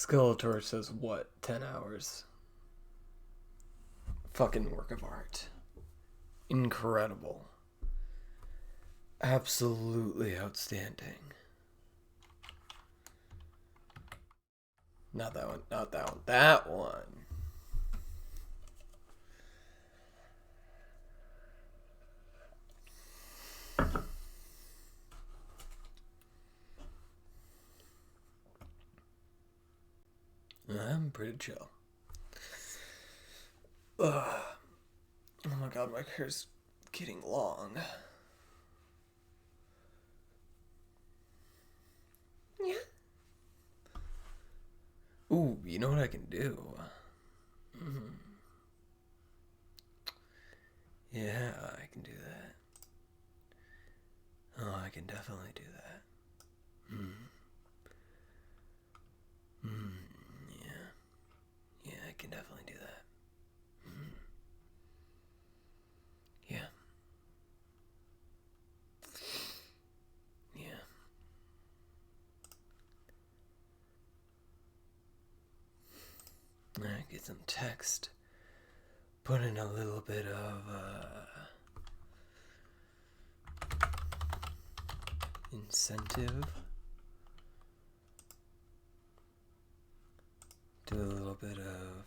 Skeletor says what? 10 hours. Fucking work of art. Incredible. Absolutely outstanding. Not that one, not that one. That one. I'm pretty chill. Ugh. Oh my god, my hair's getting long. Yeah. Ooh, you know what I can do? Mm. Yeah, I can do that. Oh, I can definitely do that. Yeah. Yeah, I can definitely do that. Yeah. Yeah. Alright, get some text. Put in a little bit of incentive. Do a little bit of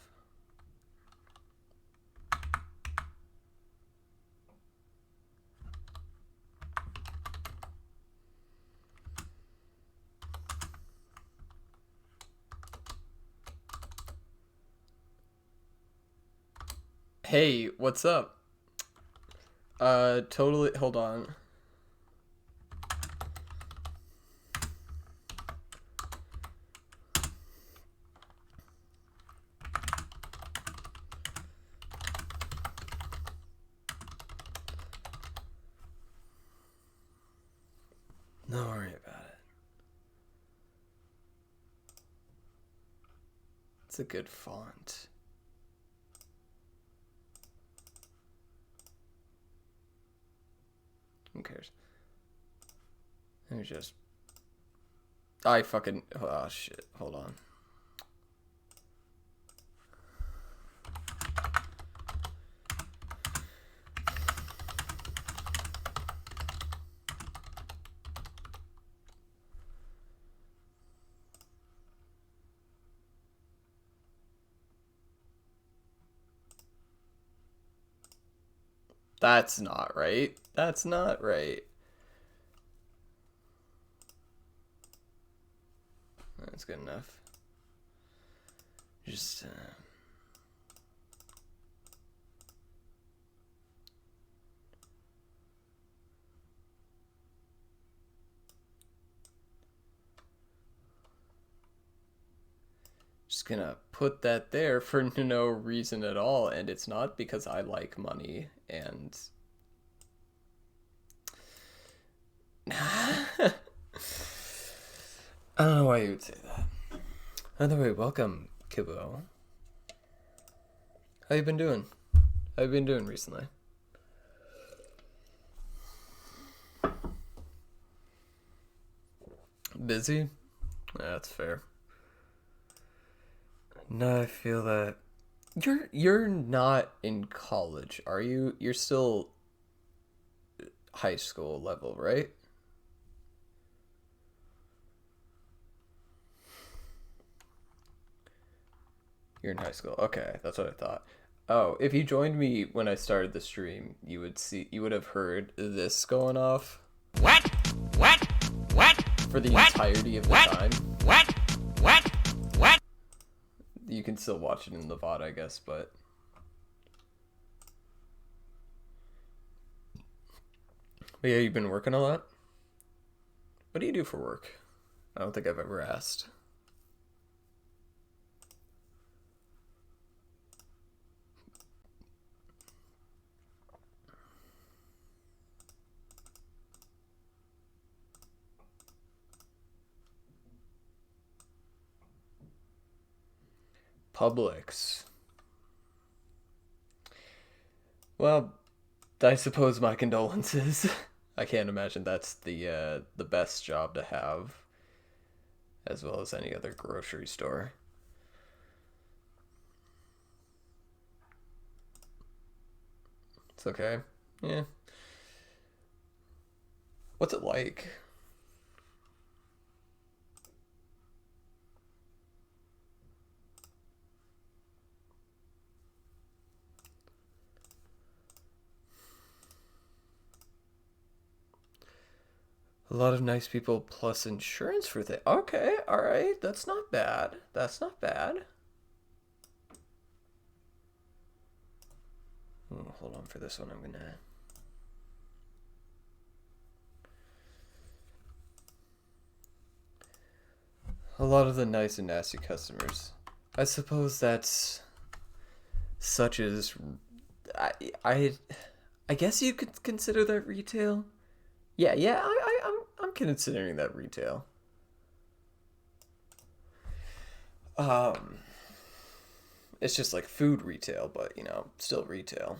hey, what's up? Totally, hold on. Don't worry about it. It's a good font. Who cares? Let me just... I fucking... Oh, shit. Hold on. That's not right. That's not right. That's good enough. Just gonna put that there for no reason at all, and it's not because I like money and I don't know why you would say that. Either way, welcome, Kibo. How you been doing? How you been doing recently? Busy? That's fair. No, I feel that you're not in college, are you? You're still high school level, right? You're in high school. Okay, that's what I thought. Oh, if you joined me when I started the stream, you would have heard this going off. What? What? What? For the What? entirety of the What? time. What? What? What? You can still watch it in the VOD, I guess, but yeah, you've been working a lot. What do you do for work? I don't think I've ever asked. Publix. Well, I suppose my condolences. I can't imagine that's the best job to have, as well as any other grocery store. It's okay. Yeah. What's it like? A lot of nice people plus insurance for things. Okay, alright. That's not bad. That's not bad. Ooh, hold on for this one. I'm gonna. A lot of the nice and nasty customers. I suppose that's such as. I, I, I guess you could consider that retail. Yeah, yeah, I'm considering that retail. Um, it's just like food retail, but still retail.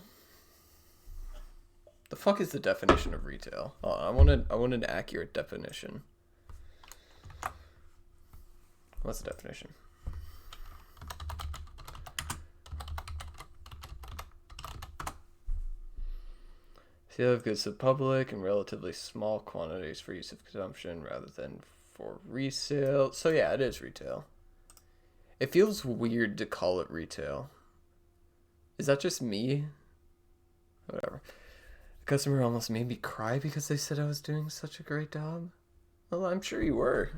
The fuck is the definition of retail? Oh, I want an accurate definition. What's the definition? Sale of goods to the public in relatively small quantities for use of consumption rather than for resale. So yeah, it is retail. It feels weird to call it retail. Is that just me? Whatever. The customer almost made me cry because they said I was doing such a great job. Well, I'm sure you were.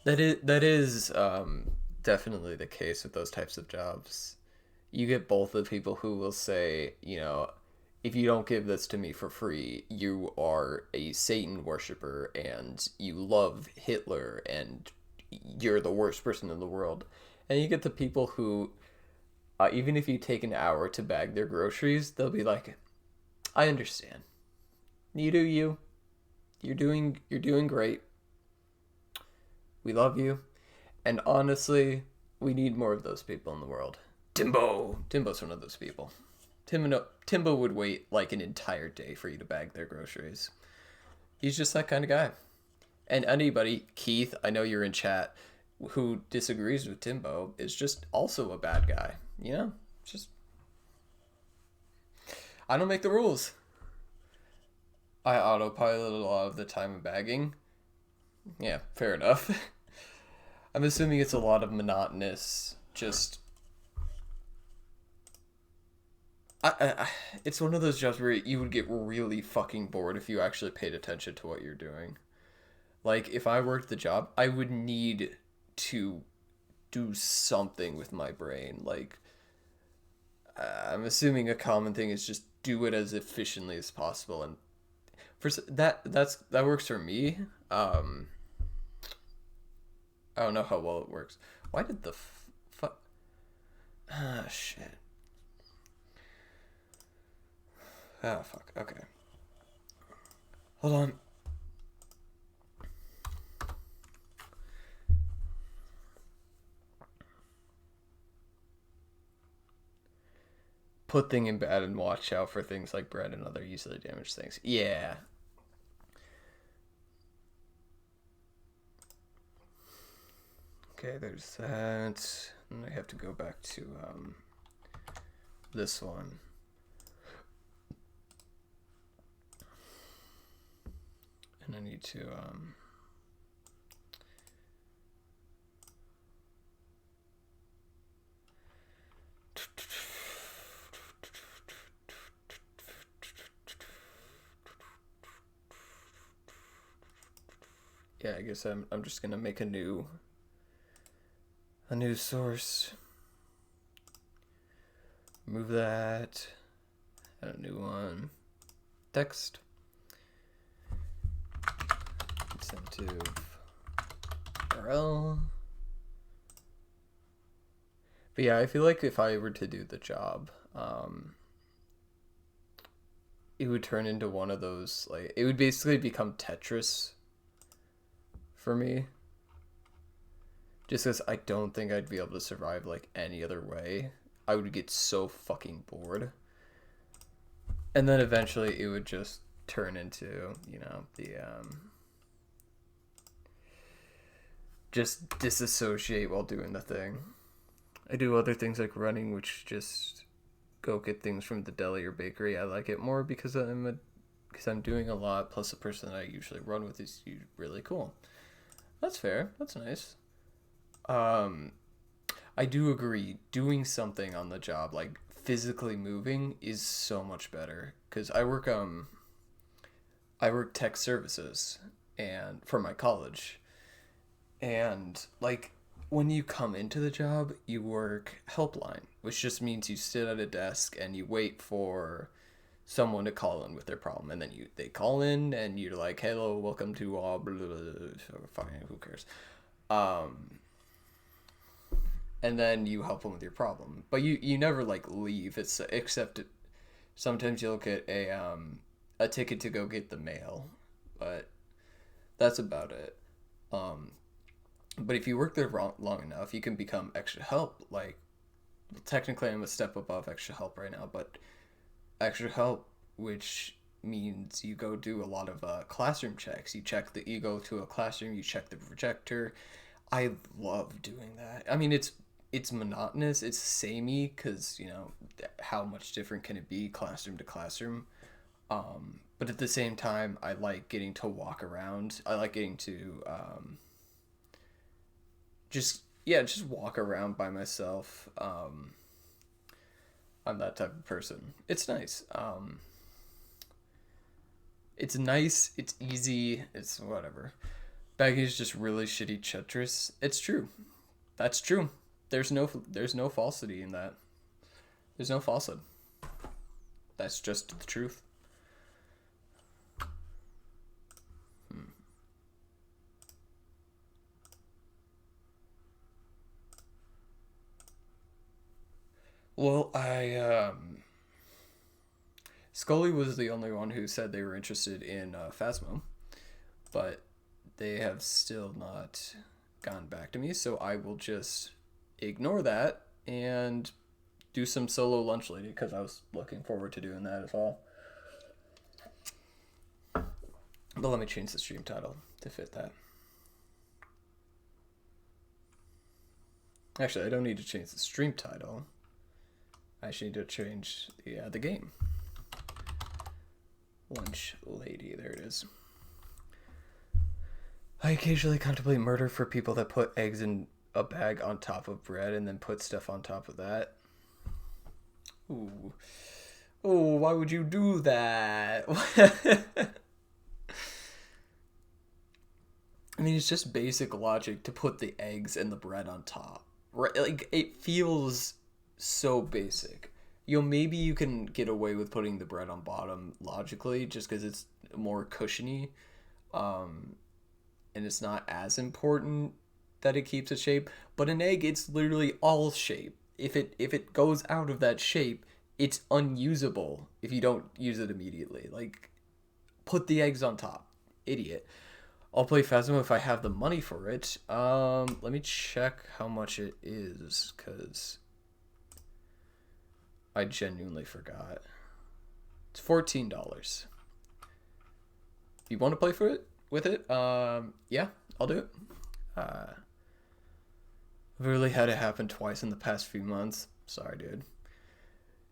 That is definitely the case with those types of jobs. You get both the people who will say, if you don't give this to me for free, you are a Satan worshiper and you love Hitler and you're the worst person in the world. And you get the people who, even if you take an hour to bag their groceries, they'll be like, I understand. You do you. You're doing great. We love you. And honestly, we need more of those people in the world. Timbo's one of those people. Timbo would wait like an entire day for you to bag their groceries. He's just that kind of guy. And anybody, Keith, I know you're in chat, who disagrees with Timbo is just also a bad guy. Just I don't make the rules. I autopilot a lot of the time of bagging. Yeah, fair enough. I'm assuming it's a lot of monotonous, just it's one of those jobs where you would get really fucking bored if you actually paid attention to what you're doing. Like, if I worked the job, I would need to do something with my brain. Like, I'm assuming a common thing is just do it as efficiently as possible, and that works for me. I don't know how well it works. Why did the fuck? Ah, shit. Ah, fuck. Okay. Hold on. Put thing in bad and watch out for things like bread and other easily damaged things. Yeah. Okay, there's that. And I have to go back to this one. And I need to yeah, I guess I'm just gonna make a new source. Move that. Add a new one. Text. Incentive URL. But yeah, I feel like if I were to do the job, it would turn into one of those, like, it would basically become Tetris for me. Just because I don't think I'd be able to survive like any other way. I would get so fucking bored. And then eventually it would just turn into, the just disassociate while doing the thing. I do other things like running, which just go get things from the deli or bakery. I like it more because I'm doing a lot. Plus, the person that I usually run with is really cool. That's fair. That's nice. Um, I do agree. Doing something on the job, like physically moving, is so much better. Cause I work tech services, and for my college, and like when you come into the job, you work helpline, which just means you sit at a desk and you wait for someone to call in with their problem, and then they call in and you're like, hello, welcome to blah, blah, blah, fine, who cares. um and then you help them with your problem, but you never like leave. It's except sometimes you'll get a ticket to go get the mail, but that's about it. um but if you work there long enough, you can become extra help. Like, technically I'm a step above extra help right now, but extra help, which means you go do a lot of classroom checks. You go to a classroom, you check the projector. I love doing that. I mean, it's monotonous, it's samey, because how much different can it be classroom to classroom. But at the same time, I like getting to walk around. I like getting to just walk around by myself. I'm that type of person. It's nice. It's nice. It's easy. It's whatever. Bagging is just really shitty Tetris. It's true. That's true. There's no falsity in that. There's no falsehood. That's just the truth. Well, Scully was the only one who said they were interested in Phasmo, but they have still not gotten back to me, so I will just ignore that and do some solo lunch lady, because I was looking forward to doing that as well. But let me change the stream title to fit that. Actually, I don't need to change the stream title. I actually need to change the game. Lunch lady, there it is. I occasionally contemplate murder for people that put eggs in a bag on top of bread and then put stuff on top of that. Ooh. Oh, why would you do that? I mean, it's just basic logic to put the eggs and the bread on top. Right? Like, it feels so basic. Maybe you can get away with putting the bread on bottom logically, just because it's more cushiony. And it's not as important that it keeps its shape. But an egg, it's literally all shape. If it goes out of that shape, it's unusable if you don't use it immediately. Like, put the eggs on top. Idiot. I'll play Phasmo if I have the money for it. Let me check how much it is, because I genuinely forgot. It's $14. You want to play with it? Yeah, I'll do it. I've really had it happen twice in the past few months. Sorry, dude.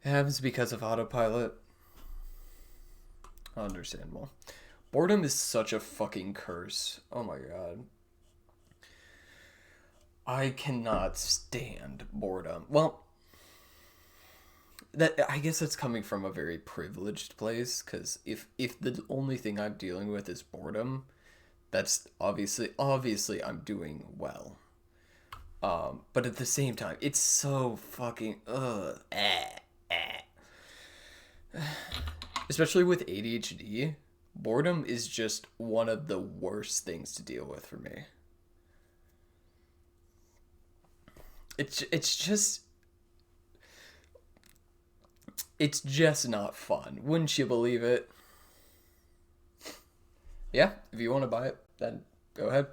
It happens because of autopilot. Understandable. Boredom is such a fucking curse. Oh my god. I cannot stand boredom. Well, I guess that's coming from a very privileged place, because if the only thing I'm dealing with is boredom, that's obviously I'm doing well. But at the same time, it's so fucking especially with ADHD, boredom is just one of the worst things to deal with for me. It's just not fun. Wouldn't you believe it? Yeah, if you want to buy it, then go ahead.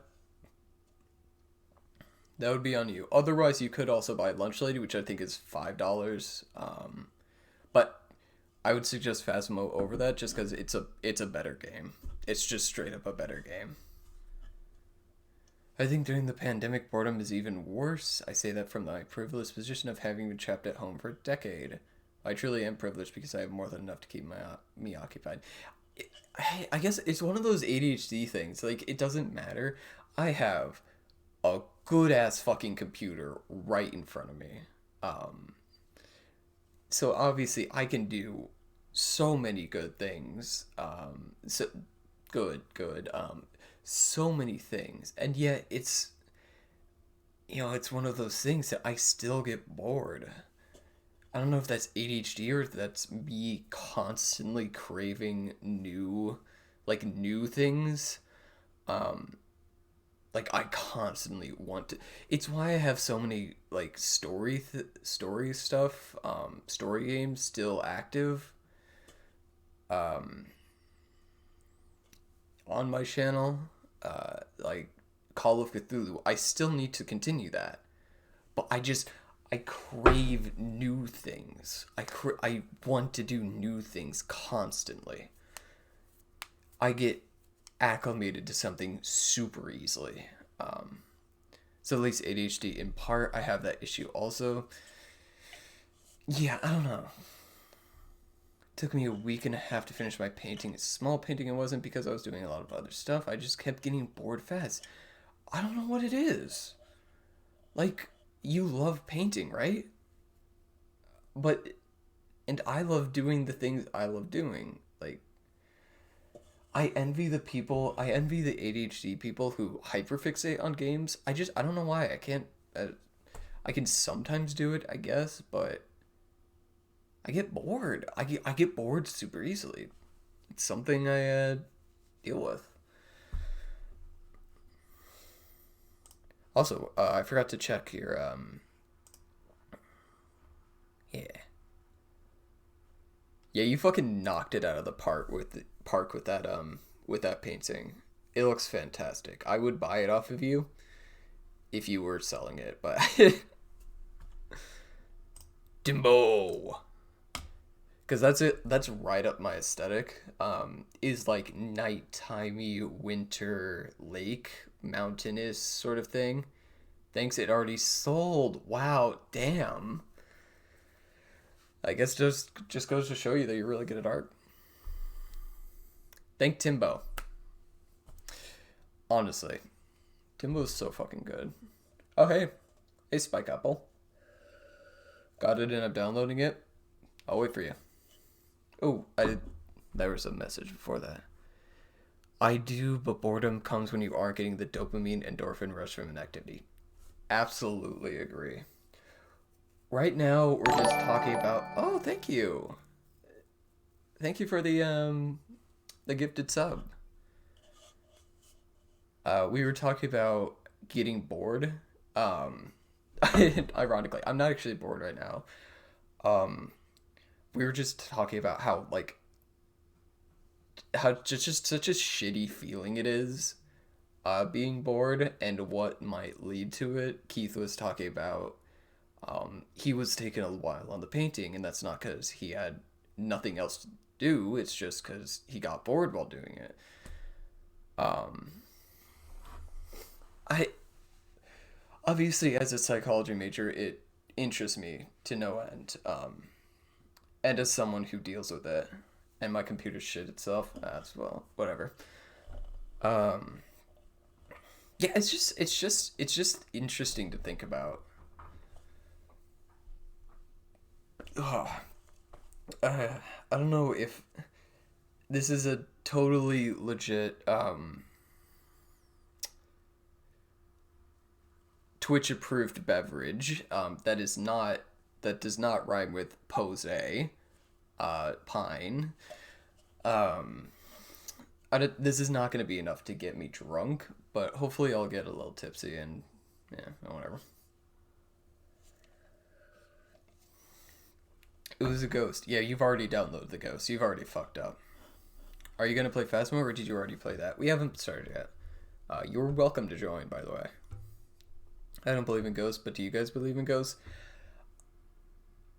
That would be on you. Otherwise, you could also buy Lunch Lady, which I think is $5. But I would suggest Phasmo over that, just because it's a better game. It's just straight up a better game. I think during the pandemic, boredom is even worse. I say that from my privileged position of having been trapped at home for a decade. I truly am privileged because I have more than enough to keep me occupied. I guess it's one of those ADHD things. Like, it doesn't matter. I have a good ass fucking computer right in front of me. Um, so obviously I can do so many good things. So many things, and yet it's one of those things that I still get bored. I don't know if that's ADHD or if that's me constantly craving new things. Um, like I constantly want to. It's why I have so many like story stuff, story games still active, um, on my channel. Like Call of Cthulhu. I still need to continue that, but I crave new things. I want to do new things constantly. I get acclimated to something super easily. Um, so at least ADHD in part, I have that issue also. Yeah, I don't know. It took me a week and a half to finish my painting. It's a small painting. It wasn't because I was doing a lot of other stuff. I just kept getting bored fast. I don't know what it is. Like, you love painting, right? But, and I love doing the things I love doing. Like, I envy the ADHD people who hyperfixate on games. I don't know why. I can sometimes do it, I guess, but I get bored. I get bored super easily. It's something I deal with. Also, I forgot to check your yeah. Yeah, you fucking knocked it out of the park with that painting. It looks fantastic. I would buy it off of you if you were selling it, but Dimbo. Because that's it. That's right up my aesthetic. Is like nighttimey winter lake mountainous sort of thing. Thanks, it already sold. Wow, damn. I guess just goes to show you that you're really good at art. Thank Timbo. Honestly, Timbo's so fucking good. Oh hey Spike Apple. Got it and I'm downloading it. I'll wait for you. Oh, there was a message before that. I do, but boredom comes when you aren't getting the dopamine endorphin rush from an activity. Absolutely agree. Right now, we're just talking about. Oh, thank you. Thank you for the gifted sub. We were talking about getting bored. Um, ironically, I'm not actually bored right now. Um, we were just talking about how just such a shitty feeling it is, being bored and what might lead to it. Keith was talking about, he was taking a while on the painting, and that's not because he had nothing else to do. It's just because he got bored while doing it. Um, I obviously, as a psychology major, it interests me to no end. And as someone who deals with it, and my computer shit itself as well, whatever. Um, yeah, it's just interesting to think about. Oh, I don't know if this is a totally legit Twitch approved beverage. That does not rhyme with pose. Pine. Um, this is not going to be enough to get me drunk, but hopefully I'll get a little tipsy and yeah, whatever. It was a ghost. Yeah, you've already downloaded the ghost. You've already fucked up. Are you gonna play Phasmo or did you already play that? We haven't started yet. You're welcome to join, by the way. I don't believe in ghosts, but do you guys believe in ghosts?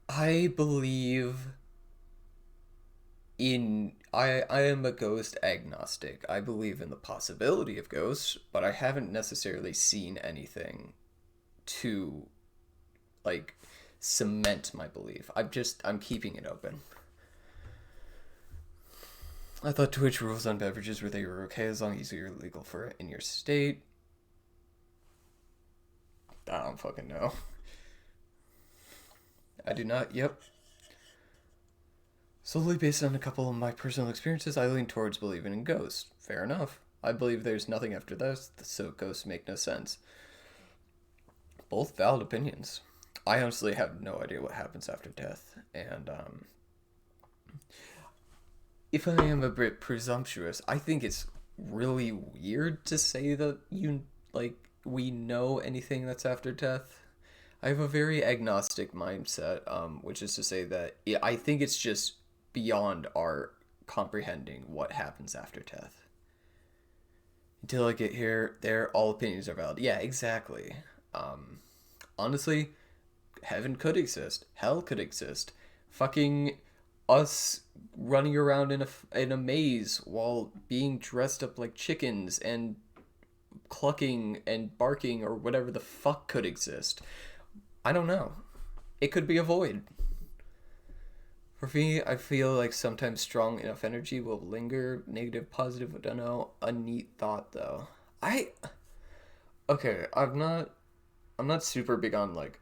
I believe I am a ghost agnostic. I believe in the possibility of ghosts, but I haven't necessarily seen anything to like cement my belief. I'm keeping it open. I thought Twitch rules on beverages were they were okay as long as you're legal for it in your state. I don't fucking know. I do not. Yep. Solely based on a couple of my personal experiences, I lean towards believing in ghosts. Fair enough. I believe there's nothing after this, so ghosts make no sense. Both valid opinions. I honestly have no idea what happens after death, and if I am a bit presumptuous, I think it's really weird to say that we know anything that's after death. I have a very agnostic mindset, which is to say that I think it's just beyond our comprehending what happens after death. Until I get here, all opinions are valid. Yeah, exactly. Honestly, heaven could exist. Hell could exist. Fucking us running around in a maze while being dressed up like chickens and clucking and barking or whatever the fuck could exist. I don't know. It could be a void. For me, I feel like sometimes strong enough energy will linger. Negative, positive, I don't know. A neat thought though. Okay, I'm not super big on like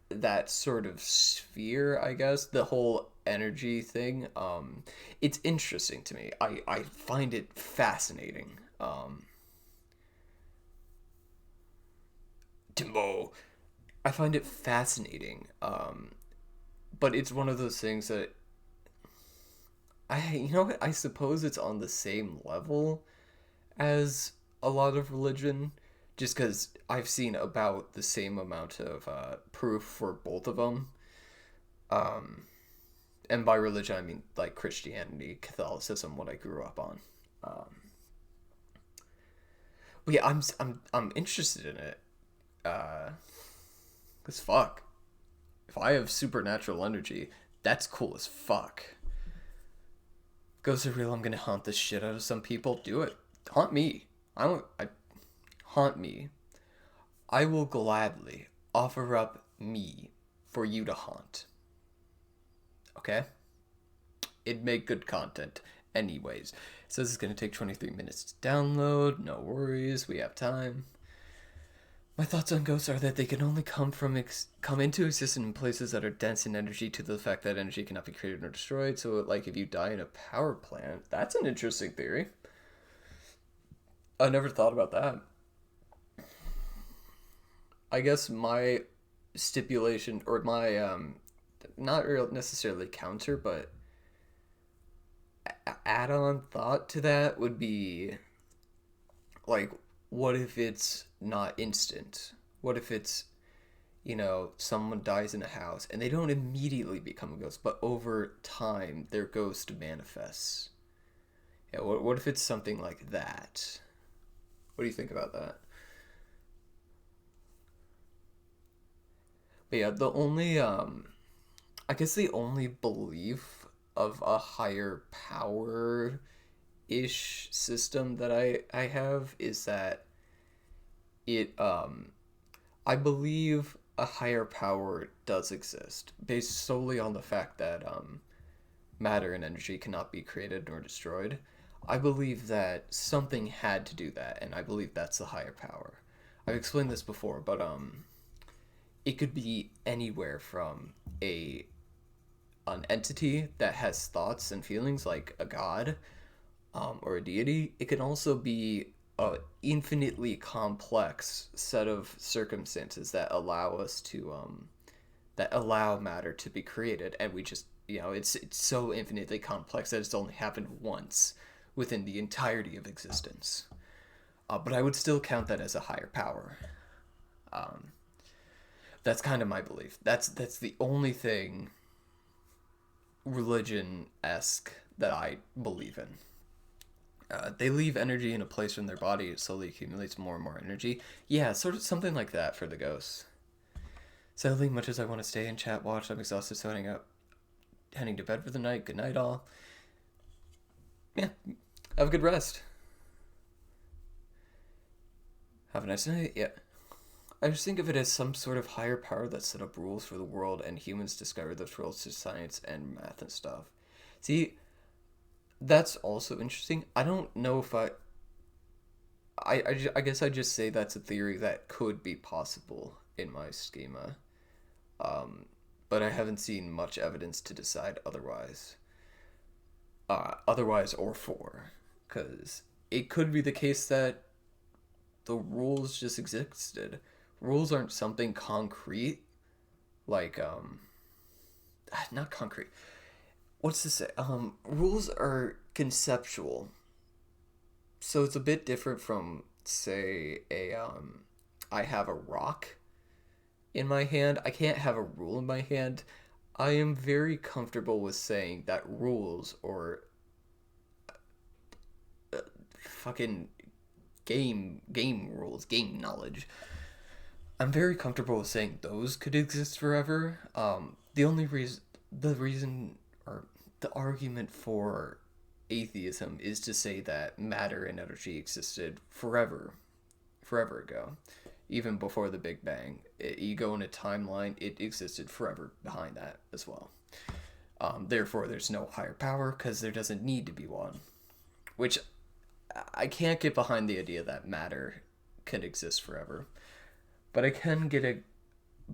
that sort of sphere, I guess. The whole energy thing. It's interesting to me. I find it fascinating. Timbo. I find it fascinating. But it's one of those things that you know what? I suppose it's on the same level as a lot of religion, just because I've seen about the same amount of proof for both of them. And by religion, I mean like Christianity, Catholicism, what I grew up on. But yeah, I'm interested in it. Cause fuck, if I have supernatural energy, that's cool as fuck. Ghosts are real. I'm gonna haunt the shit out of some people. Do it. Haunt me. I haunt me. I will gladly offer up me for you to haunt. Okay? It'd make good content. Anyways, it says it's gonna take 23 minutes to download. No worries. We have time. My thoughts on ghosts are that they can only come into existence in places that are dense in energy to the fact that energy cannot be created or destroyed. So, like, if you die in a power plant, that's an interesting theory. I never thought about that. I guess my stipulation, or my, not real necessarily counter, but add-on thought to that would be, like, what if it's not instant? What if it's, someone dies in a house and they don't immediately become a ghost, but over time their ghost manifests? Yeah, what if it's something like that? What do you think about that? But yeah, I guess the only belief of a higher power ish system that I have is that it I believe a higher power does exist based solely on the fact that matter and energy cannot be created nor destroyed. I believe that something had to do that, and I believe that's the higher power. I've explained this before, but it could be anywhere from an entity that has thoughts and feelings like a god, or a deity. It can also be a infinitely complex set of circumstances that allow us to that allow matter to be created, and we just it's so infinitely complex that it's only happened once within the entirety of existence. But I would still count that as a higher power. That's kind of my belief. That's the only thing religion esque that I believe in. They leave energy in a place in their body. It slowly accumulates more and more energy. Yeah, sort of something like that for the ghosts. Sadly, much as I want to stay and chat watch, I'm exhausted setting up. heading to bed for the night. Good night, all. Yeah, have a good rest. Have a nice night. Yeah. I just think of it as some sort of higher power that set up rules for the world, and humans discovered those rules through science and math and stuff. See, that's also interesting. I don't know if I guess I just say that's a theory that could be possible in my schema. But I haven't seen much evidence to decide otherwise. Otherwise or for. Because it could be the case that the rules just existed. Rules aren't something concrete. Like, not concrete. What's to say? Rules are conceptual. So it's a bit different from, say, I have a rock in my hand. I can't have a rule in my hand. I am very comfortable with saying that rules or fucking game rules, game knowledge. I'm very comfortable with saying those could exist forever. The reason or the argument for atheism is to say that matter and energy existed forever ago, even before the Big Bang. You go in a timeline, it existed forever behind that as well. Therefore, there's no higher power because there doesn't need to be one. Which I can't get behind the idea that matter can exist forever. But I can get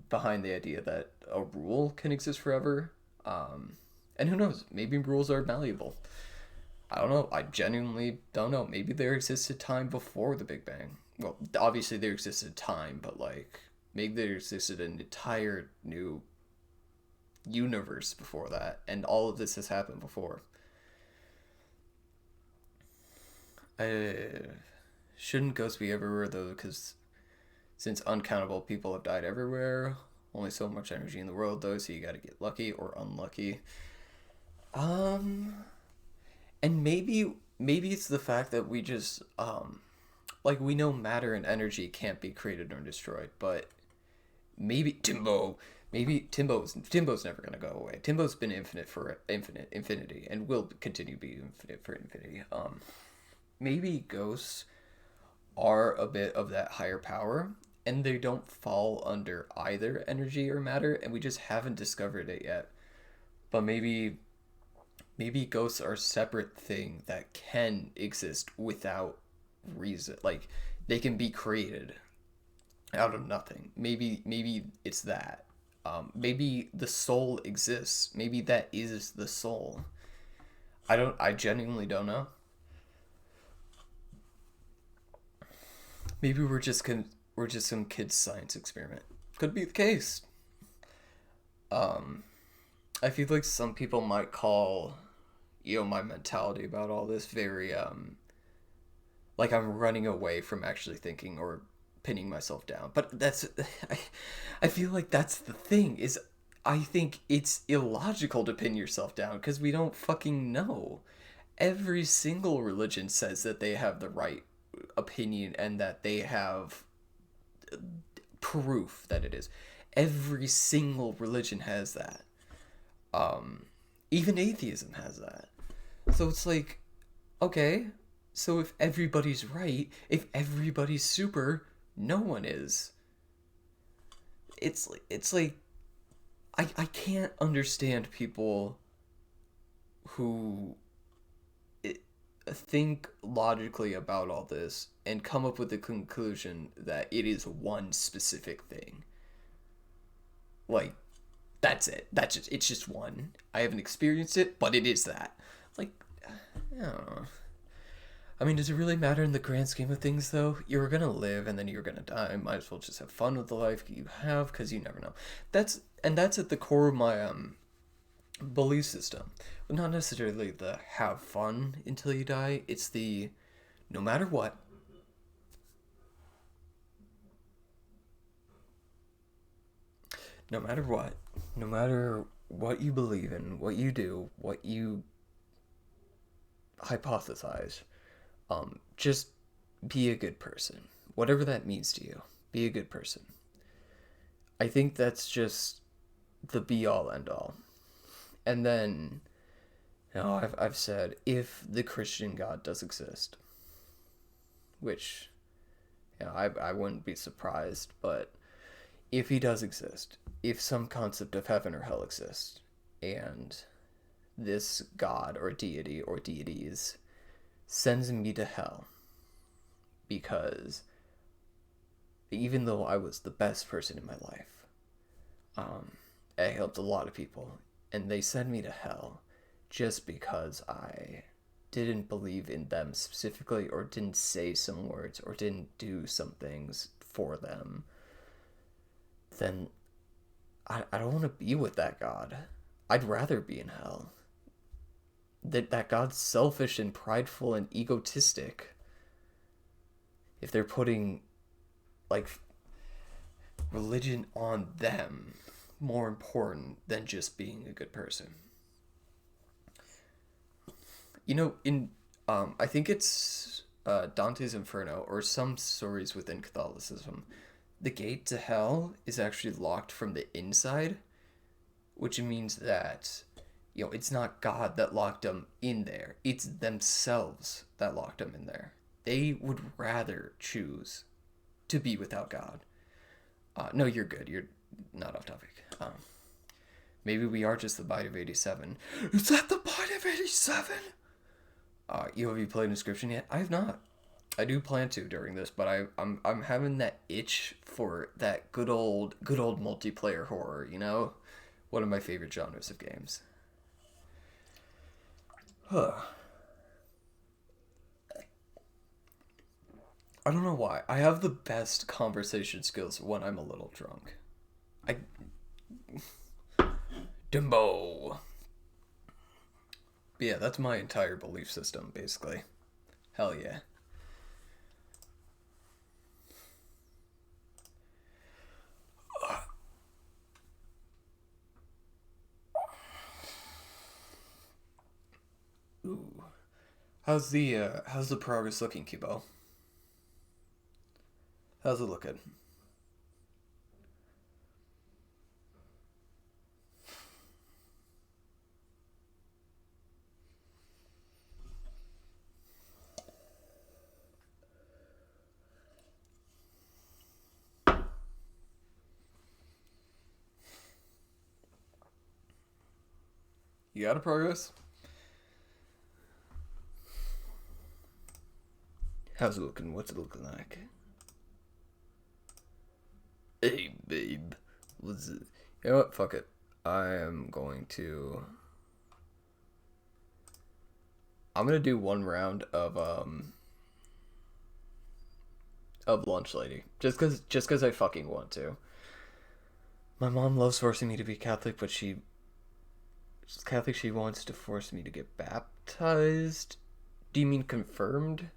behind the idea that a rule can exist forever. And who knows? Maybe rules are malleable. I don't know. I genuinely don't know. Maybe there existed time before the Big Bang. Well, obviously there existed time, but like maybe there existed an entire new universe before that, and all of this has happened before. Shouldn't ghosts be everywhere though? Because since uncountable people have died everywhere, only so much energy in the world though, so you got to get lucky or unlucky. And maybe it's the fact that we just like we know matter and energy can't be created or destroyed, but maybe Timbo's never gonna go away. Timbo's been infinite for infinity and will continue to be infinite for infinity. Maybe ghosts are a bit of that higher power and they don't fall under either energy or matter and we just haven't discovered it yet. But maybe ghosts are a separate thing that can exist without reason. Like they can be created out of nothing. Maybe it's that. Maybe the soul exists. Maybe that is the soul. I genuinely don't know. Maybe we're just some kid's science experiment. Could be the case. I feel like some people might call, my mentality about all this very like I'm running away from actually thinking or pinning myself down. But that's I feel like that's the thing is I think it's illogical to pin yourself down because we don't fucking know. Every single religion says that they have the right opinion and that they have proof that it is. Every single religion has that. Even atheism has that. So it's like, okay, so if everybody's right, if everybody's super, no one is. It's like I can't understand people who think logically about all this and come up with the conclusion that it is one specific thing. Like, that's it. It's just one. I haven't experienced it, but it is that. Like, I don't know. I mean, does it really matter in the grand scheme of things, though? You're gonna live and then you're gonna die. Might as well just have fun with the life you have, because you never know. That's at the core of my belief system. But not necessarily the have fun until you die. It's the no matter what. No matter what. No matter what you believe in, what you do, what you hypothesize. Just be a good person. Whatever that means to you. Be a good person. I think that's just the be all end all. And then, I've said, if the Christian God does exist, which, I wouldn't be surprised, but if he does exist, if some concept of heaven or hell exists, and this God or deity or deities sends me to hell because even though I was the best person in my life, I helped a lot of people, and they send me to hell just because I didn't believe in them specifically, or didn't say some words, or didn't do some things for them, then I don't want to be with that God. I'd rather be in hell. That God's selfish and prideful and egotistic. If they're putting, like, religion on them more important than just being a good person. In I think it's Dante's Inferno or some stories within Catholicism, the gate to hell is actually locked from the inside, which means that it's not God that locked them in there. It's themselves that locked them in there. They would rather choose to be without God. No, you're good. You're not off topic. Maybe we are just the Bite of 87. Is that the Bite of 87? Have you played Inscription yet? I have not. I do plan to during this, but I'm having that itch for that good old multiplayer horror. One of my favorite genres of games. Huh. I don't know why. I have the best conversation skills when I'm a little drunk. Dumbo. But yeah, that's my entire belief system, basically. Hell yeah. Ooh. How's the progress looking, Kibo? How's it looking? You got a progress? How's it looking? What's it looking like? Hey, babe. What's it? You know what? Fuck it. I am going to... I'm gonna do one round of Lunch Lady. Just cause I fucking want to. My mom loves forcing me to be Catholic, but she's Catholic, she wants to force me to get baptized. Do you mean confirmed?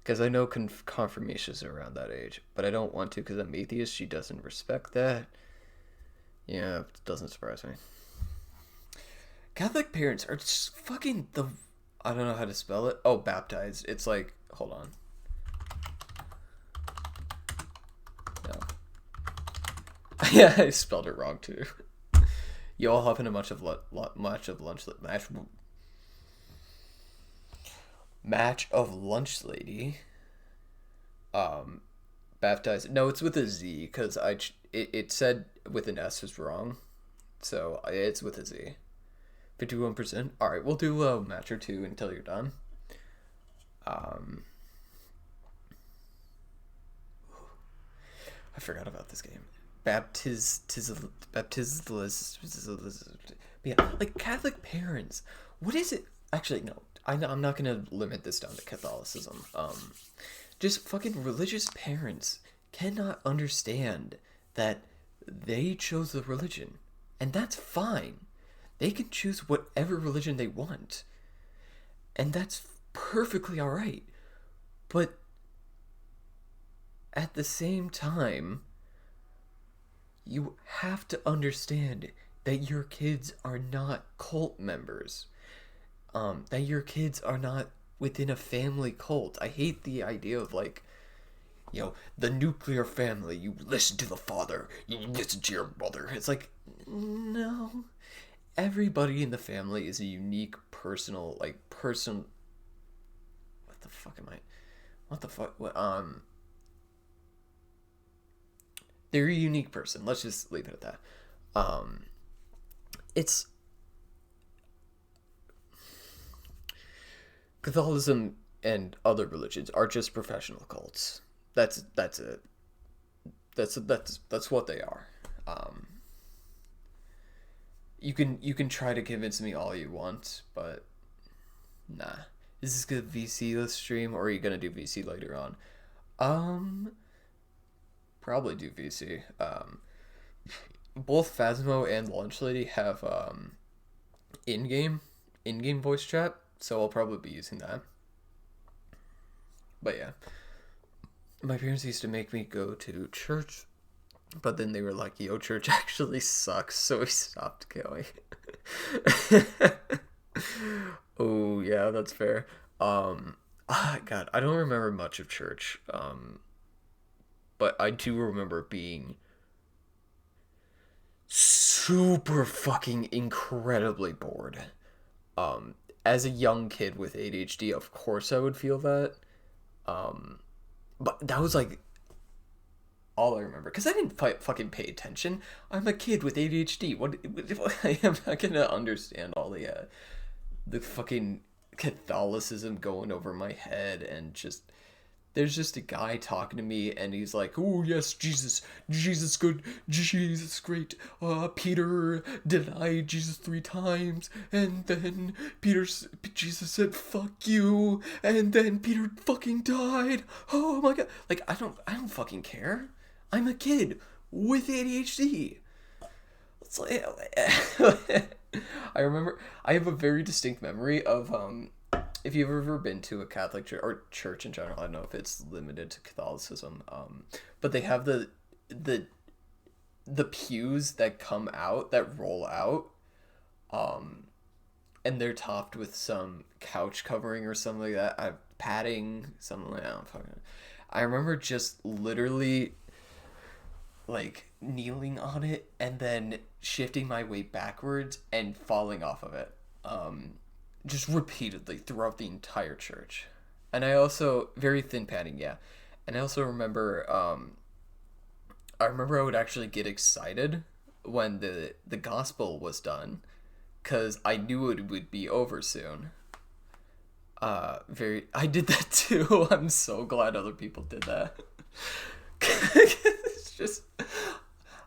Because I know confirmations are around that age, but I don't want to because I'm atheist. She doesn't respect that. Yeah, it doesn't surprise me. Catholic parents are just fucking I don't know how to spell it. Oh, baptized. It's like, hold on. No. Yeah, I spelled it wrong too. You all hop into match of lunch lady. Baptized. No, it's with a Z because it said with an S was wrong, so it's with a Z. 51%. All right, we'll do a match or two until you're done. I forgot about this game. Yeah, like Catholic parents. What is it? Actually, no. I'm not gonna limit this down to Catholicism. Just fucking religious parents cannot understand that they chose the religion, and that's fine. They can choose whatever religion they want, and that's perfectly all right. But at the same time, you have to understand that your kids are not cult members. That your kids are not within a family cult. I hate the idea of like, the nuclear family. You listen to the father, you listen to your mother. It's like, no. everybody in the family is a unique personal, what the fuck am I, what the fuck, they're a unique person. Let's just leave it at that. It's Catholicism and other religions are just professional cults. That's it. That's what they are. Um, you can try to convince me all you want, but nah. Is this gonna VC this stream, or are you gonna do VC later on? Um, Probably do VC. Both Phasmo and Lunch Lady have in-game in-game voice chat, so I'll probably be using that. But yeah, my parents used to make me go to church, but then they were like, "Yo, church actually sucks," so we stopped going. Oh yeah, that's fair. God, I don't remember much of church. But I do remember being super fucking incredibly bored. As a young kid with ADHD, of course I would feel that. Um, but that was like all I remember because I didn't fucking pay attention. I'm a kid with ADHD. What I am not gonna understand all the fucking Catholicism going over my head and just there's just a guy talking to me and he's like, "Oh yes, Jesus good, Jesus great. Peter denied Jesus 3 times, and then Jesus said fuck you, and then Peter fucking died. Oh my god!" Like I don't fucking care. I'm a kid with ADHD. It's like, I remember I have a very distinct memory of if you've ever been to a Catholic church or church in general, I don't know if it's limited to Catholicism, but they have the pews that come out that roll out, and they're topped with some couch covering or something like that. Padding, something like that. I remember just literally like kneeling on it and then shifting my weight backwards and falling off of it. Just repeatedly throughout the entire church. And I also very thin padding, yeah. And I also remember I remember I would actually get excited when the gospel was done cuz I knew it would be over soon. I did that too. I'm so glad other people did that. It's just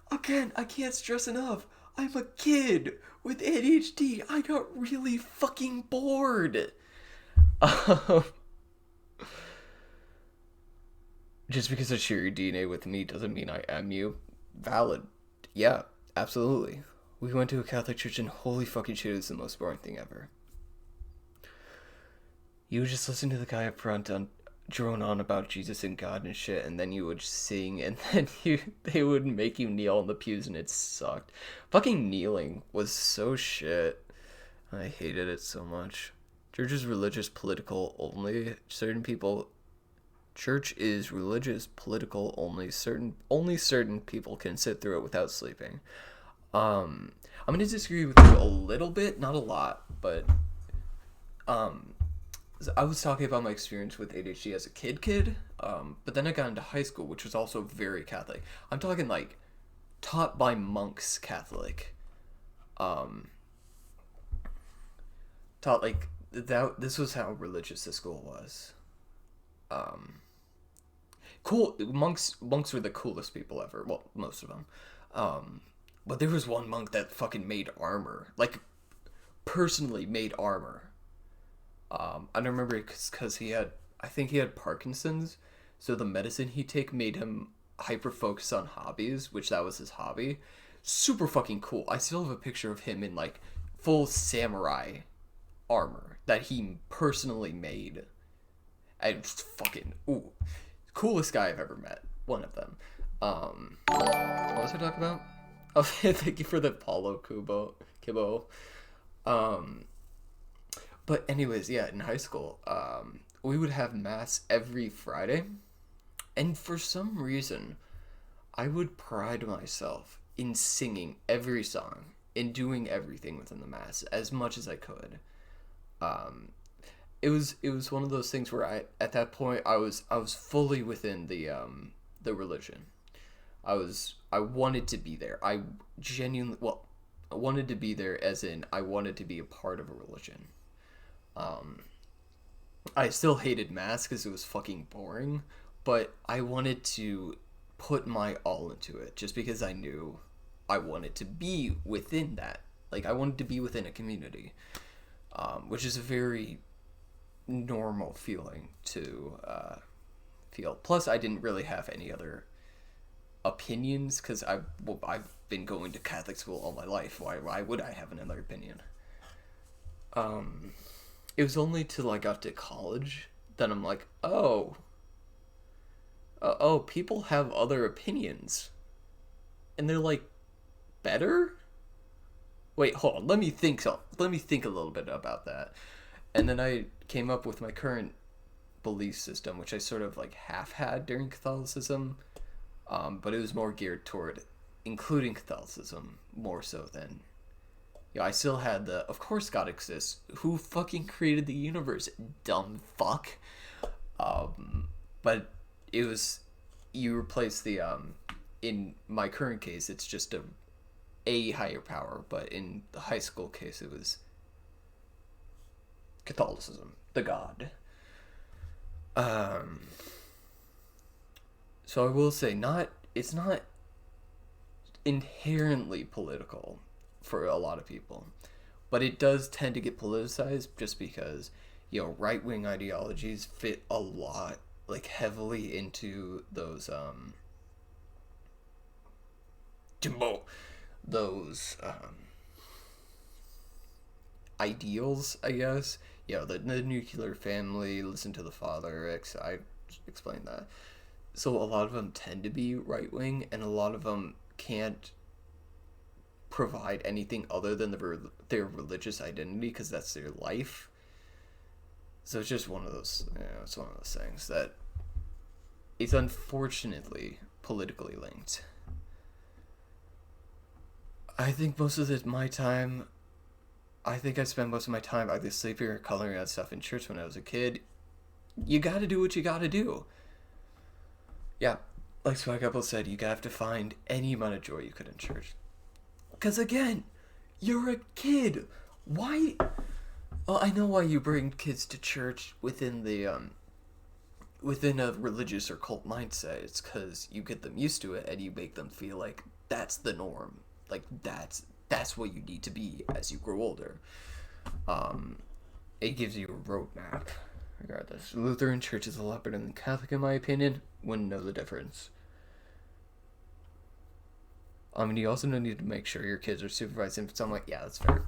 again, I can't stress enough. I'm a kid with ADHD. I got really fucking bored. Um, just because I share your DNA with me doesn't mean I am you. Valid. Yeah, absolutely. We went to a Catholic church and holy fucking shit, is the most boring thing ever. You would just listen to the guy up front drone on about Jesus and God and shit, and then you would sing, and then they would make you kneel on the pews, and it sucked. Fucking kneeling was so shit. I hated it so much. Church is religious, political only. Church is religious, political only. Only certain people can sit through it without sleeping. I'm gonna disagree with you a little bit, not a lot, but I was talking about my experience with ADHD as a kid, but then I got into high school, which was also very Catholic. I'm talking like taught by monks Catholic. Taught like that. This was how religious the school was. Cool monks. Monks were the coolest people ever. Well, most of them. But there was one monk that fucking made armor, like personally made armor. I don't remember because I think he had Parkinson's, so the medicine he take made him hyper focus on hobbies, which that was his hobby. Super fucking cool. I still have a picture of him in like full samurai armor that he personally made. And just fucking coolest guy I've ever met. One of them. What was I talking about? Oh, thank you for the Paulo Kibbo. But anyways, yeah, in high school, we would have mass every Friday, and for some reason, I would pride myself in singing every song in doing everything within the mass as much as I could. Um, it was one of those things where at that point I was fully within the religion. I wanted to be there. I genuinely I wanted to be there as in I wanted to be a part of a religion. Um, I still hated mass because it was fucking boring, but I wanted to put my all into it just because I knew I wanted to be within that. Like I wanted to be within a community, which is a very normal feeling to feel. Plus, I didn't really have any other opinions because I've been going to Catholic school all my life. Why would I have another opinion? Um, it was only till I got to college that I'm like, oh, people have other opinions, and they're like better. Wait, hold on. Let me think. Let me think a little bit about that. And then I came up with my current belief system, which I sort of like half had during Catholicism, but it was more geared toward including Catholicism more so than. Yeah, I still had the, of course God exists. Who fucking created the universe? Dumb fuck. But it was, you replace the, in my current case, it's just a higher power, but in the high school case, it was Catholicism, the God. Um, so I will say, it's not inherently political for a lot of people, but it does tend to get politicized just because, right wing ideologies fit a lot, like heavily into those ideals, I guess. The nuclear family, listen to the father. I explained that. So a lot of them tend to be right wing, and a lot of them can't provide anything other than their religious identity because that's their life. So it's just one of those. It's one of those things that it's unfortunately politically linked. I think most of my time. I think I spent most of my time either sleeping or coloring out stuff in church when I was a kid. You gotta do what you gotta do. Yeah, like Swag Apple said, you have to find any amount of joy you could in church. Because again, you're a kid. Why? Well, I know why you bring kids to church within within a religious or cult mindset. It's because you get them used to it and you make them feel like that's the norm. Like that's what you need to be as you grow older. It gives you a roadmap. Regardless, Lutheran church is a lot better than Catholic in my opinion. Wouldn't know the difference. You also need to make sure your kids are supervised. So I'm like, yeah, that's fair.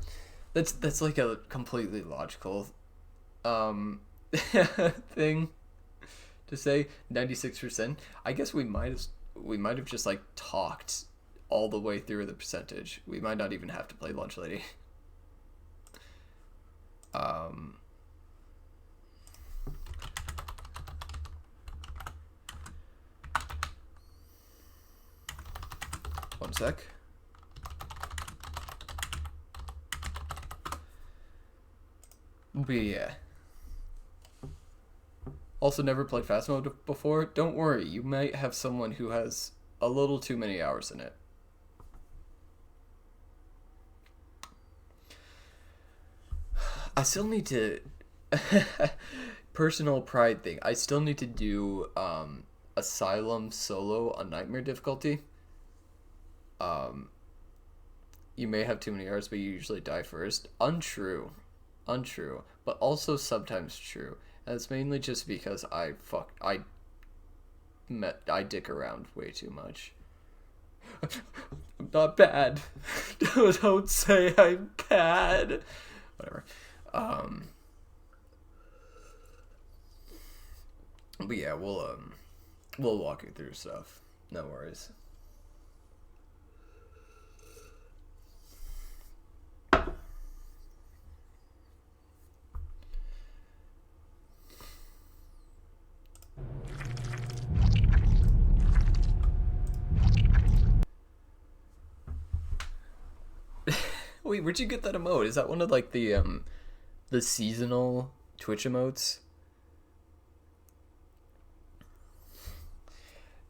That's like a completely logical thing to say. 96%. I guess we might have just like talked all the way through the percentage. We might not even have to play Lunch Lady. One sec. But yeah. Also never played Phasmo before? Don't worry, you might have someone who has a little too many hours in it. I still need to personal pride thing. I still need to do Asylum solo on Nightmare difficulty. You may have too many hours, but you usually die first. Untrue, but also sometimes true. And it's mainly just because I dick around way too much. I'm not bad. Don't say I'm bad. Whatever. But yeah, we'll walk you through stuff. No worries. Wait, where'd you get that emote? Is that one of like the seasonal Twitch emotes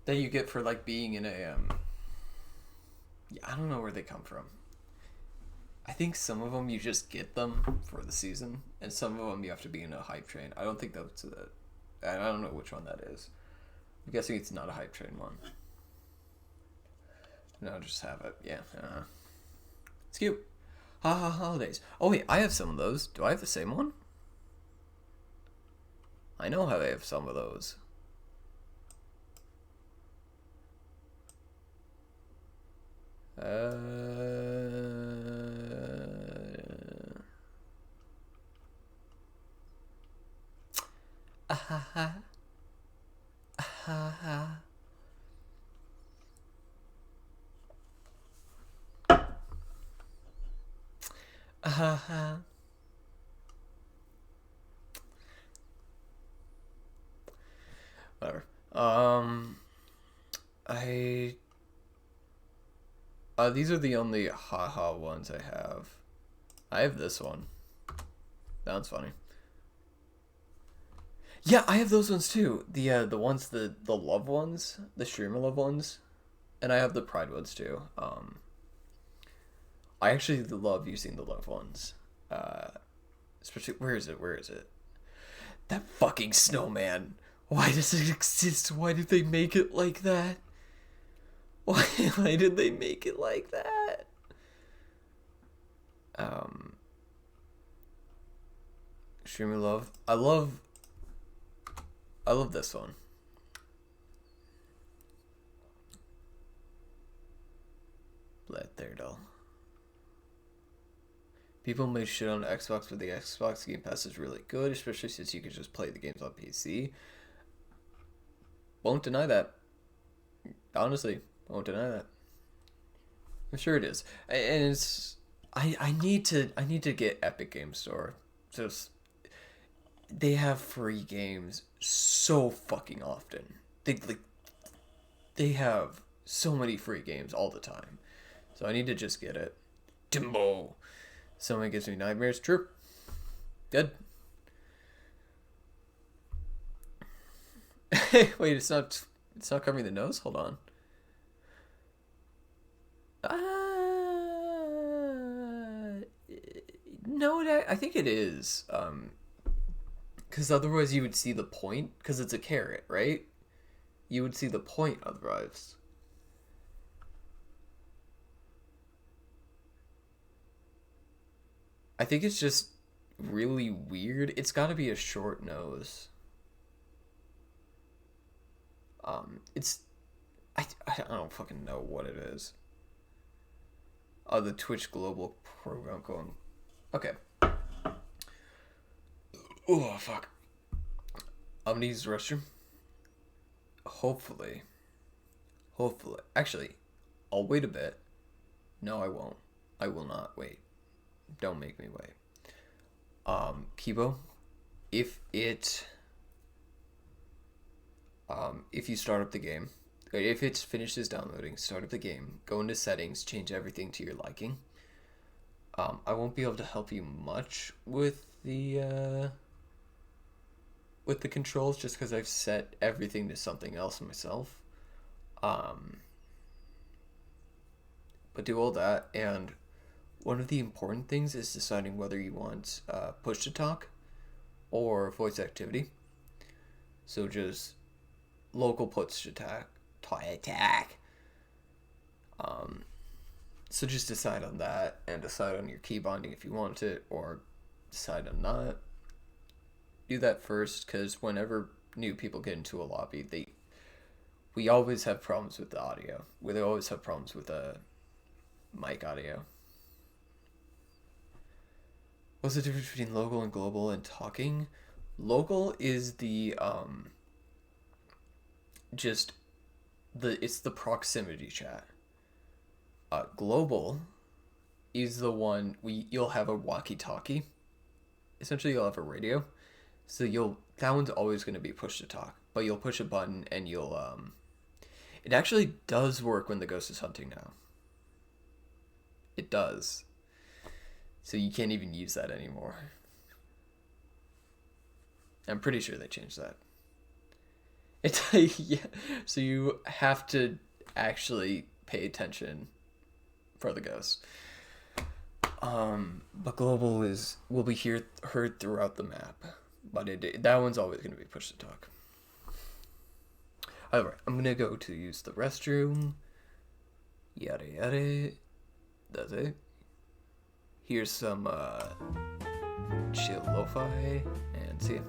that you get for like being in a yeah, I don't know where they come from. I think some of them you just get them for the season, and some of them you have to be in a hype train. I don't think that's a, I don't know which one that is. I'm guessing it's not a hype train one. No, just have it. Yeah. It's cute. Haha, holidays. Oh wait, I have some of those. Do I have the same one? I know how I have some of those. Ahaha. Ahaha. Ahaha. Whatever. I these are the only haha ones I have. I have this one. That one's funny. Yeah, I have those ones too. The ones the love ones, the streamer love ones, and I have the pride ones too. I actually love using the love ones. Especially where is it? Where is it? That fucking snowman. Why does it exist? Why did they make it like that? Why did they make it like that? Streamer love. I love this one. Let there doll. People may shit on Xbox, but the Xbox Game Pass is really good, especially since you can just play the games on PC. Won't deny that. Honestly, won't deny that. I'm sure it is, and it's. I need to get Epic Game Store. Just they have free games so fucking often. They have so many free games all the time, so I need to just get it. Timbo. Someone gives me nightmares. True. Good. Wait, it's not covering the nose? Hold on. No, I think it is. Because otherwise you would see the point. Because it's a carrot, right? You would see the point otherwise. I think it's just really weird. It's got to be a short nose. It's I don't fucking know what it is. Oh, the Twitch Global program going. Okay. Oh fuck. I'm gonna use the restroom. Hopefully. Actually, I'll wait a bit. No, I won't. I will not wait. Don't make me wait. Kibo, if you start up the game, if it finishes downloading, start up the game, go into settings, change everything to your liking. I won't be able to help you much with the controls just because I've set everything to something else myself. But do all that, and one of the important things is deciding whether you want push to talk or voice activity. So just local push to attack. So just decide on that and decide on your key binding if you want it, or decide on not. Do that first, because whenever new people get into a lobby, we always have problems with the audio. We always have problems with the mic audio. What's the difference between local and global and talking? Local is the it's the proximity chat. Global is the one you'll have a walkie-talkie. Essentially, you'll have a radio. So that one's always going to be push to talk, but you'll push a button and you'll it actually does work when the ghost is hunting now. It does. So you can't even use that anymore. I'm pretty sure they changed that. It's yeah. So you have to actually pay attention for the ghosts. But global is will be heard throughout the map, but that one's always going to be push to talk. Alright, I'm gonna go to use the restroom. Yada yada. That's it. Here's some chill lo-fi, and see ya.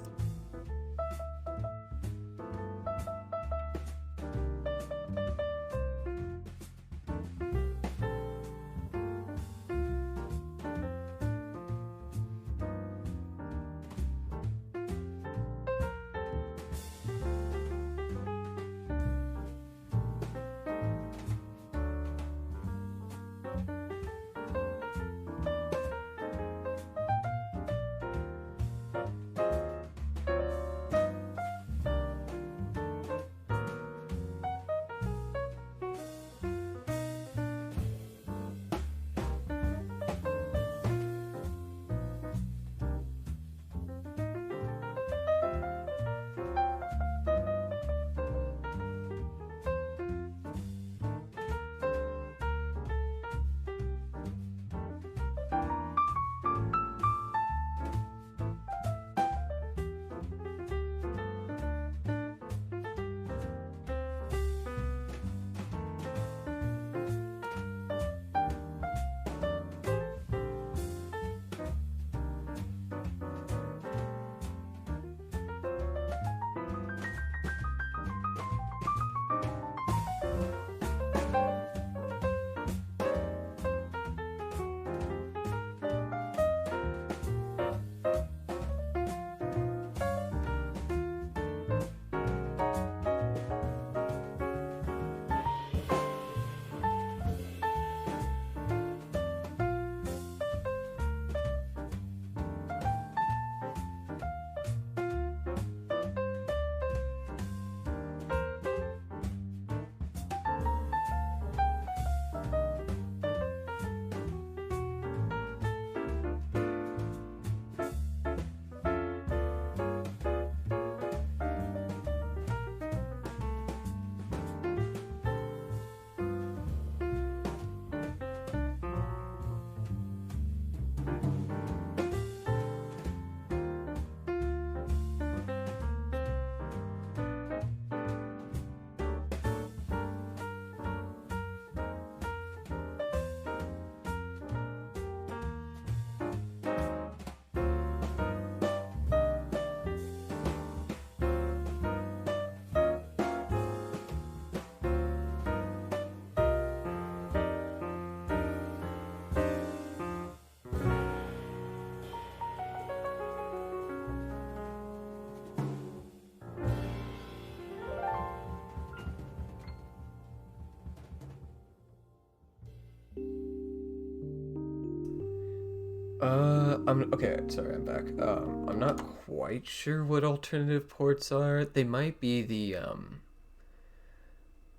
I'm okay. Sorry, I'm back. I'm not quite sure what alternative ports are. They might be the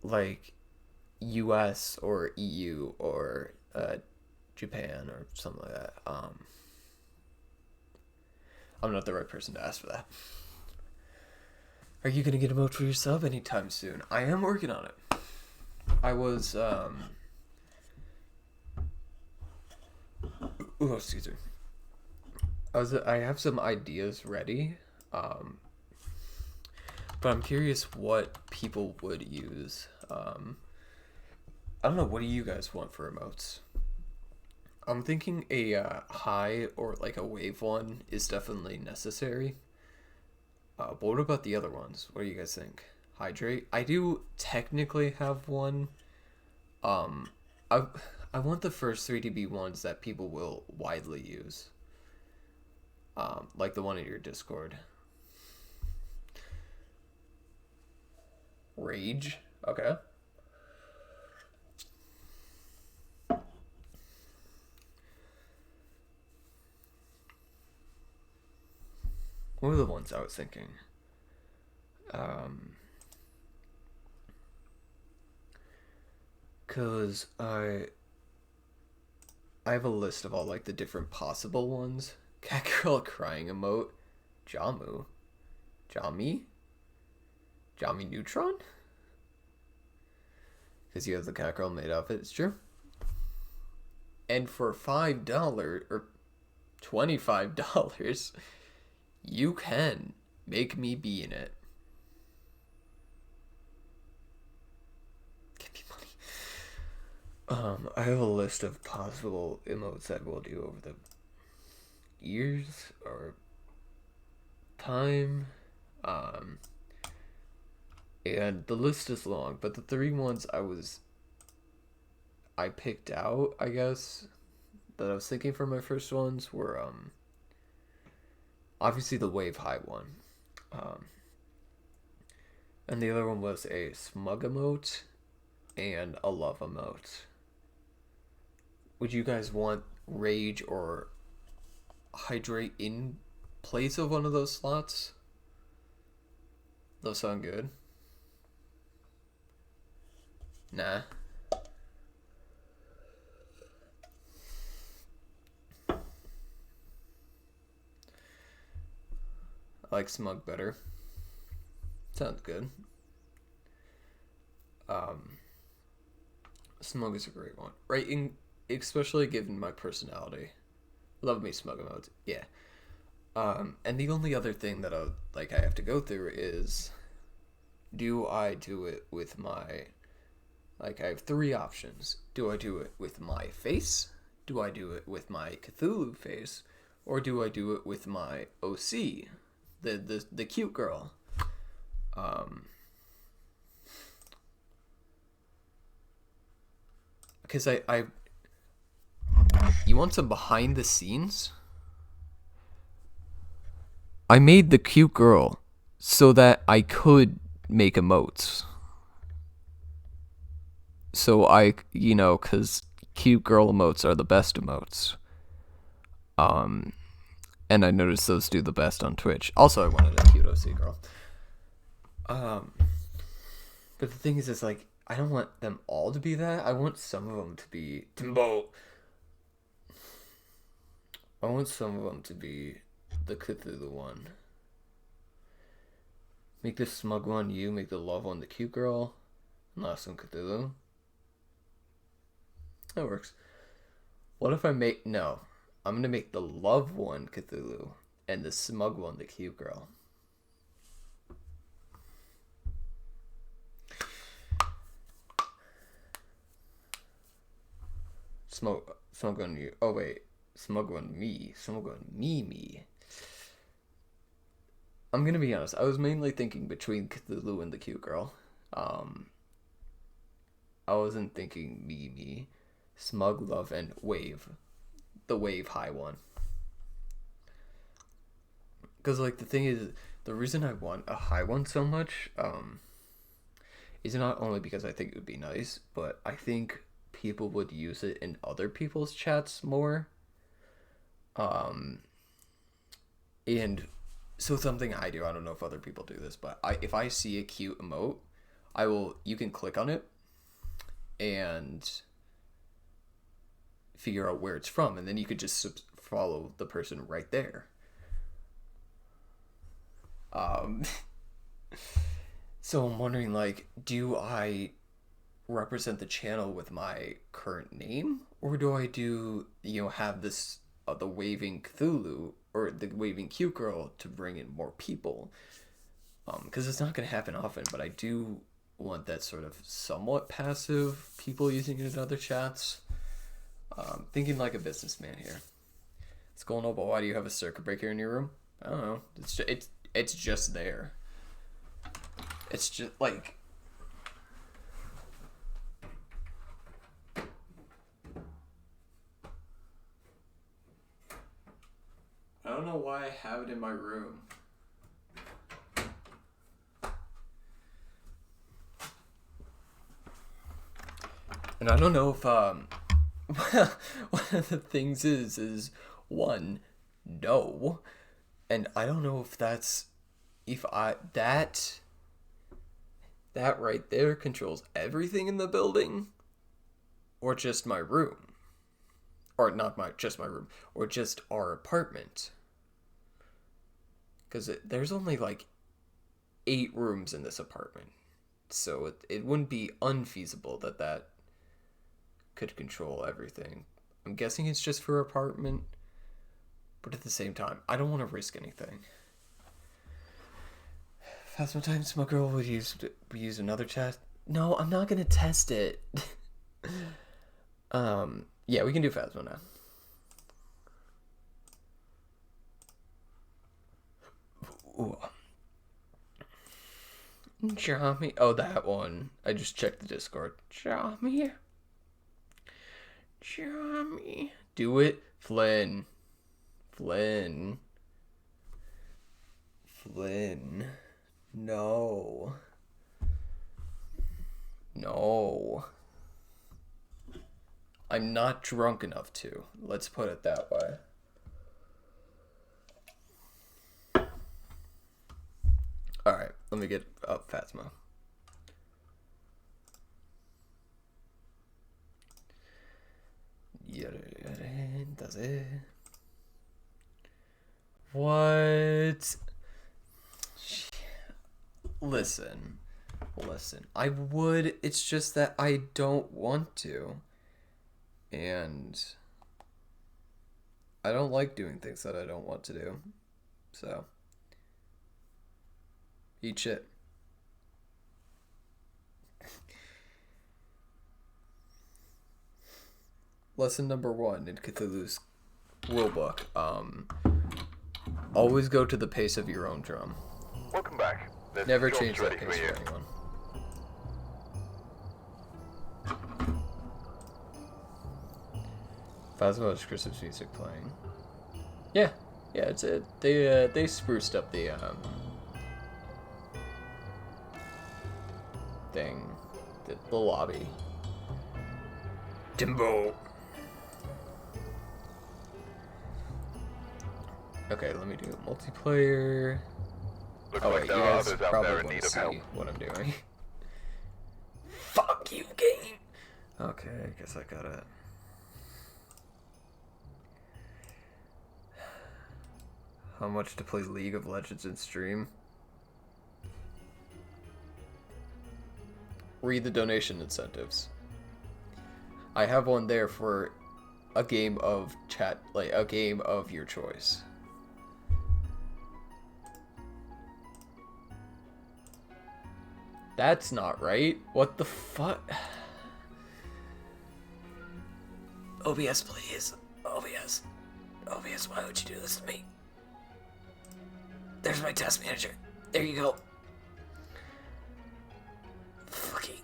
like U.S. or EU or Japan or something like that. I'm not the right person to ask for that. Are you gonna get a vote for your sub anytime soon? I am working on it. I was oh, excuse me. I have some ideas ready, but I'm curious what people would use. I don't know. What do you guys want for emotes? I'm thinking a high or like a wave one is definitely necessary. But what about the other ones? What do you guys think? Hydrate. I do technically have one. Um, I I want the first three to be ones that people will widely use. Like the one in your Discord. Rage. Okay. What were the ones I was thinking? Um, cause I I have a list of all like the different possible ones. Cat girl crying emote. Jamu. Jami? Jami Neutron? Because you have the cat girl made outfit, it's true. And for $5 or $25, you can make me be in it. Give me money. I have a list of possible emotes that we'll do over the years or time. And the list is long, but the three ones I picked out, I guess, that I was thinking for my first ones were obviously the wave high one. And the other one was a smug emote and a love emote. Would you guys want rage or hydrate in place of one of those slots? Those sound good. Nah. I like smug better. Sounds good. Smug is a great one. Right, especially given my personality. Love me smug emotes. Yeah. And the only other thing that I have to go through is, do I do it with my, I have three options. Do I do it with my face? Do I do it with my Cthulhu face? Or do I do it with my OC? The cute girl. Because you want some behind the scenes? I made the cute girl so that I could make emotes. So because cute girl emotes are the best emotes. And I noticed those do the best on Twitch. Also, I wanted a cute OC girl. But the thing is, I don't want them all to be that. I want some of them to be Timbo. I want some of them to be the Cthulhu one. Make the smug one you, make the love one the cute girl. And last one Cthulhu. That works. What if I make... No. I'm going to make the love one Cthulhu and the smug one the cute girl. Smug one you. Oh, wait. Smug one me. Smug one me. I'm going to be honest. I was mainly thinking between Cthulhu and the cute girl. I wasn't thinking me. Smug, love, and wave. The wave high one. Because, the thing is, the reason I want a high one so much, is not only because I think it would be nice, but I think people would use it in other people's chats more. And so something I do, I don't know if other people do this, but if I see a cute emote, you can click on it and figure out where it's from, and then you could just follow the person right there. So I'm wondering, do I represent the channel with my current name, or do I have this the waving Cthulhu or the waving cute girl to bring in more people? Because it's not going to happen often, but I do want that sort of somewhat passive people using it in other chats. Thinking like a businessman here. What's going on? But why do you have a circuit breaker in your room? I don't know. It's just there. It's just I don't know why I have it in my room. And I don't know if one of the things is one, no, and I don't know if that right there controls everything in the building, or just my room. or not just my room, or just our apartment. Because there's only like 8 rooms in this apartment. So it wouldn't be unfeasible that could control everything. I'm guessing it's just for apartment, but at the same time, I don't want to risk anything. Sometimes my girl would use another chat. No, I'm not gonna test it. Yeah, we can do Phasmo now. Ooh. Jami. Oh, that one. I just checked the Discord. Jami. Do it. Flynn. No. I'm not drunk enough to. Let's put it that way. Alright, let me get up Phasmo. Does it? What? Listen. I would, it's just that I don't want to. And I don't like doing things that I don't want to do. So, eat shit. Lesson number 1 in Cthulhu's rulebook. Always go to the pace of your own drum. Welcome back. There's Never jobs change that ready pace for you. for anyone. Phasmo has Christmas music playing. Yeah, it's it. They spruced up the thing, the lobby. Timbo. Okay, let me do multiplayer. Looks Oh like wait, you there are guys others out probably there in want need to of help. see what I'm doing. Fuck you, game. Okay, I guess I got it. How much to play League of Legends in stream? Read the donation incentives. I have one there for a game of chat, like a game of your choice. That's not right. What the fuck? OBS, please. OBS. OBS, why would you do this to me? There's my task manager. There you go. Fucking.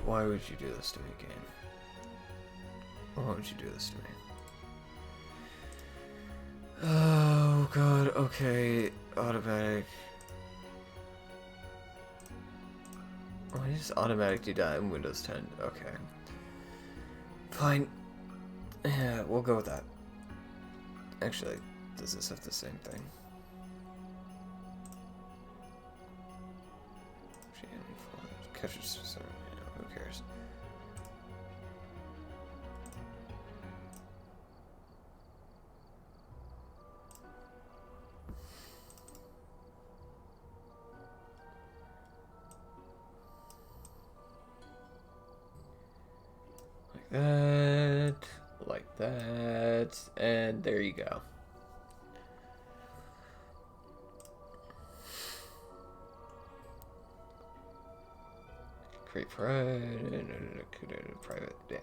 Why would you do this to me, game? Why would you do this to me? Oh god, okay. Automatic. Why does automatic do that in Windows 10? Okay. Fine. Yeah, we'll go with that. Actually, does this have the same thing? Catches, so, who cares? Like that, and there you go. Create private day.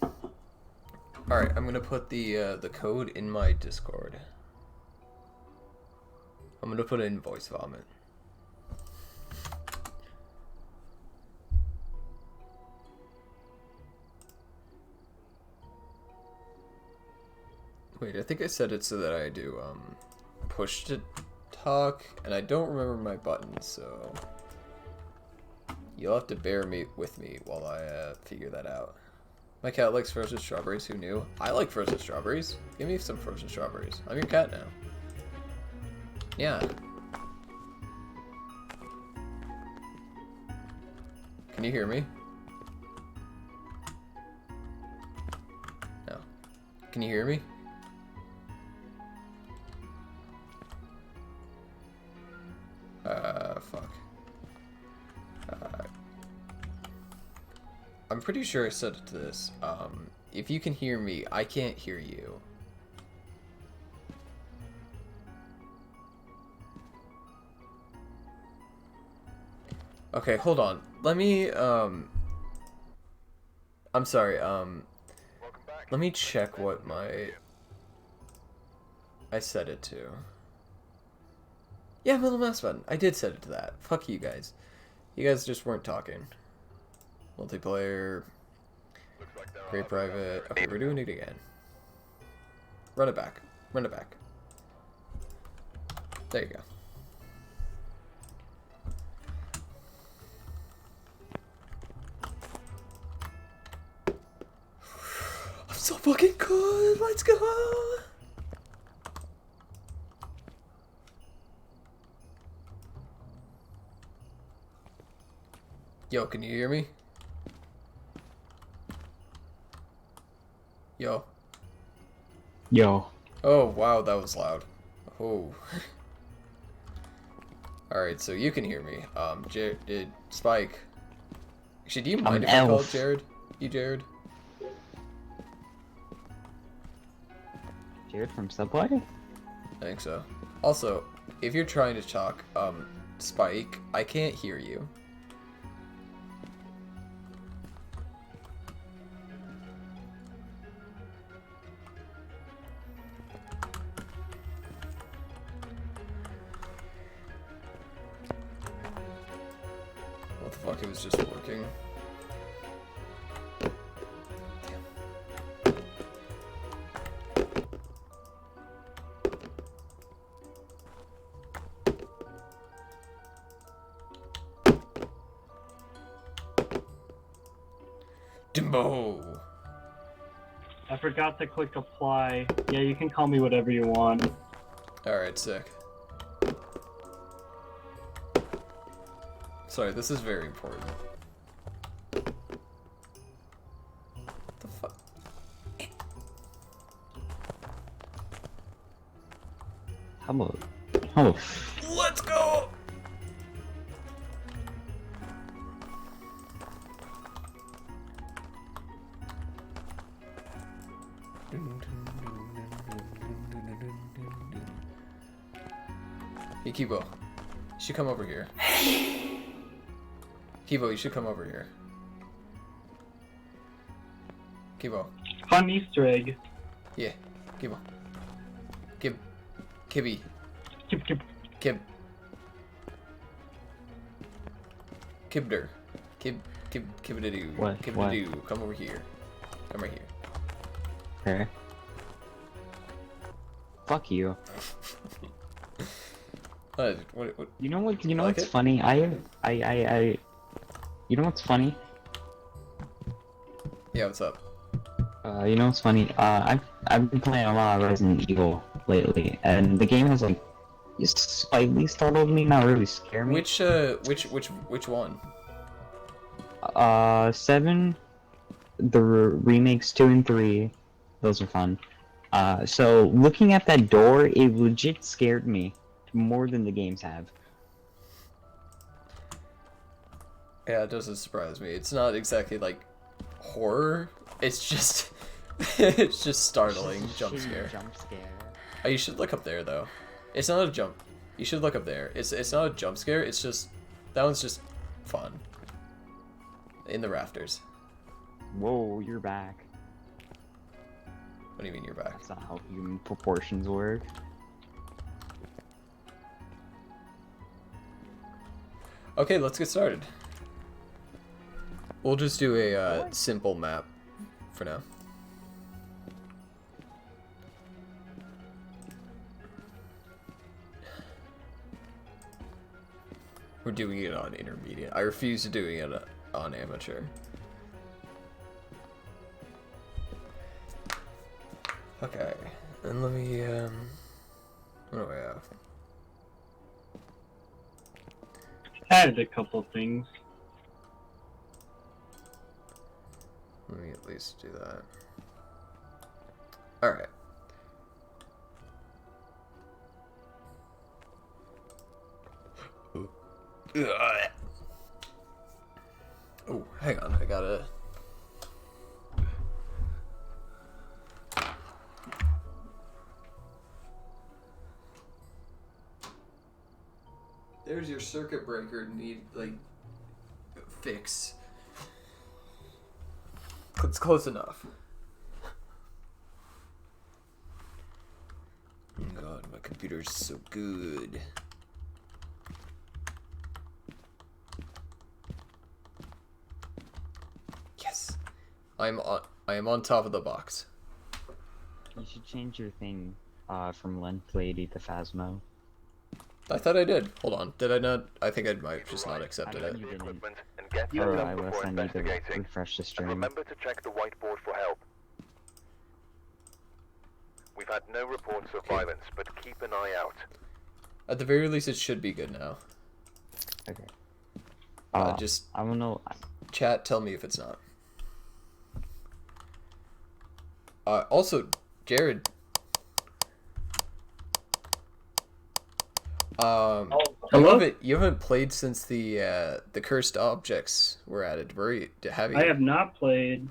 All right, I'm gonna put the code in my Discord. I'm gonna put it in voice vomit. Wait, I think I set it so that I do push to talk, and I don't remember my buttons, so You'll have to bear with me while I figure that out. My cat likes frozen strawberries. Who knew? I like frozen strawberries. Give me some frozen strawberries. I'm your cat now. Yeah. Can you hear me? No. Can you hear me? Fuck. I'm pretty sure I said it to this. If you can hear me, I can't hear you. Okay, hold on. Let me, I'm sorry, let me check what I set it to. Yeah, middle mouse button. I did set it to that. Fuck you guys. You guys just weren't talking. Multiplayer. Great private. Okay, we're doing it again. Run it back. Run it back. There you go. I'm so fucking good. Let's go. Yo, can you hear me? Yo. Yo. Oh, wow, that was loud. Oh. Alright, so you can hear me. Spike. Actually, do you mind if I call it Jared? You Jared? Jared from Subway? I think so. Also, if you're trying to talk, Spike, I can't hear you. What the fuck, it was just working. Dimbo! I forgot to click apply. Yeah, you can call me whatever you want. Alright, sick. Sorry, this is very important. What the fuck? How about Let's go! Hey, Kibo. You should come over here. Kibo, you should come over here. Kibo. Fun Easter egg. Yeah. Kibo. Kibby. Kip. Kibder. Kibidoo. What? Kibidoo. Come over here. Come right here. Okay. Fuck you. What? You know what? You know Like what's it? funny? You know what's funny? Yeah, what's up? You know what's funny? I've been playing a lot of Resident Evil lately, and the game has like slightly startled me, not really scared me. Which one? 7, the remakes 2 and 3, those are fun. So looking at that door, it legit scared me more than the games have. Yeah, it doesn't surprise me. It's not exactly like horror. It's just it's just startling jump scare. Oh, you should look up there though. It's not a jump. You should look up there. It's not a jump scare. It's just that one's just fun. In the rafters. Whoa, you're back. What do you mean you're back? That's not how human proportions work. Okay, let's get started. We'll just do a simple map for now. We're doing it on intermediate. I refuse to doing it on amateur. Okay, and let me, what do I have? Added a couple things. Let me at least do that. Alright. Oh, hang on, I gotta... There's your circuit breaker need, like, fix. It's close enough. Oh god, my computer's so good. Yes. I am on top of the box. You should change your thing from length lady to Phasmo. I thought I did. Hold on. Did I not? I think I might have just not accepted I it. know you didn't. Equipment and get Or set I up was before I need to investigating. refresh the And stream. remember to check the whiteboard for help. We've had no reports of Okay. violence, but keep an eye out. At the very least, it should be good now. Okay. Just I don't know. chat, tell me if it's not. Also, Jared. Hello? You haven't played since the cursed objects were added, have you? I have not played.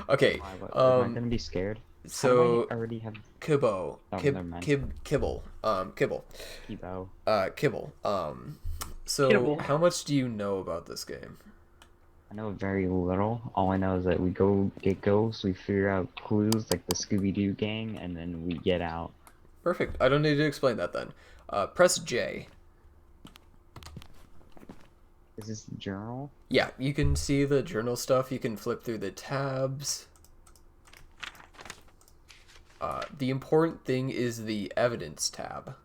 Okay. Am I gonna be scared? How do I already have Kibbo. never mind. Kibble. Kibble. Kibo? Kibble. So Kibble. how much do you know about this game? I know very little. All I know is that we go get ghosts, we figure out clues like the Scooby-Doo gang, and then we get out. Perfect. I don't need to explain that then. Press J. Is this the journal? Yeah, you can see the journal stuff. You can flip through the tabs. The important thing is the evidence tab,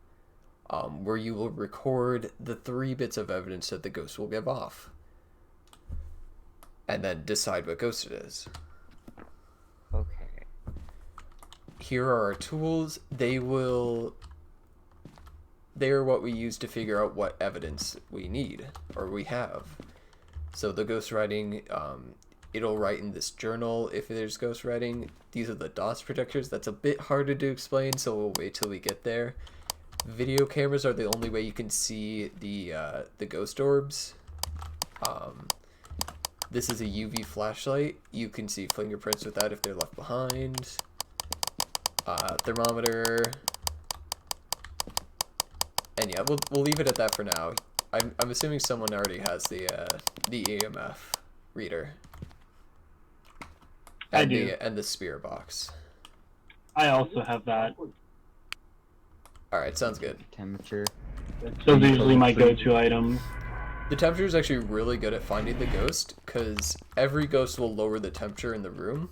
where you will record the 3 bits of evidence that the ghost will give off, and then decide what ghost it is. Okay. Here are our tools. They are what we use to figure out what evidence we need or we have. So the ghostwriting, it'll write in this journal if there's ghostwriting. These are the DOS protectors. That's a bit harder to explain, so we'll wait till we get there. Video cameras are the only way you can see the ghost orbs. This is a UV flashlight. You can see fingerprints with that if they're left behind. Thermometer. And yeah, we'll leave it at that for now. I'm assuming someone already has the EMF reader. I do. And the spirit box. I also have that. Alright, sounds good. Temperature. Those are usually my go-to items. The temperature is actually really good at finding the ghost, because every ghost will lower the temperature in the room.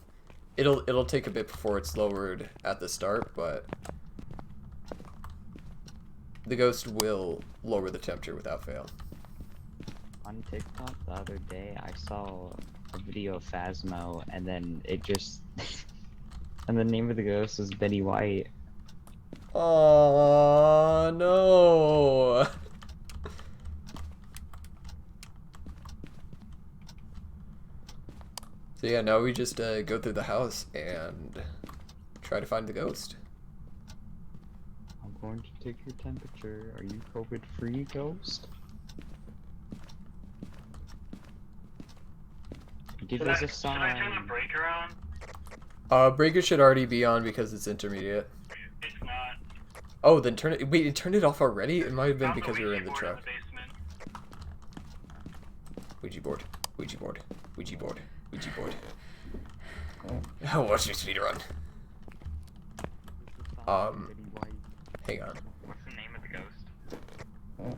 It'll take a bit before it's lowered at the start, but the ghost will lower the temperature without fail. On TikTok the other day, I saw a video of Phasmo, and then it just... and the name of the ghost was Betty White. Oh no! So yeah, now we just go through the house and try to find the ghost. I'm going to take your temperature. Are you COVID-free, ghost? Give us a sign. breaker on? Breaker should already be on because it's intermediate. It's not. Oh, then turn it. Wait, it turned it off already? It might have been because we were in the truck. Ouija board. Ouija board. Ouija board. Ouija board. Oh, watch your speed run. Betty White. Hang on. What's the name of the ghost?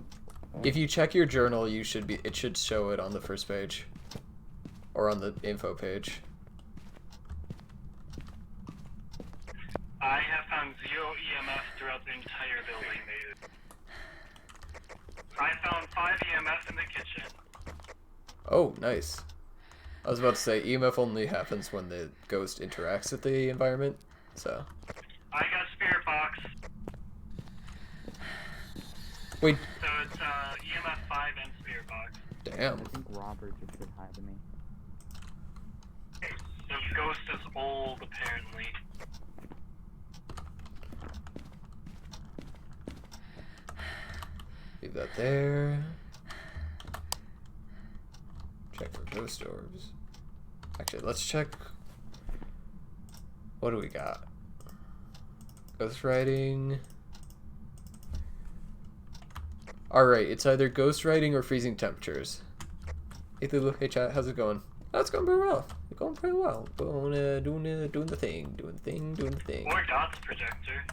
If you check your journal, it should show it on the first page. Or on the info page. I have found 0 EMF throughout the entire building. I found 5 EMF in the kitchen. Oh, nice. I was about to say, EMF only happens when the ghost interacts with the environment, so... I got spirit box. Wait, So it's EMF 5 and spirit box. damn. I think Robert just said hi to me. The ghost is old, apparently. Leave that there. Check for ghost orbs. Actually, let's check. What do we got? Ghost writing. Alright, it's either ghost writing or freezing temperatures. Hey Lulu, hey chat, how's it going? Oh, it's going pretty well. It's going pretty well. Doing the thing. Or dots projector.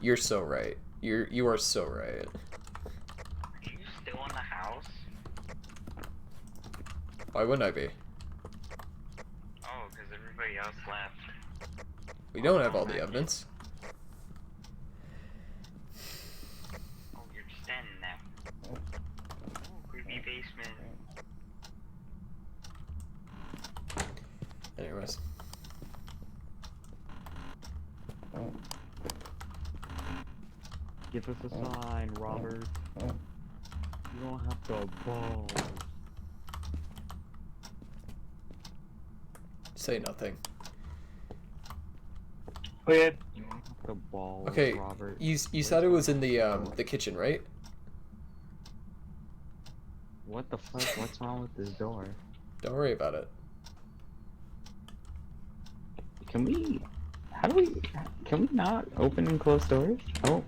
You're so right. You are so right. Are you still in the house? Why wouldn't I be? Oh, because everybody else left. We don't have all the evidence. Oh, you're just standing there. Oh, creepy basement. Anyways. Give us a sign, Robert. You don't have to ball. Say nothing. Okay. You don't have to ball, Okay, Robert. you said it was in the kitchen, right? What the fuck? What's wrong with this door? Don't worry about it. Can we... How do we... Can we not open and close doors? Oh.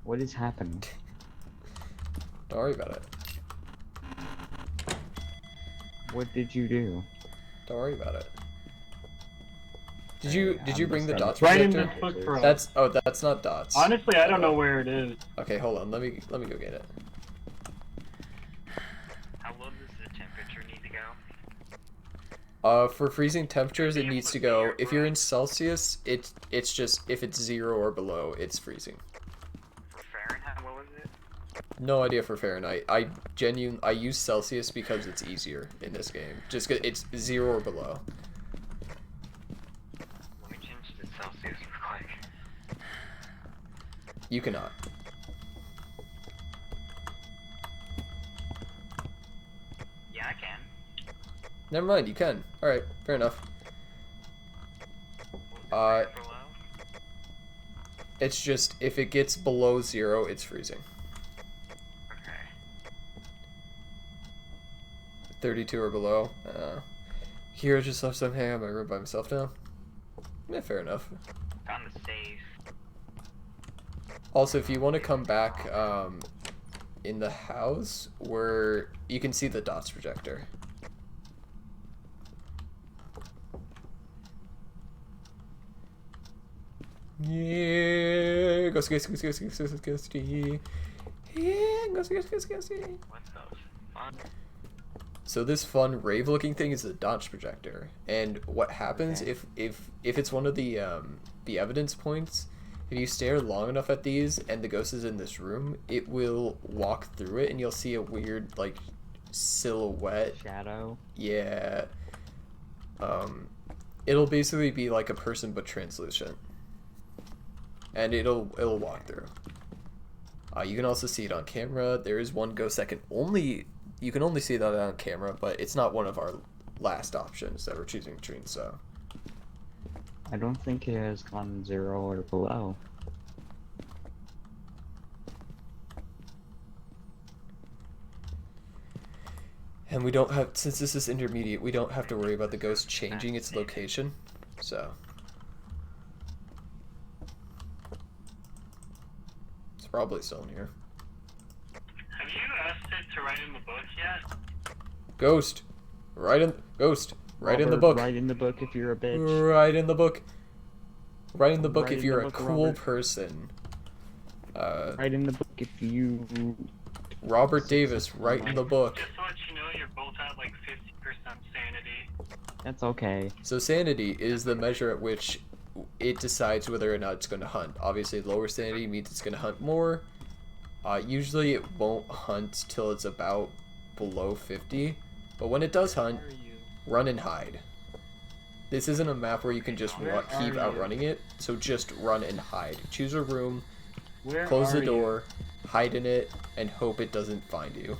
What is happening? Don't worry about it. What did you do? Don't worry about it. Did you I'm bring the just dots Right in projector? this book, bro. That's not dots. Honestly, I don't know where it is. Okay, hold on. Let me go get it. How low does the temperature need to go? For freezing temperatures, it needs to go. If you're in Celsius, it's just if it's 0 or below, it's freezing. For Fahrenheit, what was it? No idea for Fahrenheit. I use Celsius because it's easier in this game. Just 'cause it's 0 or below. Let me change to Celsius real quick. You cannot. Yeah, I can. Never mind. You can. All right. Fair enough. For low? It's just if it gets below 0, it's freezing. Okay. 32 or below. Hero just left some ham. I wrote by myself now. Yeah, fair enough. Found the safe. Also, if you want to come back in the house, where you can see the dots projector. Yeah, ghosty. Yeah, ghosty. What the fuck? So this fun rave-looking thing is the dots projector, and what happens Okay. if it's one of the evidence points, if you stare long enough at these and the ghost is in this room, it will walk through it and you'll see a weird like silhouette. Shadow? Yeah. It'll basically be like a person but translucent, and it'll walk through. You can also see it on camera. There is one ghost that you can only see that on camera, but it's not one of our last options that we're choosing between, so. I don't think it has gone 0 or below. And we don't have, since this is intermediate, we don't have to worry about the ghost changing its location, so. It's probably still in here. Have you asked it to write in the book yet? Ghost! Right in the Robert, book! Write in the book if you're a bitch. Right in the book! Write in the book Write if in you're the a book, cool Robert. person. Write in the book if you... Robert Davis, write in the book. Just to let you know, you're both at like 50% sanity. That's okay. So sanity is the measure at which it decides whether or not it's going to hunt. Obviously, lower sanity means it's going to hunt more. Usually it won't hunt till it's about below 50. But when it does hunt, Where are you? run and hide. This isn't a map where you can just Where keep are you? outrunning it. So just run and hide. Choose a room, Where close are the you? door, hide in it, and hope it doesn't find you.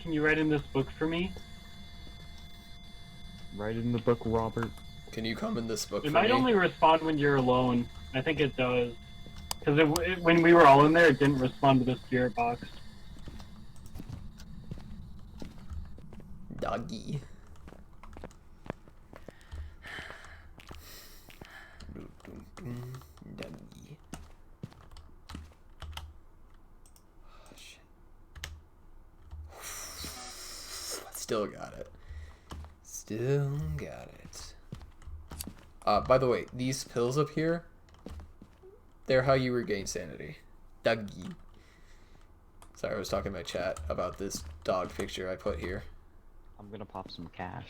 Can you write in this book for me? Right in the book, Robert. Can you come in this book It for might me? only respond when you're alone. I think it does. Because when we were all in there, it didn't respond to the spirit box. Doggy. Doggy. Oh, shit. Still got it. Still got it. By the way, these pills up here, they're how you regain sanity. Doggy. Sorry, I was talking to my chat about this dog picture I put here. I'm gonna pop some cash.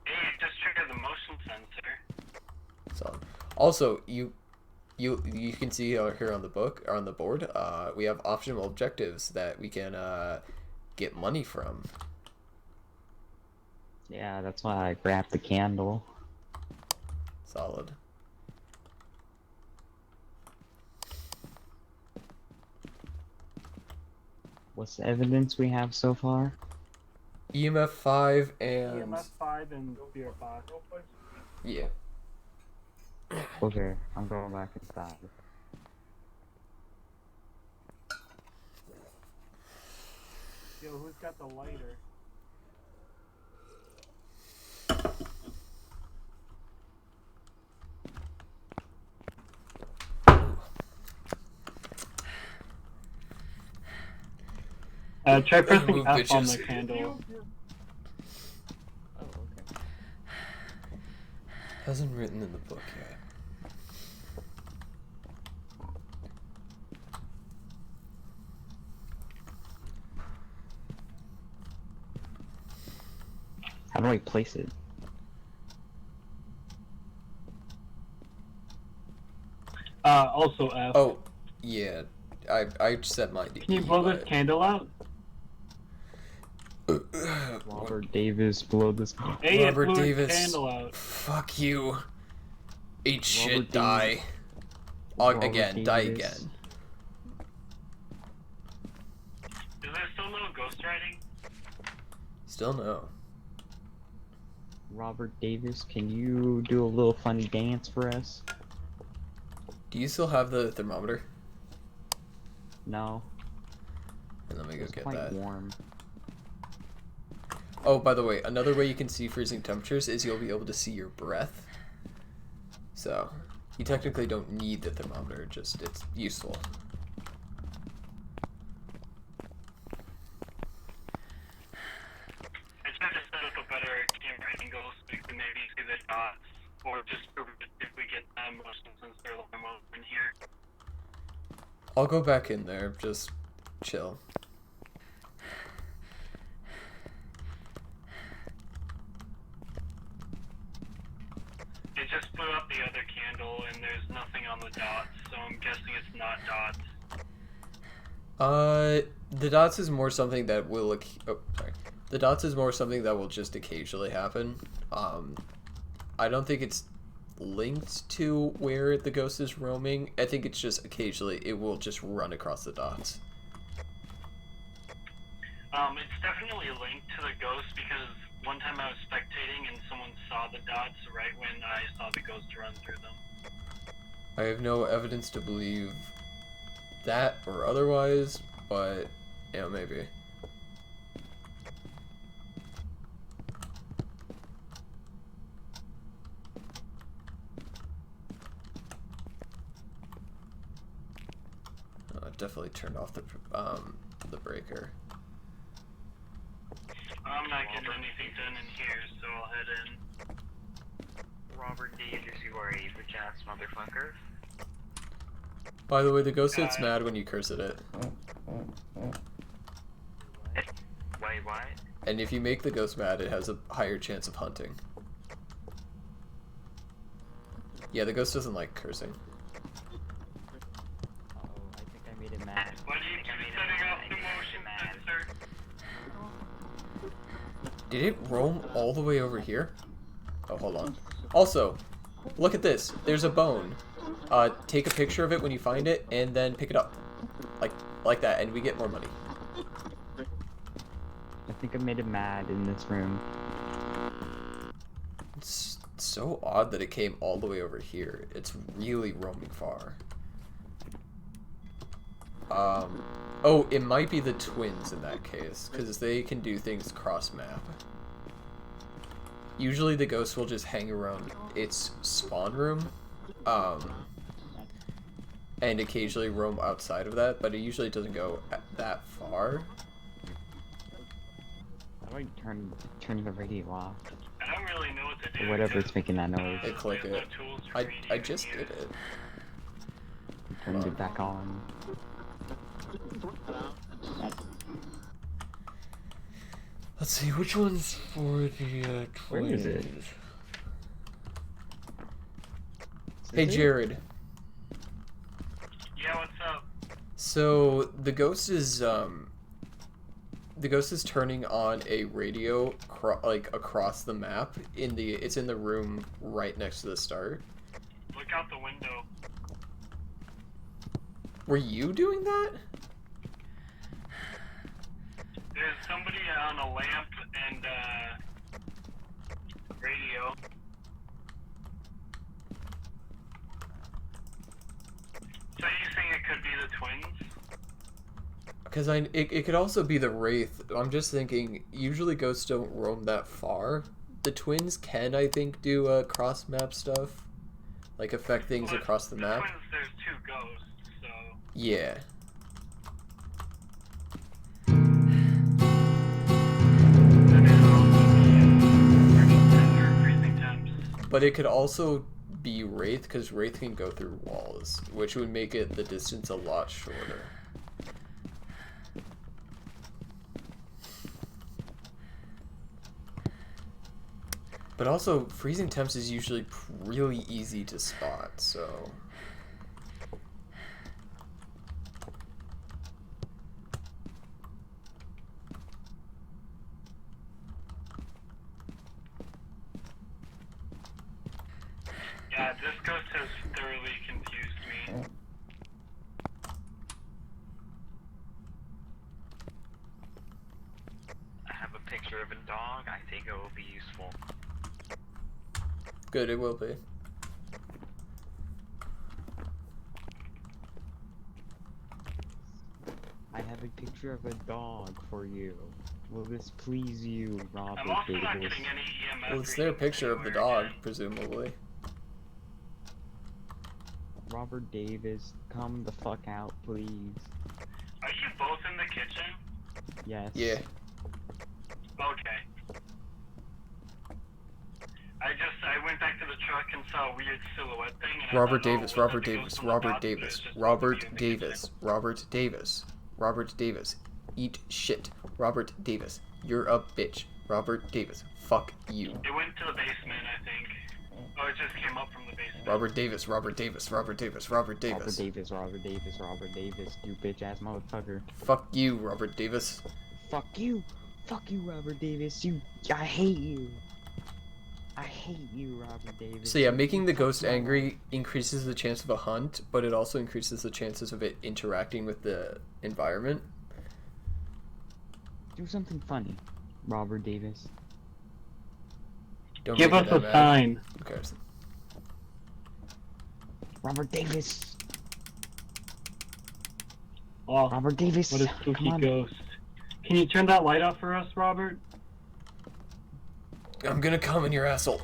Hey, just triggered the motion sensor. So, also, you can see here on the book or on the board, we have optional objectives that we can get money from. Yeah, that's why I grabbed the candle. Solid. What's the evidence we have so far? EMF 5 and EMF 5 and spirit box. yeah. Okay, I'm going back inside. Yo, who's got the lighter? Try pressing Move, F on bitches. the candle. Oh, okay. Hasn't written in the book yet. How do I place it? Also F. Oh, yeah. I set mine to Can you E, blow this but- candle out? Robert Davis, blow this. Hey, Robert it blew Davis. its candle out. Fuck you. Eat shit, Robert die. Davis. Again, Robert die Davis. again. Is there still no ghostwriting? Still no. Robert Davis, can you do a little funny dance for us? Do you still have the thermometer? No, And let me go it's get quite that. warm. Oh, by the way, another way you can see freezing temperatures is you'll be able to see your breath. So, you technically don't need the thermometer, just it's useful. I tried to set up a better camera angle so we can maybe see the dots, or just if we get that motion sensor alarm open here. I'll go back in there, just chill. It just blew up the other candle and there's nothing on the dots, so I'm guessing it's not dots. The dots is more something that will, the dots is more something that will just occasionally happen. I don't think it's linked to where the ghost is roaming. I think it's just occasionally it will just run across the dots. It's definitely linked to the ghost because one time I was spectating and someone saw the dots right when I saw the ghost run through them. I have no evidence to believe that or otherwise, but yeah, maybe. I definitely turned off the breaker. I'm not getting anything done in here, so I'll head in. Robert Davis, you are a bitch ass motherfucker. By the way, the ghost gets mad when you curse at it. Wait, what? And if you make the ghost mad, it has a higher chance of hunting. Yeah, the ghost doesn't like cursing. Oh, I think I made it mad. What are you two setting off the motion sensor? Did it roam all the way over here? Oh, hold on. Also, look at this. There's a bone. Take a picture of it when you find it, and then pick it up. Like that, and we get more money. I think I made it mad in this room. It's so odd that it came all the way over here. It's really roaming far. Oh, it might be the twins in that case, because they can do things cross-map. Usually the ghost will just hang around its spawn room, and occasionally roam outside of that, but it usually doesn't go that far. How do I turn the radio off? I don't really know what to do. Or whatever's making that noise. Hey, click There's no it. tools for me to I even just use. did it. Turned it back on. Let's see, which one's for the Where is it? twins? Hey, Jared. Yeah, what's up? So the ghost is turning on a radio like across the map it's in the room right next to the start. Look out the window. Were you doing that? There's somebody on a lamp and radio. So you think it could be the twins? Because it could also be the wraith. I'm just thinking usually ghosts don't roam that far. The twins can, I think, do cross map stuff, like affect things Well, across the map. Twins, there's two ghosts, so Yeah. that is also the freezing temps. But it could also be wraith, because wraith can go through walls, which would make it the distance a lot shorter. But also, freezing temps is usually really easy to spot, so... Yeah, this ghost has thoroughly confused me. I have a picture of a dog. I think it will be useful. Good, it will be. I have a picture of a dog for you. Will this please you, Robert I'm also not Davis? getting any EMF. Well, it's their readings picture of the anywhere dog, again. presumably. Robert Davis, come the fuck out, please. Are you both in the kitchen? Yes. Yeah. Okay. I went back to the truck and saw a weird silhouette thing. And Robert I thought, Davis, oh, was Robert that the Davis, ghost on the Robert top? But Davis, it's just Robert somebody in the kitchen. Davis, Robert Davis, Robert Davis. Eat shit. Robert Davis. You're a bitch. Robert Davis. Fuck you. It went to the basement, I think. Oh, it just came up from the basement. Robert Davis, Robert Davis, Robert Davis, Robert Robert Davis. Davis, Robert Davis, Robert Davis, you bitch ass motherfucker. Fuck you, Robert Davis. Fuck you! Fuck you, Robert Davis, I hate you! I hate you, Robert Davis. So yeah, making the Fuck ghost you. angry increases the chance of a hunt, but it also increases the chances of it interacting with the environment. Do something funny, Robert Davis. Don't Give make us it a that mad. sign. Who cares? Robert Davis! Oh, Robert Davis! what a Come spooky on. ghost. Can you turn that light off for us, Robert? I'm gonna come in your asshole.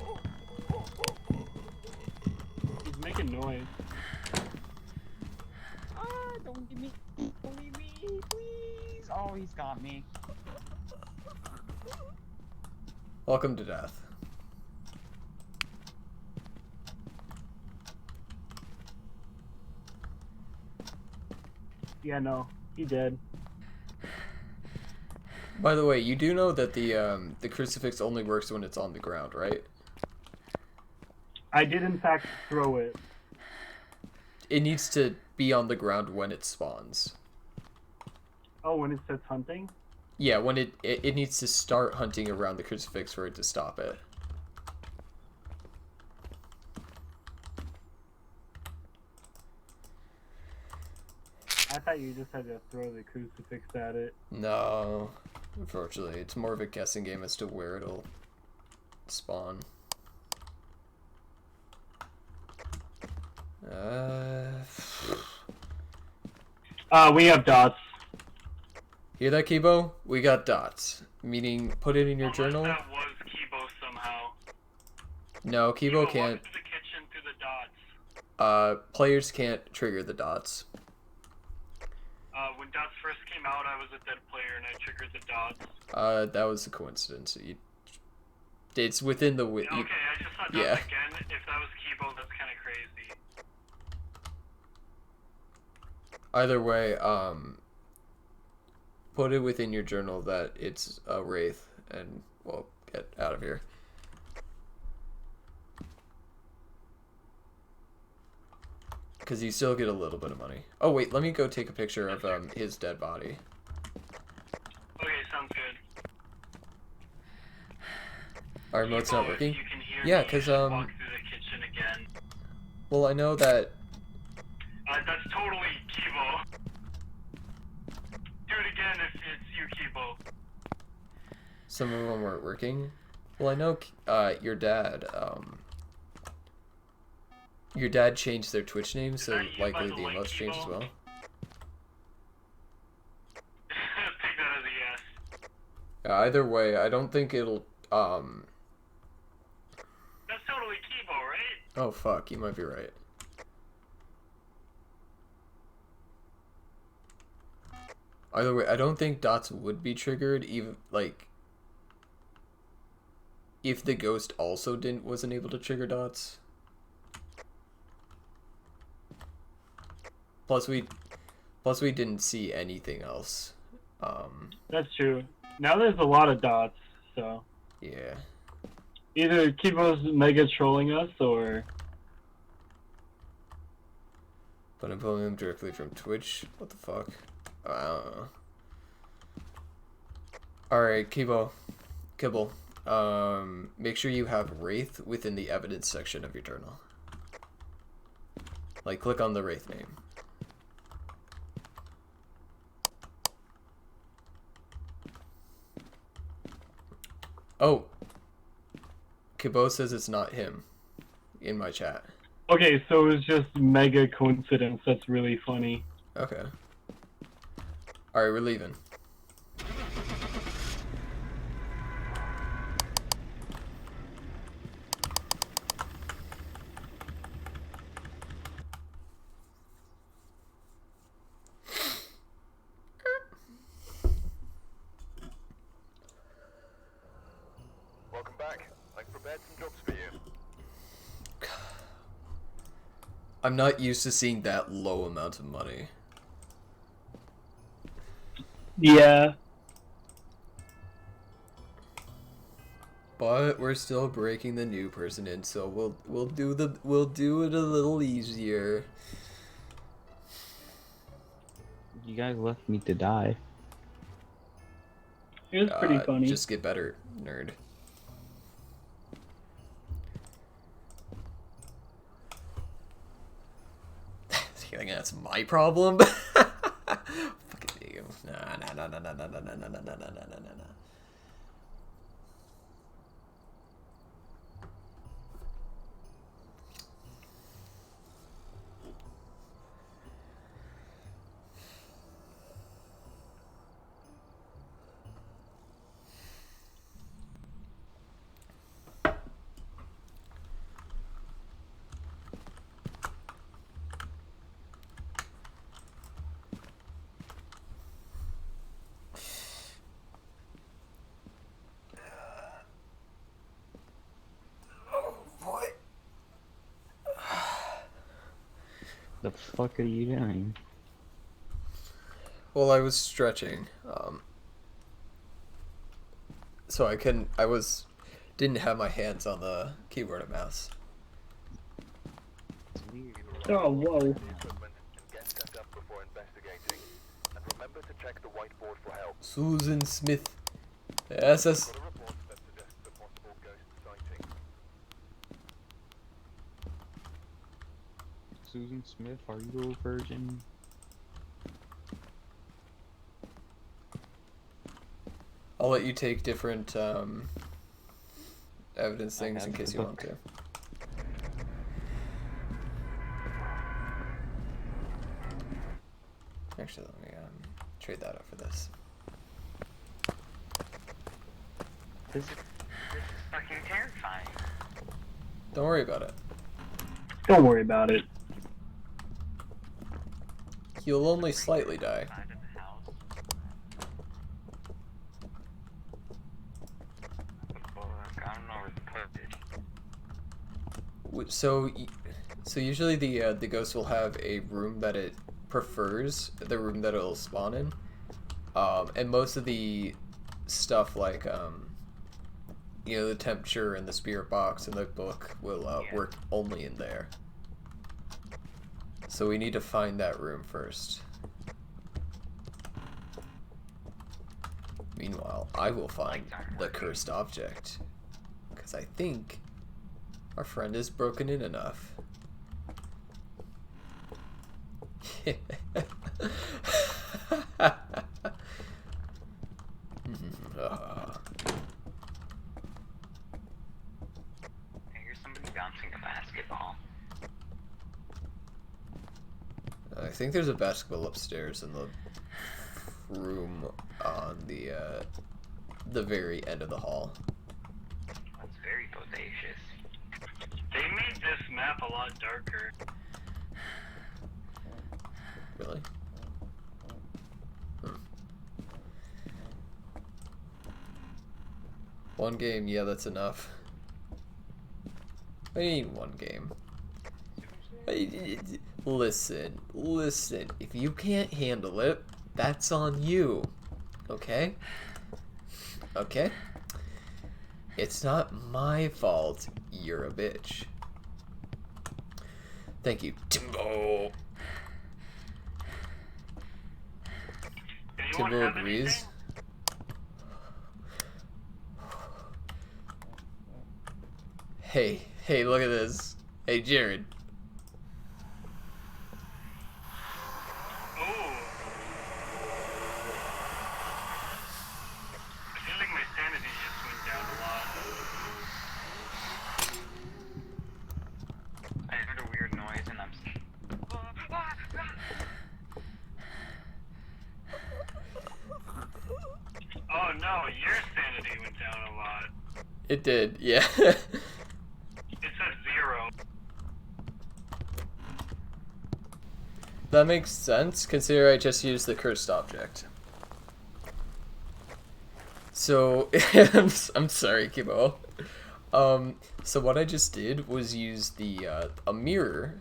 He's making noise. Don't leave me! Don't leave me, please! Oh, he's got me. Welcome to death. Yeah, no, he did. By the way, you do know that the crucifix only works when it's on the ground, right? I did in fact throw it. It needs to be on the ground when it spawns. Oh, when it says hunting? Yeah, when it needs to start hunting around the crucifix for it to stop it. I thought you just had to throw the crucifix at it. No, unfortunately, it's more of a guessing game as to where it'll spawn. We have dots. Hear that, Kibo? We got dots. Meaning, put it in your journal. That was Kibo somehow. No, Kibo Kibo can't. walked to the kitchen through the dots. Players can't trigger the dots. When dots first came out, I was a dead player and I triggered the dots. That was a coincidence. It's within the Okay, I just saw dots yeah. again. If that was Kibo, that's kind of crazy. Either way, put it within your journal that it's a wraith, and well, get out of here. Because you still get a little bit of money. Oh wait, let me go take a picture of his dead body. Okay, sounds good. Our remote's Kibo, not working. if you can hear Yeah, me, because you should walk through the kitchen again. well, I know that. That's totally Kibo. Do it again if it's you, Kibo. Some of them weren't working. Well, I know your dad changed their Twitch name, so that you, likely by the the way, emotes changed as Kibo? well. Take that as a yes. Either way, I don't think it'll That's totally Kibo, right? Oh fuck, you might be right. Either way, I don't think dots would be triggered, even like if the ghost also wasn't able to trigger dots. Plus we didn't see anything else. That's true. Now there's a lot of dots, so Yeah. either Kibo's mega trolling us or But I'm pulling them directly from Twitch. What the fuck? I don't know. Alright, Kibble. Make sure you have Wraith within the evidence section of your journal. Like, click on the Wraith name. Oh! Kibo says it's not him in my chat. okay, so it was just mega coincidence. That's really funny. Okay. Alright, we're leaving. Welcome back. I've prepared some jobs for you. I'm not used to seeing that low amount of money. Yeah. But we're still breaking the new person in, so we'll do it a little easier. You guys left me to die. It was pretty funny. Just get better, nerd. You think that's my problem? Fucking you. Nah. The fuck are you doing? Well, I was stretching. so didn't have my hands on the keyboard and mouse. Oh, whoa. Equipment and get set up before investigating. And remember to check the whiteboard for help. Susan Smith. SS. Got a report that suggests a possible ghost sighting. Susan Smith, are you a virgin? I'll let you take different evidence things Okay, in case you want to. Actually, let me trade that out for this. This is fucking terrifying. Don't worry about it. Don't worry about it. You'll only slightly die. Inside of the house. Fuck, I don't know where to put it. So usually the ghost will have a room that it prefers, the room that it'll spawn in, and most of the stuff like the temperature and the spirit box and the book will work only in there. So we need to find that room first. Meanwhile, I will find the cursed object, because I think our friend is broken in enough. I hear somebody bouncing a basketball. I think there's a basketball upstairs in the room on the very end of the hall. That's very bodacious. They made this map a lot darker. Really? One game, yeah, that's enough. I need one game. Listen. If you can't handle it, that's on you. Okay? Okay? It's not my fault you're a bitch. Thank you, Timbo. Anyone Timbo have agrees. anything? Hey, look at this. Hey, Jared. Oh. I feel like my sanity just went down a lot. I heard a weird noise and I'm Oh no, your sanity went down a lot. It did, yeah. It said 0. That makes sense, consider I just used the cursed object. So, I'm sorry, Kibo. So what I just did was use a mirror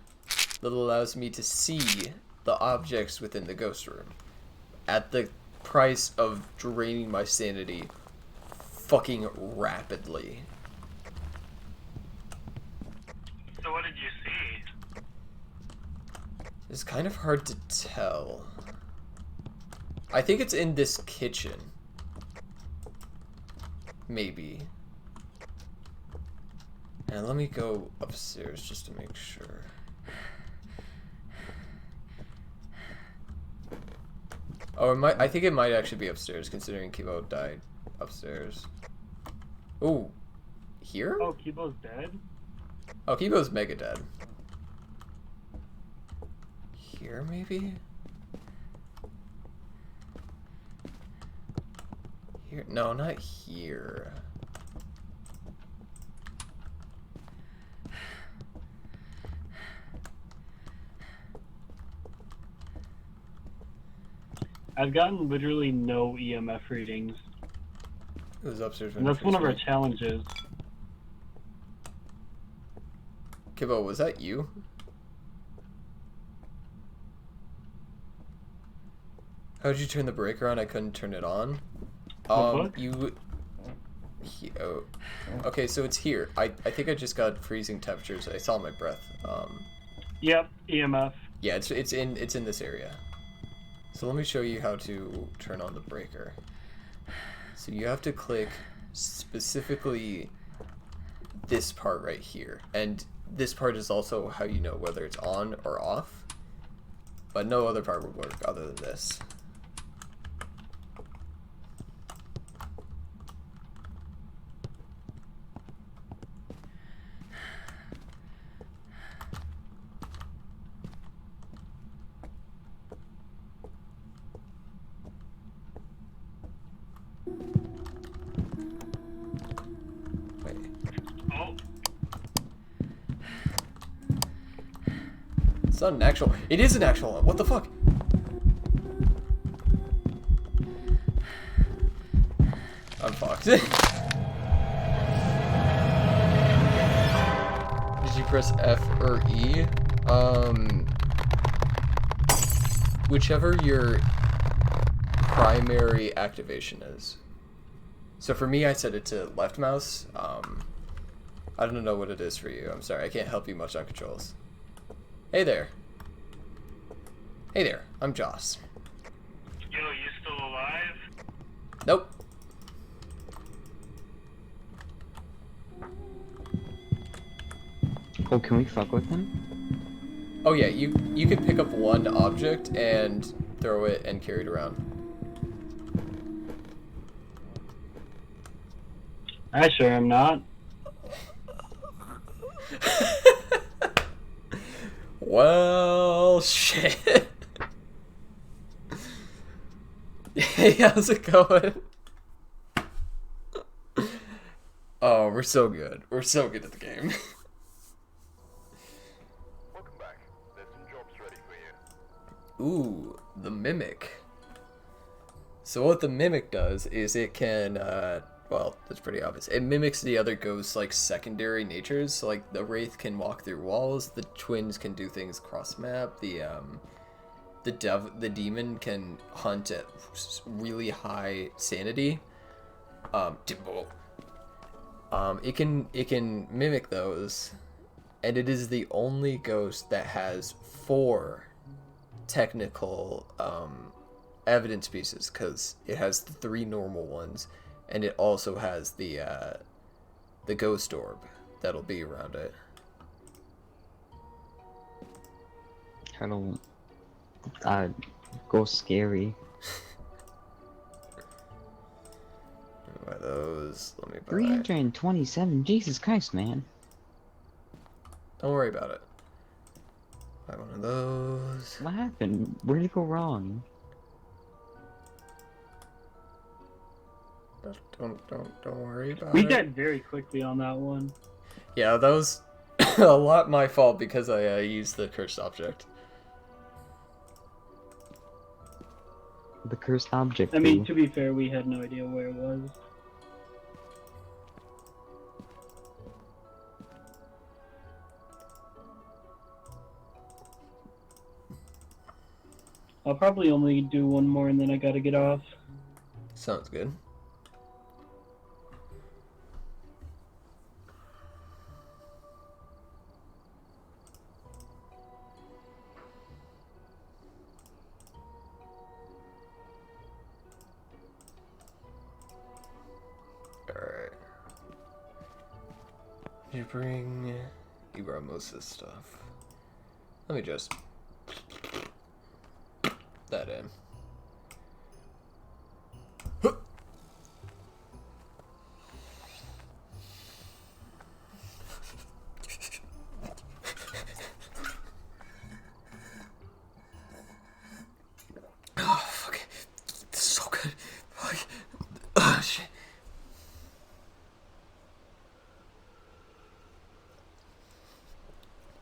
that allows me to see the objects within the ghost room at the price of draining my sanity fucking rapidly. So what did you see? It's kind of hard to tell. I think it's in this kitchen. Maybe. And let me go upstairs just to make sure. Oh, I think it might actually be upstairs, considering Kibo died upstairs. Oh, here? Oh, Kibo's dead? Oh, Kibo's mega dead. Here, maybe? Here? No, not here. I've gotten literally no EMF readings. It was upstairs. And that's one of our challenges. Kibo, was that you? How'd you turn the breaker on? I couldn't turn it on. book? Oh. Okay, so it's here. I think I just got freezing temperatures. I saw my breath. Yep, EMF. Yeah, it's in this area. So let me show you how to turn on the breaker. So you have to click specifically this part right here, and this part is also how you know whether it's on or off. But no other part would work other than this. Wait. Oh, It's not an actual. It is an actual one. What the fuck? I'm fucked. Did you press F or E? Whichever your primary activation is. So for me, I set it to left mouse. I don't know what it is for you. I'm sorry, I can't help you much on controls. Hey there. Hey there, I'm Joss. yo, you still alive? Nope. Oh, can we fuck with him? Oh yeah, you can pick up one object and throw it and carry it around. I sure am not. Well, shit. Hey, how's it going? Oh, we're so good. We're so good at the game. Welcome back. There's some jobs ready for you. Ooh, the Mimic. So what the Mimic does is it can, well, that's pretty obvious. It mimics the other ghosts' like secondary natures. So like the Wraith can walk through walls, the twins can do things cross map, the demon can hunt at really high sanity. It can mimic those, and it is the only ghost that has 4 technical evidence pieces, because it has the 3 normal ones, and it also has the ghost orb that'll be around it. I don't. Go scary. Buy those. Let me buy. 327. Jesus Christ, man. Don't worry about it. Buy one of those. What happened? Where did it go wrong? Don't worry about We it. died very quickly on that one. Yeah, that was a lot my fault because I used the cursed object. The cursed object. I mean, Boo. to be fair, we had no idea where it was. I'll probably only do one more and then I gotta get off. Sounds good. Alright. You brought most of this stuff. Let me just that in. Oh, fuck. This is so good. Fuck. Oh, shit.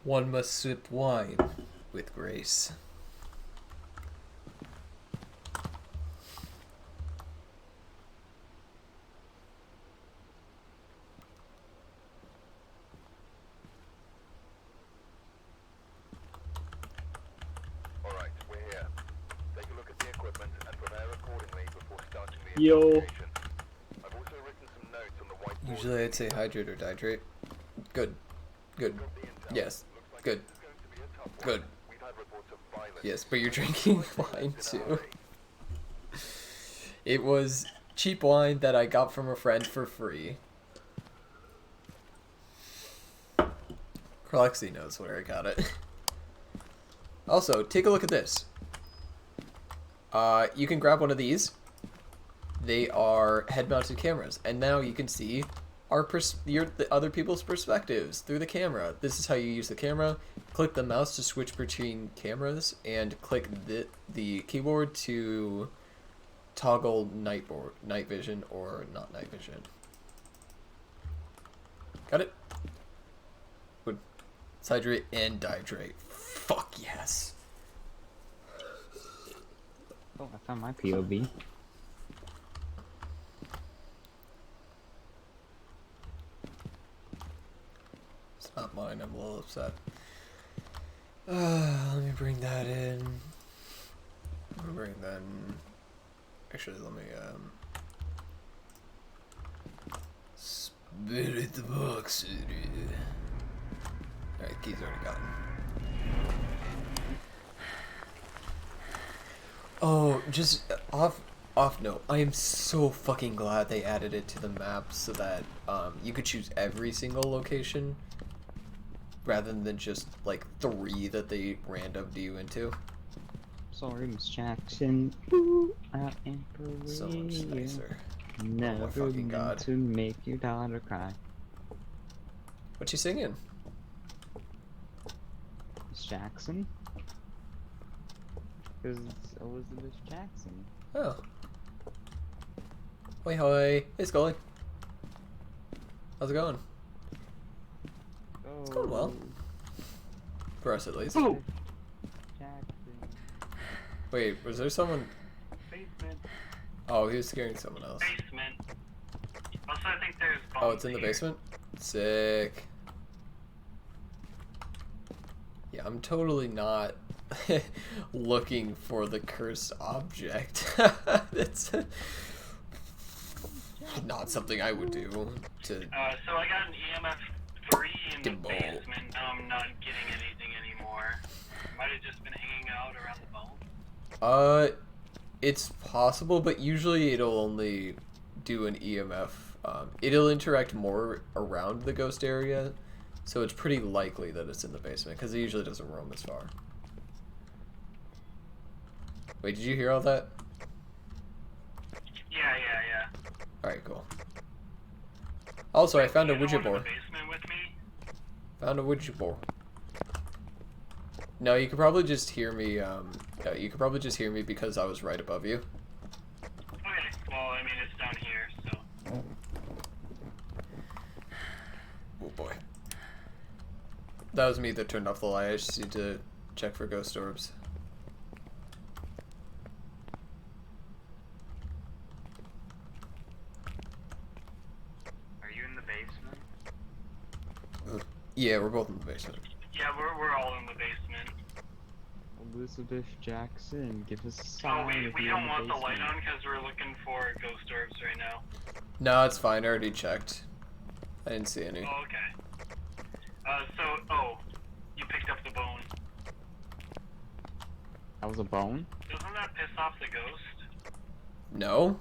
One must sip wine with grace. Alright, we're here. Take a look at the equipment and prepare accordingly before starting the Yo. investigation. I've also written some notes on the Usually I'd say hydrate or dihydrate. Good. Good. Yes. Good. Good. Yes, but you're drinking wine too. It was cheap wine that I got from a friend for free. Crolexy knows where I got it. Also, take a look at this. You can grab one of these. They are head-mounted cameras, and now you can see the other people's perspectives through the camera. This is how you use the camera. Click the mouse to switch between cameras, and click the keyboard to toggle night vision or not night vision. Got it? Good. Hydrate and dihydrate. Fuck yes. Oh, I found my POV. It's not mine, I'm a little upset. Let me bring that in. Let me bring that in. Actually, let me, Spirit the box. Alright, key's already gotten. Oh, just off note, I am so fucking glad they added it to the map so that you could choose every single location rather than just like 3 that they randomed you into. Sorry, Miss Jackson. Ooh, I am So much nicer. Never fucking meant God. to make your daughter cry. What you singing? Miss Jackson? Because it's Elizabeth Jackson. Oh. Hoi hoi. Hey Scully. How's it going? Oh, It's going well. For us at least. Ooh. Jackson. Wait, was there someone? Basement. Oh, he was scaring someone else. Basement. Also, I think there's bombs Oh, it's in the here. basement? Sick. Yeah, I'm totally not looking for the cursed object. That's not something I would do to... So I got an EMF 3 in the Dimble. basement. Now I'm not getting anything anymore. Might have just been hanging out around the bone. It's possible, but usually it'll only do an EMF. It'll interact more around the ghost area, so it's pretty likely that it's in the basement, because it usually doesn't roam as far. Wait, did you hear all that? Yeah. Alright, cool. Also, I found a You don't Ouija want in board. the basement with me? Found a Ouija board. No, you could probably just hear me, you could probably just hear me because I was right above you. Okay, well, I mean, it's down here, so. Oh boy. That was me that turned off the light. I just need to check for ghost orbs. Are you in the basement? Yeah, we're both in the basement. Yeah, we're all in the basement. Elizabeth Jackson, give us a Oh, sign. we if you're don't in want the light basement. on because we're looking for ghost orbs right now. No, it's fine. I already checked. I didn't see any. Oh, okay. You picked up the bone. That was a bone? Doesn't that piss off the ghost? No?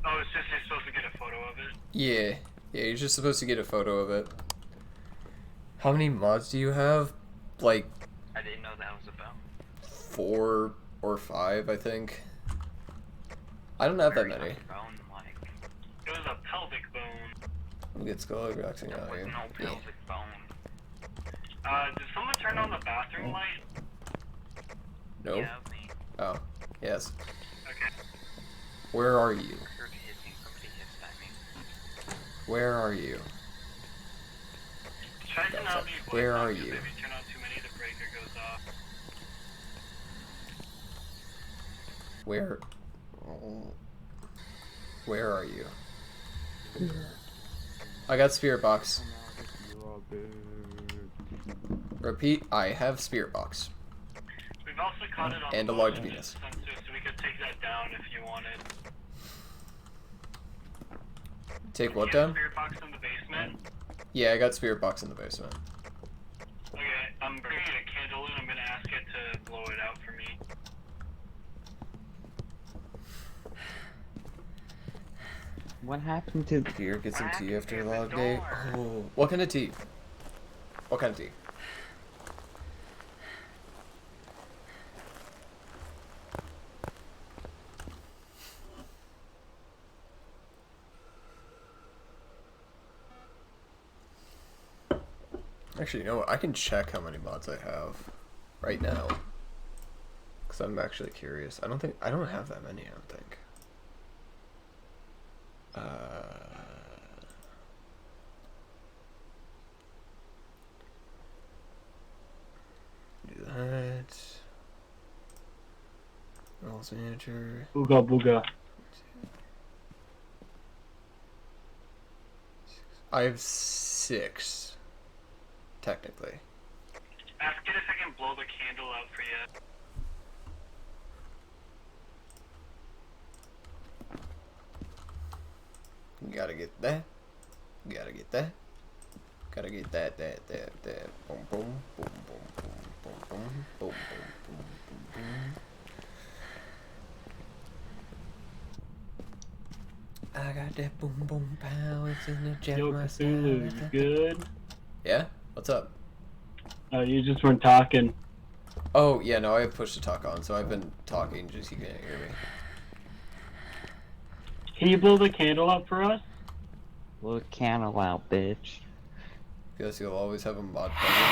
Oh, it's just you're supposed to get a photo of it? Yeah. Yeah, you're just supposed to get a photo of it. How many mods do you have? Like, I didn't know that was a bone. 4 or 5, I think. I don't have that Very many. nice bone, like, It was a pelvic bone. Let me get Skull relaxing there out was here. no Yeah. pelvic bone. Did someone turn on the bathroom light? No? Yeah, me. Oh. Yes. Okay. Where are you? Heard hissing, somebody hissed at me. Where are you? Try to That's not it. be Where voice are on, 'cause you? If you turn on too many, the breaker goes off. Where are you? I got spirit box. Repeat, I have spirit box. We've also caught it on And the a large motion penis. sensor, so we could take that down if you wanted. Take what You have down? spirit box in the basement. Yeah, I got spirit box in the basement. Okay, I'm bringing a candle in. I'm gonna ask it to blow it out for me. What happened to? Here, get some tea after a the long day. door. Oh, what kind of tea? What kind of tea? Actually, you know what? I can check how many mods I have right now. Because I'm actually curious. I don't have that many, I don't think. Do that. Roles manager. Booga booga. I have 6, technically. Ask it if I can blow the candle out for you. You gotta get that. You gotta get that. Gotta get that. Boom, boom, boom, boom, boom, boom, boom, boom, boom, boom, boom, boom. I got that boom, boom, pow. It's in the jet. Yo, Cthulhu, you good? Yeah? What's up? You just weren't talking. Oh, yeah, no, I have push to talk on, so I've been talking, just you can't hear me. Can you blow the candle up for us? Blow the candle out, bitch. Guess you'll always have a mod present.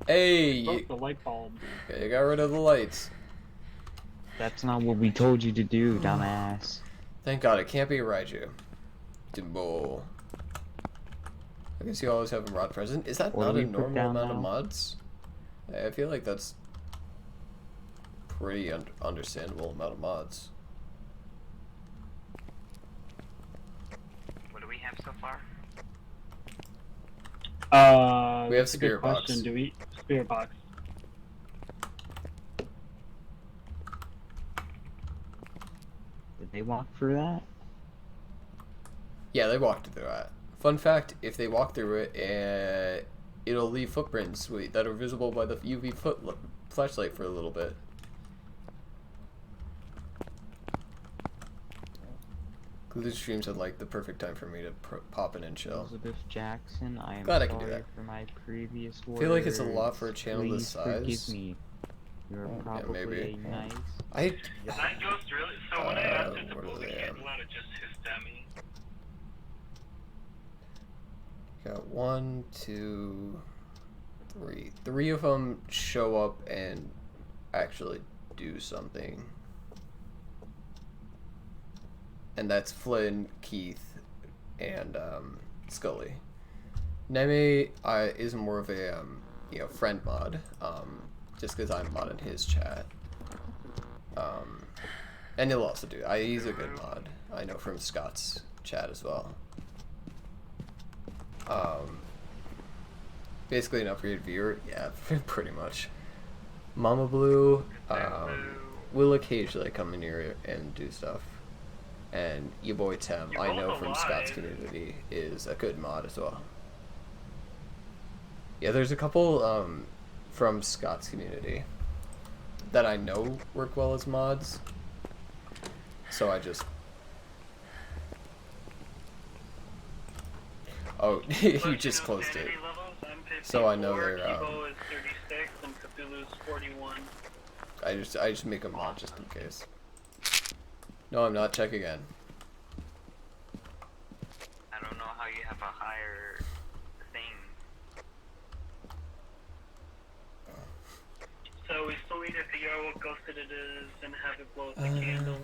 Hey! Broke the light bulb. Okay, you got rid of the lights. That's not what we told you to do, dumbass. Thank God, it can't be Raiju. Dimbo. I guess you always have a mod present. Is that What not do a we put normal down amount of now? mods? I feel like that's pretty understandable amount of mods. What do we have so far? We have That's a good spirit box. question. Do we spirit box? Did they walk through that? Yeah, they walked through that. Fun fact, if they walk through it, it'll leave footprints that are visible by the UV flashlight for a little bit. This streams had like the perfect time for me to pop in and chill. Elizabeth Jackson, I am Glad I sorry can do that. for my previous words. I feel like it's a lot for a channel this Please forgive size. me. You're probably maybe. a nice. I That ghost really. So when I asked it to what blow are the they, candle out, it just hissed at me. got 1, 2, 3. 3 of them show up and actually do something. And that's Flynn, Keith, and Scully. Neme is more of a friend mod, just because I'm modding his chat. And he'll also do. He's a good mod. I know from Scott's chat as well. Basically an upgraded viewer, yeah, pretty much. Mama Blue will occasionally come in here and do stuff. And your boy Tim, You're I know both from alive. Scott's community, is a good mod as well. Yeah, there's a couple from Scott's community that I know work well as mods. So I just... Oh, you just closed it. So I know they're, Kibo is 36 and Cthulhu's 41. I just make a mod just in case. No, I'm not. Check again. I don't know how you have a higher thing. So we still need to figure out what ghosted it is and have it blow up the candle.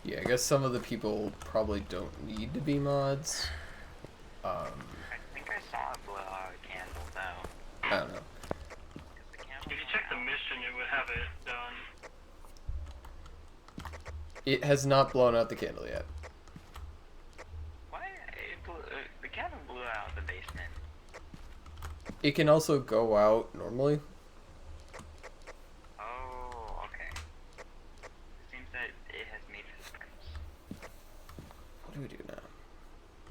Yeah, I guess some of the people probably don't need to be mods. I think I saw it blow out a candle though. I don't know. 'Cause the candle If you check the mission, it would have it done. It has not blown out the candle yet. What? It can also go out normally. Oh, okay. Seems that it has made a difference. What do we do now?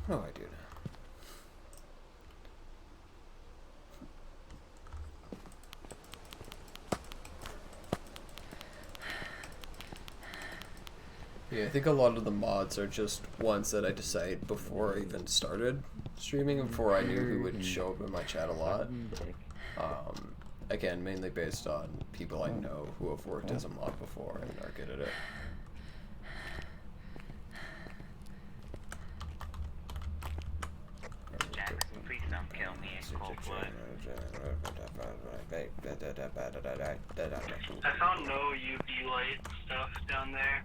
What do I do now? Yeah, I think a lot of the mods are just ones that I decided before I even started streaming and before I knew who would show up in my chat a lot. Again, mainly based on people I know who have worked as a mod before and are good at it. Jackson, please don't kill me in cold blood. I found no UV light stuff down there.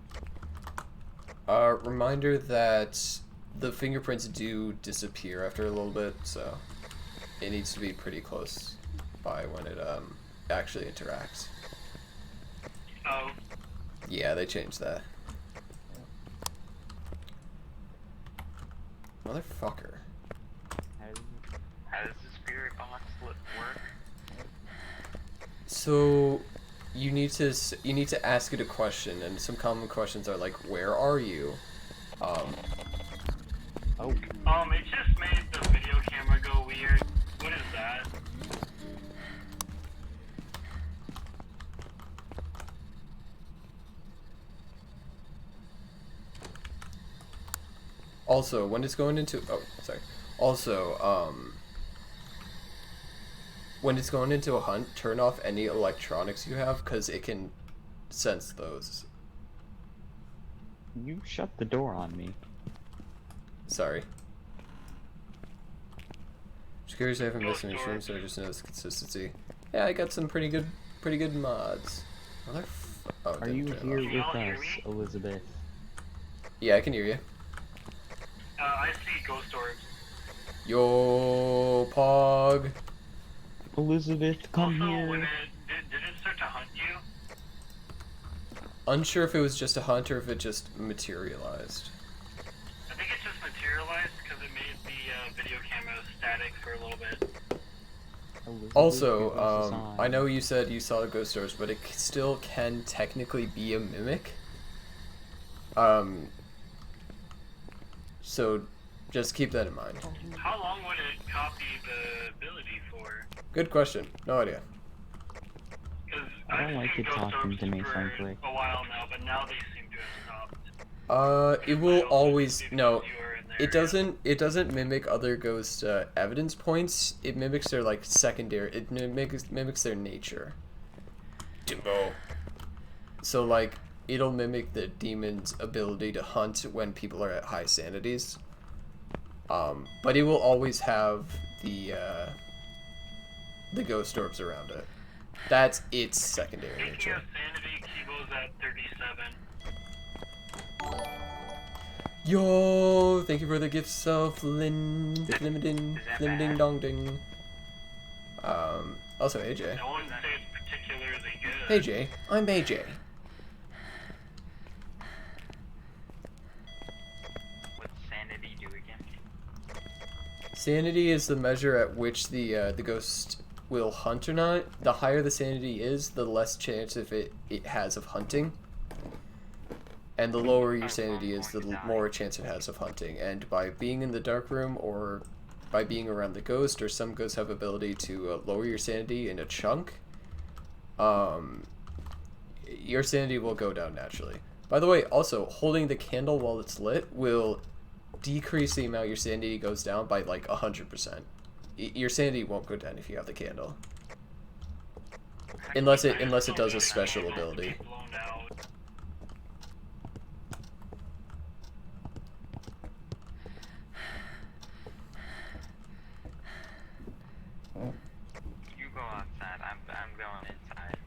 Reminder that the fingerprints do disappear after a little bit, so it needs to be pretty close by when it actually interacts. Oh, Yeah, they changed that. Motherfucker. How does the spirit box work? So you need to ask it a question, and some common questions are like, "Where are you?" Oh. it just made the video camera go weird. What is that? Also, when it's going into when it's going into a hunt, turn off any electronics you have because it can sense those. You shut the door on me. Sorry. Just curious, I haven't missed any streams, so I just noticed consistency. Yeah, I got some pretty good mods. Oh, Are you didn't turn here it Can you all with hear us, me? Elizabeth? off. Yeah, I can hear you. I see ghost orbs. Yo, Pog. Elizabeth, come Also, here. when did it start to hunt you? Unsure if it was just a hunt or if it just materialized. I think it just materialized because it made the video camera static for a little bit. Elizabeth, Also, give us a sign. I know you said you saw the ghost stars, but it still can technically be a mimic. So just keep that in mind. How long would it copy the ability for? Good question. No idea. Because I don't I've like seen you ghost talking orbs to me, for frankly. a while now, but now they seem to have stopped. It will always no. You were in there, It doesn't mimic other ghost evidence points. It mimics their like secondary. It mimics their nature. Jimbo. So like it'll mimic the demon's ability to hunt when people are at high sanities. But it will always have the ghost orbs around it. That's its secondary Speaking nature. of sanity, Kibo's at 37. Yo, thank you for the gifts of Flimding bad? Dong Ding. Also AJ. I wouldn't say it's particularly good. Hey Jay, I'm AJ. What's sanity do again? Sanity is the measure at which the ghost will hunt or not. The higher the sanity is, the less chance of it has of hunting. And the lower your sanity is, the more chance it has of hunting. And by being in the dark room or by being around the ghost, or some ghosts have ability to lower your sanity in a chunk, your sanity will go down naturally. By the way, also, holding the candle while it's lit will decrease the amount your sanity goes down by like 100%. Your sanity won't go down if you have the candle. Unless it does a special ability. Blown out. You go outside. I'm going inside.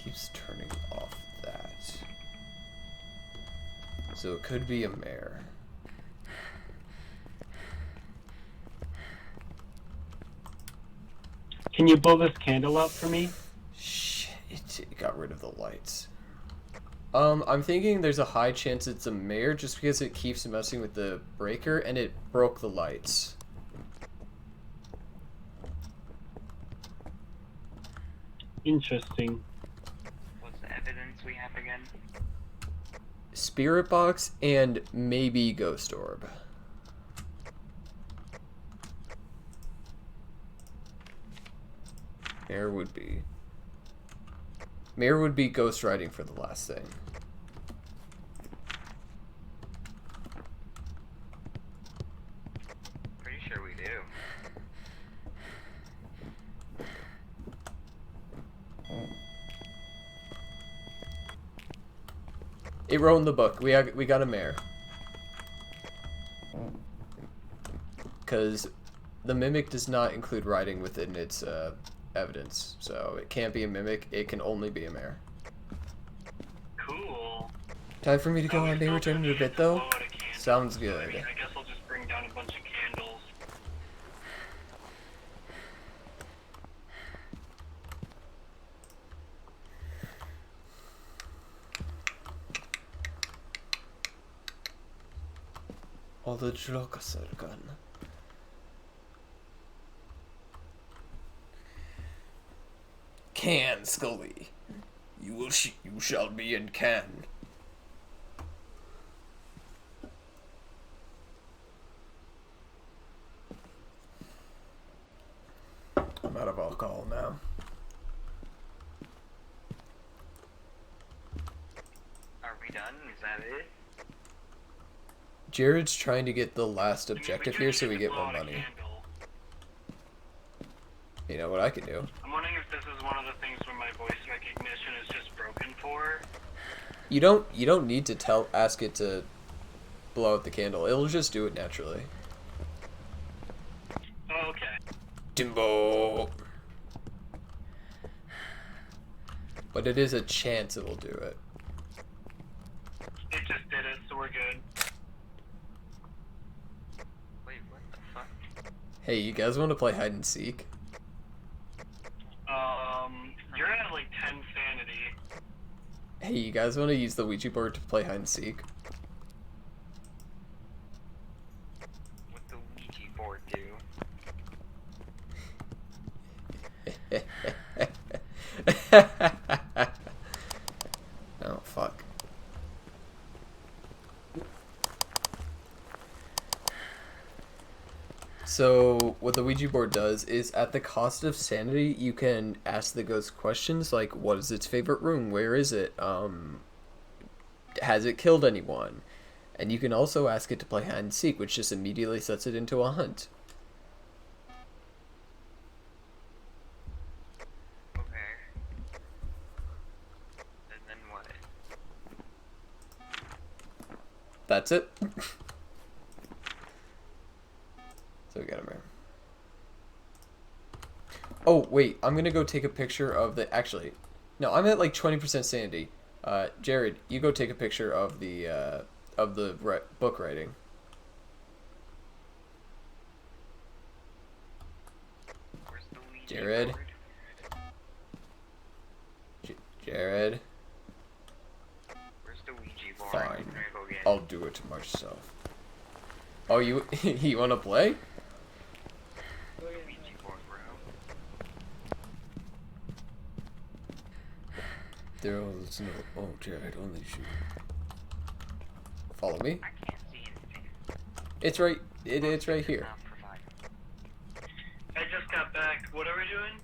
Keeps turning off that. So it could be a mare. Can you blow this candle out for me? Shit, it got rid of the lights. I'm thinking there's a high chance it's a mare just because it keeps messing with the breaker and it broke the lights. Interesting. What's the evidence we have again? Spirit box and maybe ghost orb. Mare would be ghost riding for the last thing. Pretty sure we do. It wrote in the book. We got a mare. Because the mimic does not include riding within its evidence. So it can't be a mimic. It can only be a mare. Cool. Time for me to go we on day still return in a need bit to though. blow out a candle, Sounds so, good. I mean, I guess I'll just bring down a bunch of candles. All the drugs are gone. Can, Scully. You shall be in can. I'm out of alcohol now. Are we done? Is that it? Jared's trying to get the last I mean, objective do here so need we to get blow more out a money. candle. You know what I can do? I'm wondering if this is one of the things where my voice recognition is just broken for. You don't need to ask it to blow out the candle. It'll just do it naturally. Oh, okay. Timbo. But it is a chance it will do it. It just did it, so we're good. Wait, what the fuck? Hey, you guys want to play hide and seek? You're at like 10 sanity. Hey, you guys want to use the Ouija board to play hide and seek? What the Ouija board do? Oh, fuck. So, what the Ouija board does is, at the cost of sanity, you can ask the ghost questions like, what is its favorite room? Where is it? Has it killed anyone? And you can also ask it to play hide and seek, which just immediately sets it into a hunt. Okay. And then what? That's it. So we got him there. Oh, wait. I'm going to go take a picture of the... Actually, no, I'm at like 20% sanity. Jared, you go take a picture of the book writing. Where's the Ouija Jared? board? Jared? Where's the Ouija board? Fine. I'm gonna go get it. I'll do it myself. Oh, you you want to play? Ouija board, bro. There is no... Oh, Jared, only shoot. Follow me? I can't see anything. It's right... It's right here. Not provided. I just got back. What are we doing?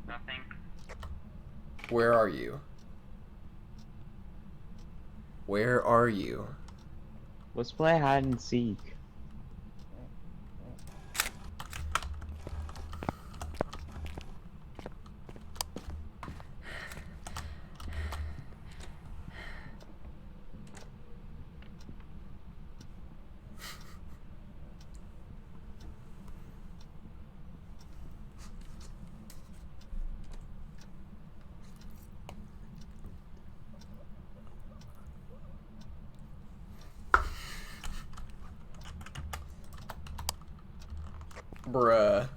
Nothing. Where are you? Where are you? Let's play hide and seek. Bruh.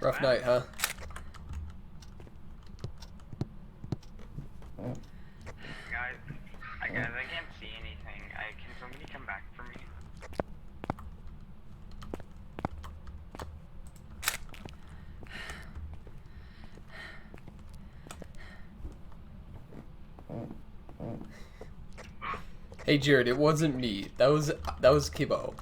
Rough night, huh? Guys, I can't see anything. Can somebody come back for me? Hey Jared, it wasn't me. That was Kibbo.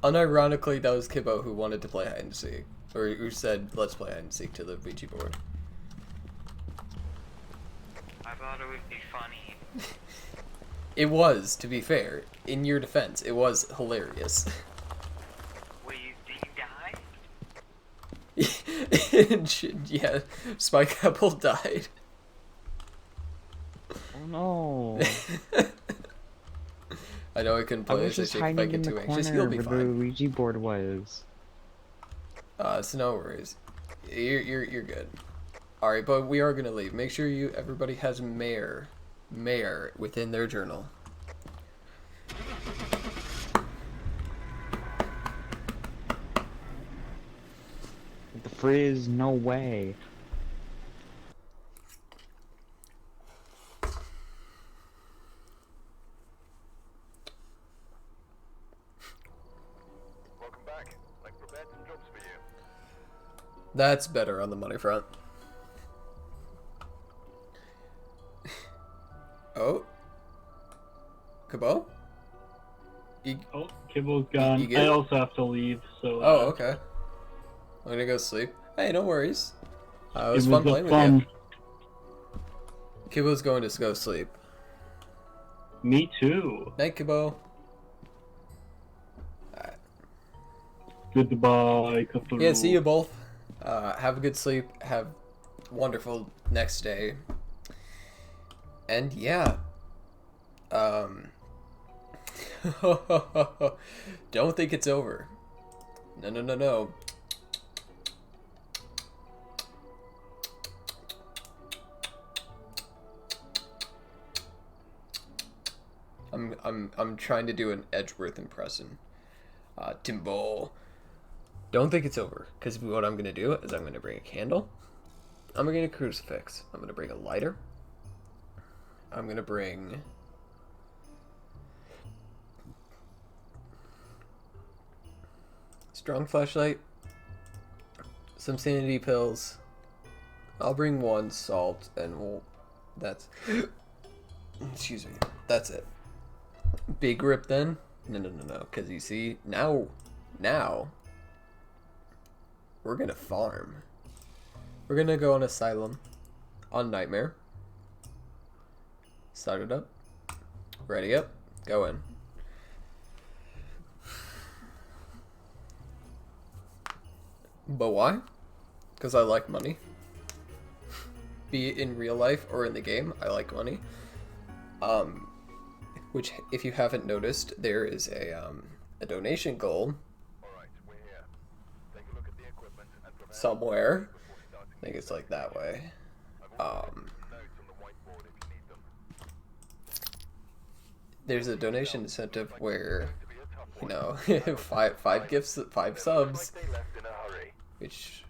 Unironically, that was Kibbo who wanted to play hide and seek, or who said let's play hide and seek to the Ouija board. I thought it would be funny. It was, to be fair. In your defense, it was hilarious. Wait, did you die? Yeah, Spike Apple died. Oh no. I know I couldn't I play was as just if I hiding get in the too anxious. You'll corner be where the fine. Ouija board was. So no worries. You're good. All right, but we are gonna leave. Make sure everybody has mayor within their journal. The frizz, no way. Welcome back. I've prepared some jobs for you. That's better on the money front. Oh, Cabot? Oh, Kibble's gone. you good? I also have to leave, so. Oh, okay. I'm gonna go sleep. Hey, no worries. It It was fun playing with you. Kibbo's going to go sleep. Me too. Night, Kibbo. Goodbye, Cthulhu. Yeah, see you both. Have a good sleep. Have a wonderful next day. And yeah. Don't think it's over. No. I'm trying to do an Edgeworth impression. Timbo. Don't think it's over, because what I'm gonna do is I'm gonna bring a candle. I'm gonna bring a crucifix. I'm gonna bring a lighter. I'm gonna bring strong flashlight, some sanity pills. I'll bring one salt, and that's excuse me. That's it. Big rip then? No, because you see, now, we're gonna farm. We're gonna go on Asylum, on Nightmare. Start it up. Ready up. Go in. But why? Because I like money. Be it in real life or in the game, I like money. Which, if you haven't noticed, there is a donation goal Alright, we're here. Take a look at the equipment and prepare somewhere. before starting. I think it's like that way. I've also written some notes on the whiteboard if you need them. There's a donation incentive where, To be a tough one. five gifts, 5 subs, Like they left in a hurry. which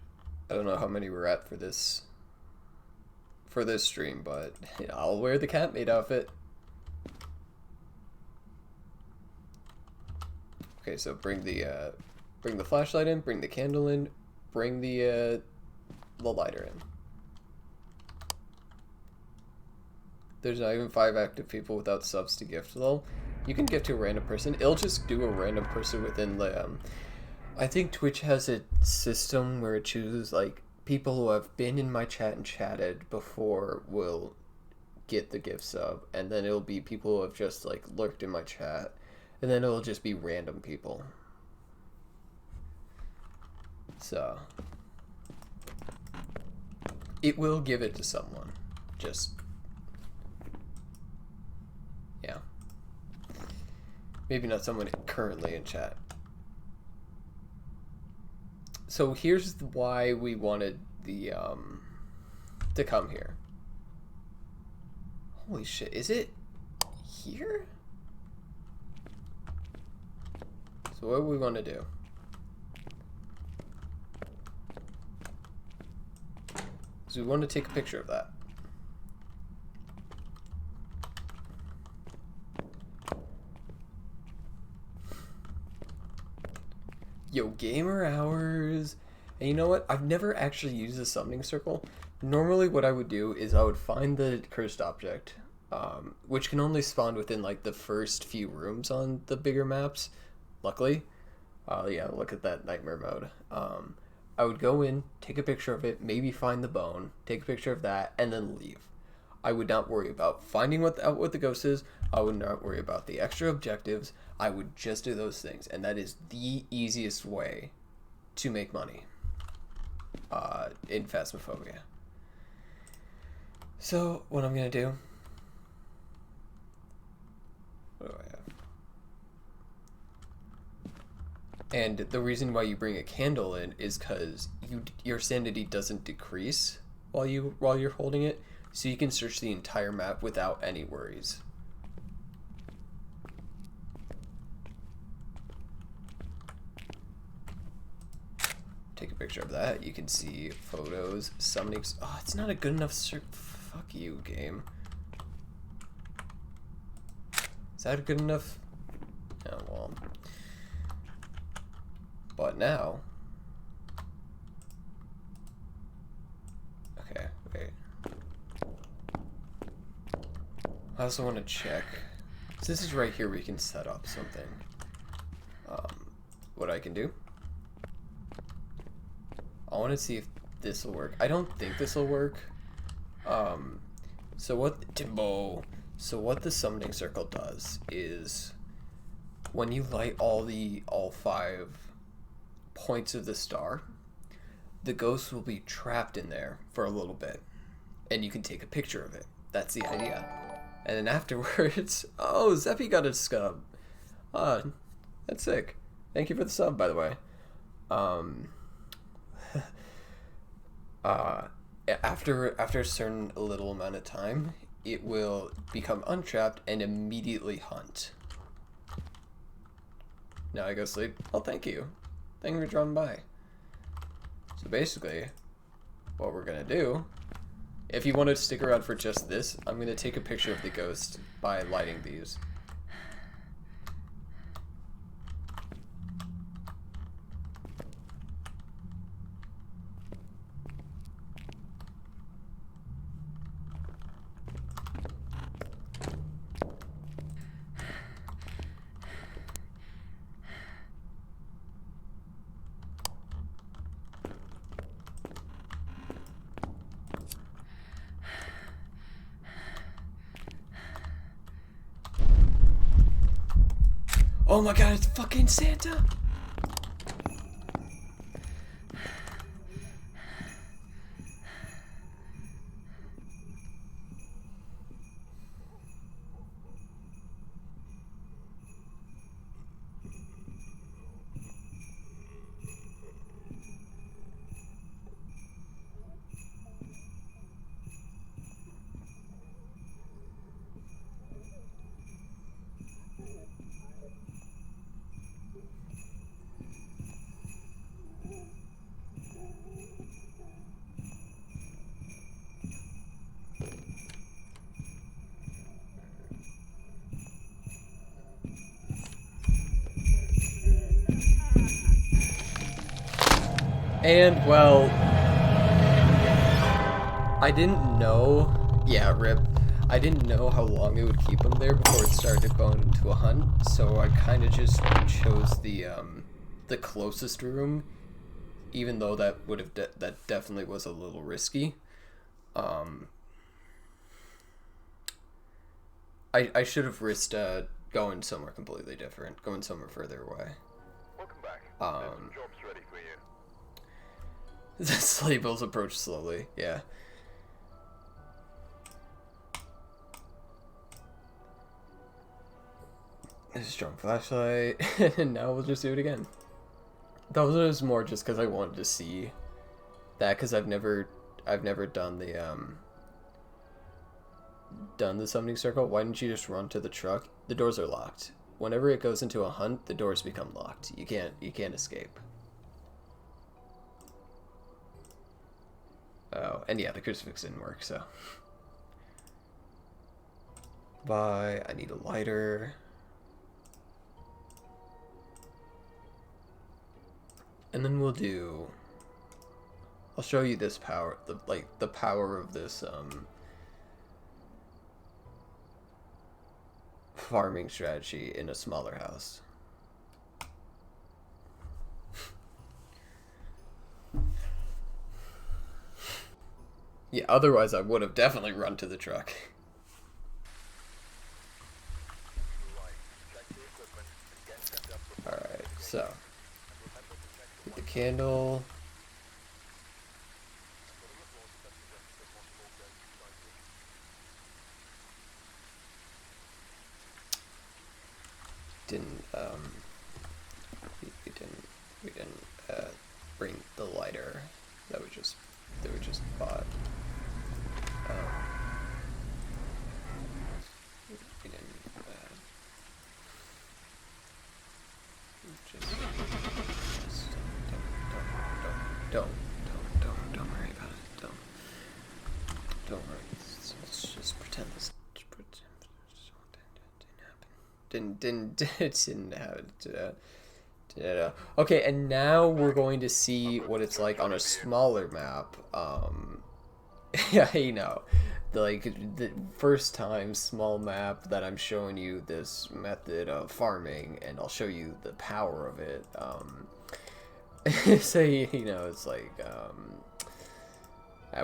I don't know how many we're at for this stream, but I'll wear the cat maid outfit. Okay, so bring the flashlight in, bring the candle in, bring the lighter in. There's not even 5 active people without subs to gift though. You can gift to a random person. It'll just do a random person within the I think Twitch has a system where it chooses like people who have been in my chat and chatted before will get the gift sub, and then it'll be people who have just like lurked in my chat, and then it'll just be random people. So it will give it to someone. Just yeah. Maybe not someone currently in chat. So here's why we wanted the to come here. Holy shit, is it here? So what do we want to do? because we want to take a picture of that. Yo, gamer hours. And you know what? I've never actually used a summoning circle. Normally what I would do is I would find the cursed object, which can only spawn within like the first few rooms on the bigger maps, luckily. Yeah, look at that nightmare mode. I would go in, take a picture of it, maybe find the bone, take a picture of that, and then leave. I would not worry about finding out what the ghost is. I would not worry about the extra objectives. I would just do those things, and that is the easiest way to make money in Phasmophobia. So, what I'm gonna do... What do I have? And the reason why you bring a candle in is because your sanity doesn't decrease while you're holding it, so you can search the entire map without any worries. Take a picture of that. You can see photos, summoning. Oh, it's not a good enough search. Fuck you, game. Is that good enough? Oh well. But now. Okay, wait. I also want to check. So this is right here where you can set up something. What I can do. I want to see if this will work. I don't think this will work. So what Timbo? So what the summoning circle does is when you light all 5 points of the star, the ghost will be trapped in there for a little bit, and you can take a picture of it. That's the idea. And then afterwards, oh, Zeppy got a sub. That's sick. Thank you for the sub, by the way. After a certain little amount of time, it will become untrapped and immediately hunt. Now I go sleep. Oh, thank you. Thank you for dropping by. So basically, what we're gonna do, if you want to stick around for just this, I'm gonna take a picture of the ghost by lighting these. Oh my god, it's fucking Santa! And, well, I didn't know, yeah, rip, I didn't know how long it would keep him there before it started going into a hunt, so I kind of just chose the closest room, even though that would have, that definitely was a little risky. I should have risked, going somewhere completely different, going somewhere further away. Welcome back. There's some jobs ready for you. The sleigh bells approach slowly, yeah. A strong flashlight, and now we'll just do it again. That was more just because I wanted to see that, because I've never done the summoning circle. Why didn't you just run to the truck? The doors are locked. Whenever it goes into a hunt, the doors become locked. You can't escape. Oh, and yeah, the crucifix didn't work, so. Bye. I need a lighter. And then we'll do... I'll show you this power, the power of this, farming strategy in a smaller house. Yeah, otherwise I would have definitely run to the truck. Alright, so. Get the candle. We didn't bring the lighter that we just bought. We didn't don't worry about it. Don't worry. Let's just pretend this didn't happen. Okay, and now we're going to see what it's like on a smaller map. Yeah, you know, the first time small map that I'm showing you this method of farming, and I'll show you the power of it. So you know, it's like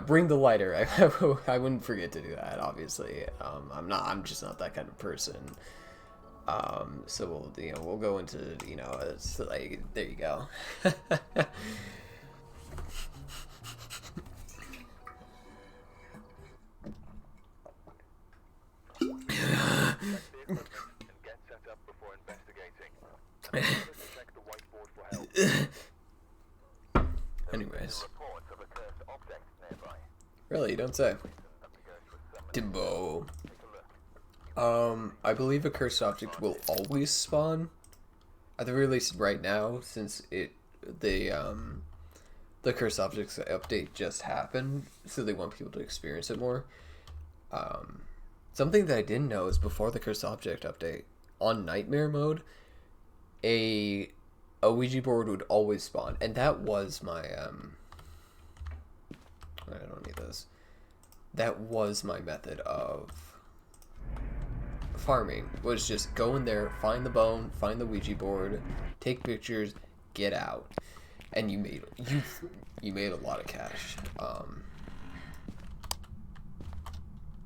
bring the lighter. I wouldn't forget to do that. Obviously, I'm just not that kind of person. So we'll go into, you know, it's like, there you go. Get set up before investigating. Check the whiteboard for help. Anyways. Reports of a cursed object nearby. Really, you don't say. Timbo. I believe a cursed object will always spawn. At the very least right now, since the cursed objects update just happened, so they want people to experience it more. Something that I didn't know is before the cursed object update, on nightmare mode, a Ouija board would always spawn, and that was my I don't need this. That was my method of farming, was just go in there, find the bone, find the Ouija board, take pictures, get out, and you made a lot of cash.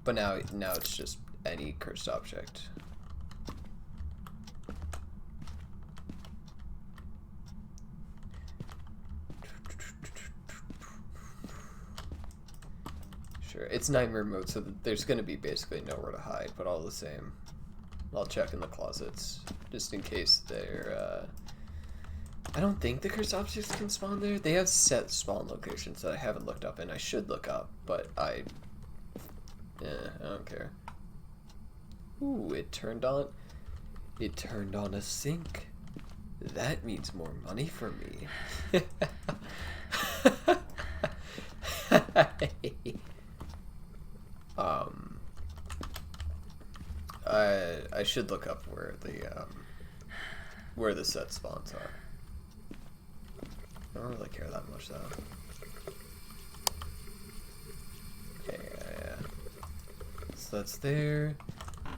But now it's just any cursed object. Sure, it's nightmare mode, so there's gonna be basically nowhere to hide, but all the same, I'll check in the closets just in case they're. I don't think the cursed objects can spawn there. They have set spawn locations that I haven't looked up, and I should look up, but I don't care. Ooh, it turned on a sink. That means more money for me. I should look up where the set spawns are. I don't really care that much though. Okay, yeah. So that's there.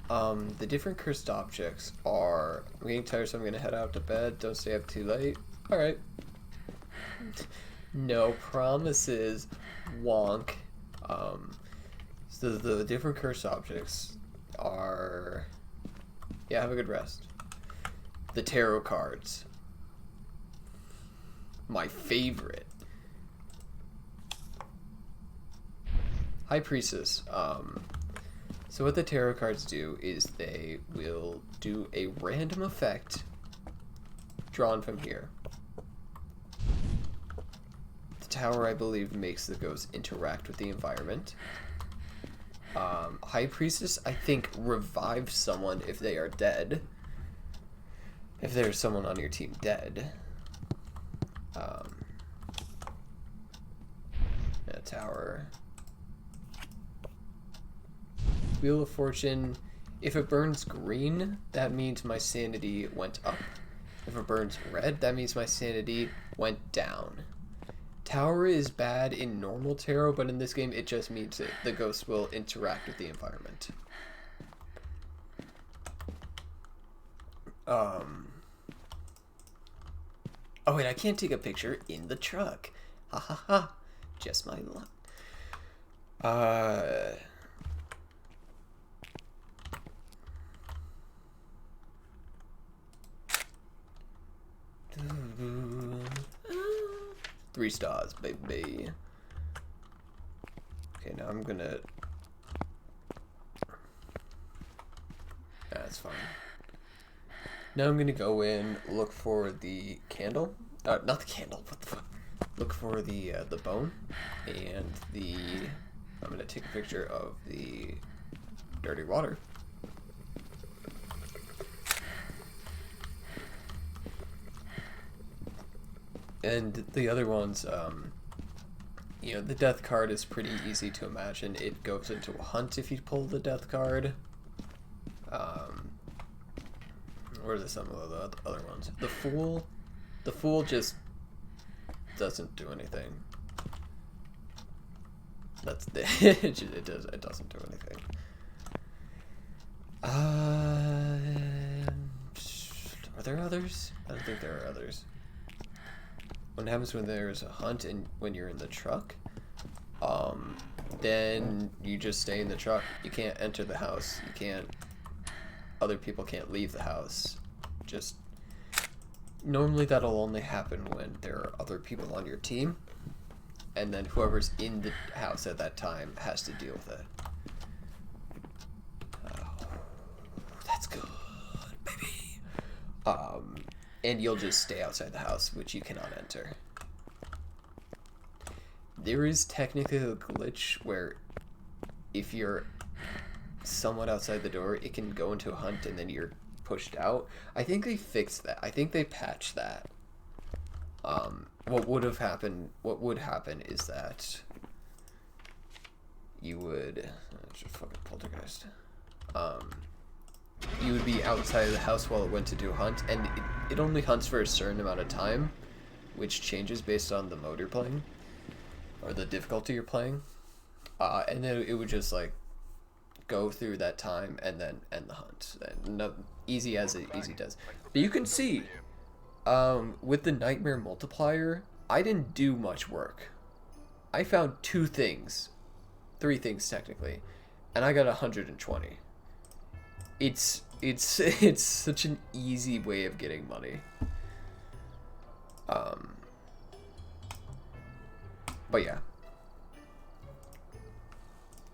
The different cursed objects are... I'm getting tired, so I'm gonna head out to bed. Don't stay up too late. Alright. No promises, wonk. So the different cursed objects are... Yeah, have a good rest. The tarot cards. My favorite. High Priestess. So what the tarot cards do is they will do a random effect drawn from here. The tower, I believe, makes the ghost interact with the environment. High Priestess, I think, revives someone if they are dead. If there's someone on your team dead. Yeah, tower. Wheel of Fortune, if it burns green, that means my sanity went up. If it burns red, that means my sanity went down. Tower is bad in normal tarot, but in this game it just means that the ghost will interact with the environment. Oh wait, I can't take a picture in the truck. Ha ha ha. Just my luck. Three stars, baby. Okay, now I'm gonna... That's fine. Now I'm gonna go in, look for the candle. Not the candle, what the fuck? Look for the bone, and the... I'm gonna take a picture of the dirty water. And the other ones, you know, the death card is pretty easy to imagine. It goes into a hunt if you pull the death card. Where are some of the other ones? The Fool just doesn't do anything. That's the it doesn't do anything. Are there others? I don't think there are others. What happens when there's a hunt and when you're in the truck? Then you just stay in the truck. You can't enter the house. You can't. Other people can't leave the house. Just normally that'll only happen when there are other people on your team, and then whoever's in the house at that time has to deal with it. Oh, that's good, baby. And you'll just stay outside the house, which you cannot enter. There is technically a glitch where if you're somewhat outside the door, it can go into a hunt and then you're pushed out. I think they fixed that. I think they patched that. What would happen is that you would just fucking poltergeist. You would be outside of the house while it went to do a hunt, and it only hunts for a certain amount of time, which changes based on the mode you're playing or the difficulty you're playing. And then it would just like go through that time and then end the hunt. And no, easy as it easy does. But you can see, with the nightmare multiplier, I didn't do much work. I found 2 things, 3 things technically, and I got 120. It's such an easy way of getting money. But yeah.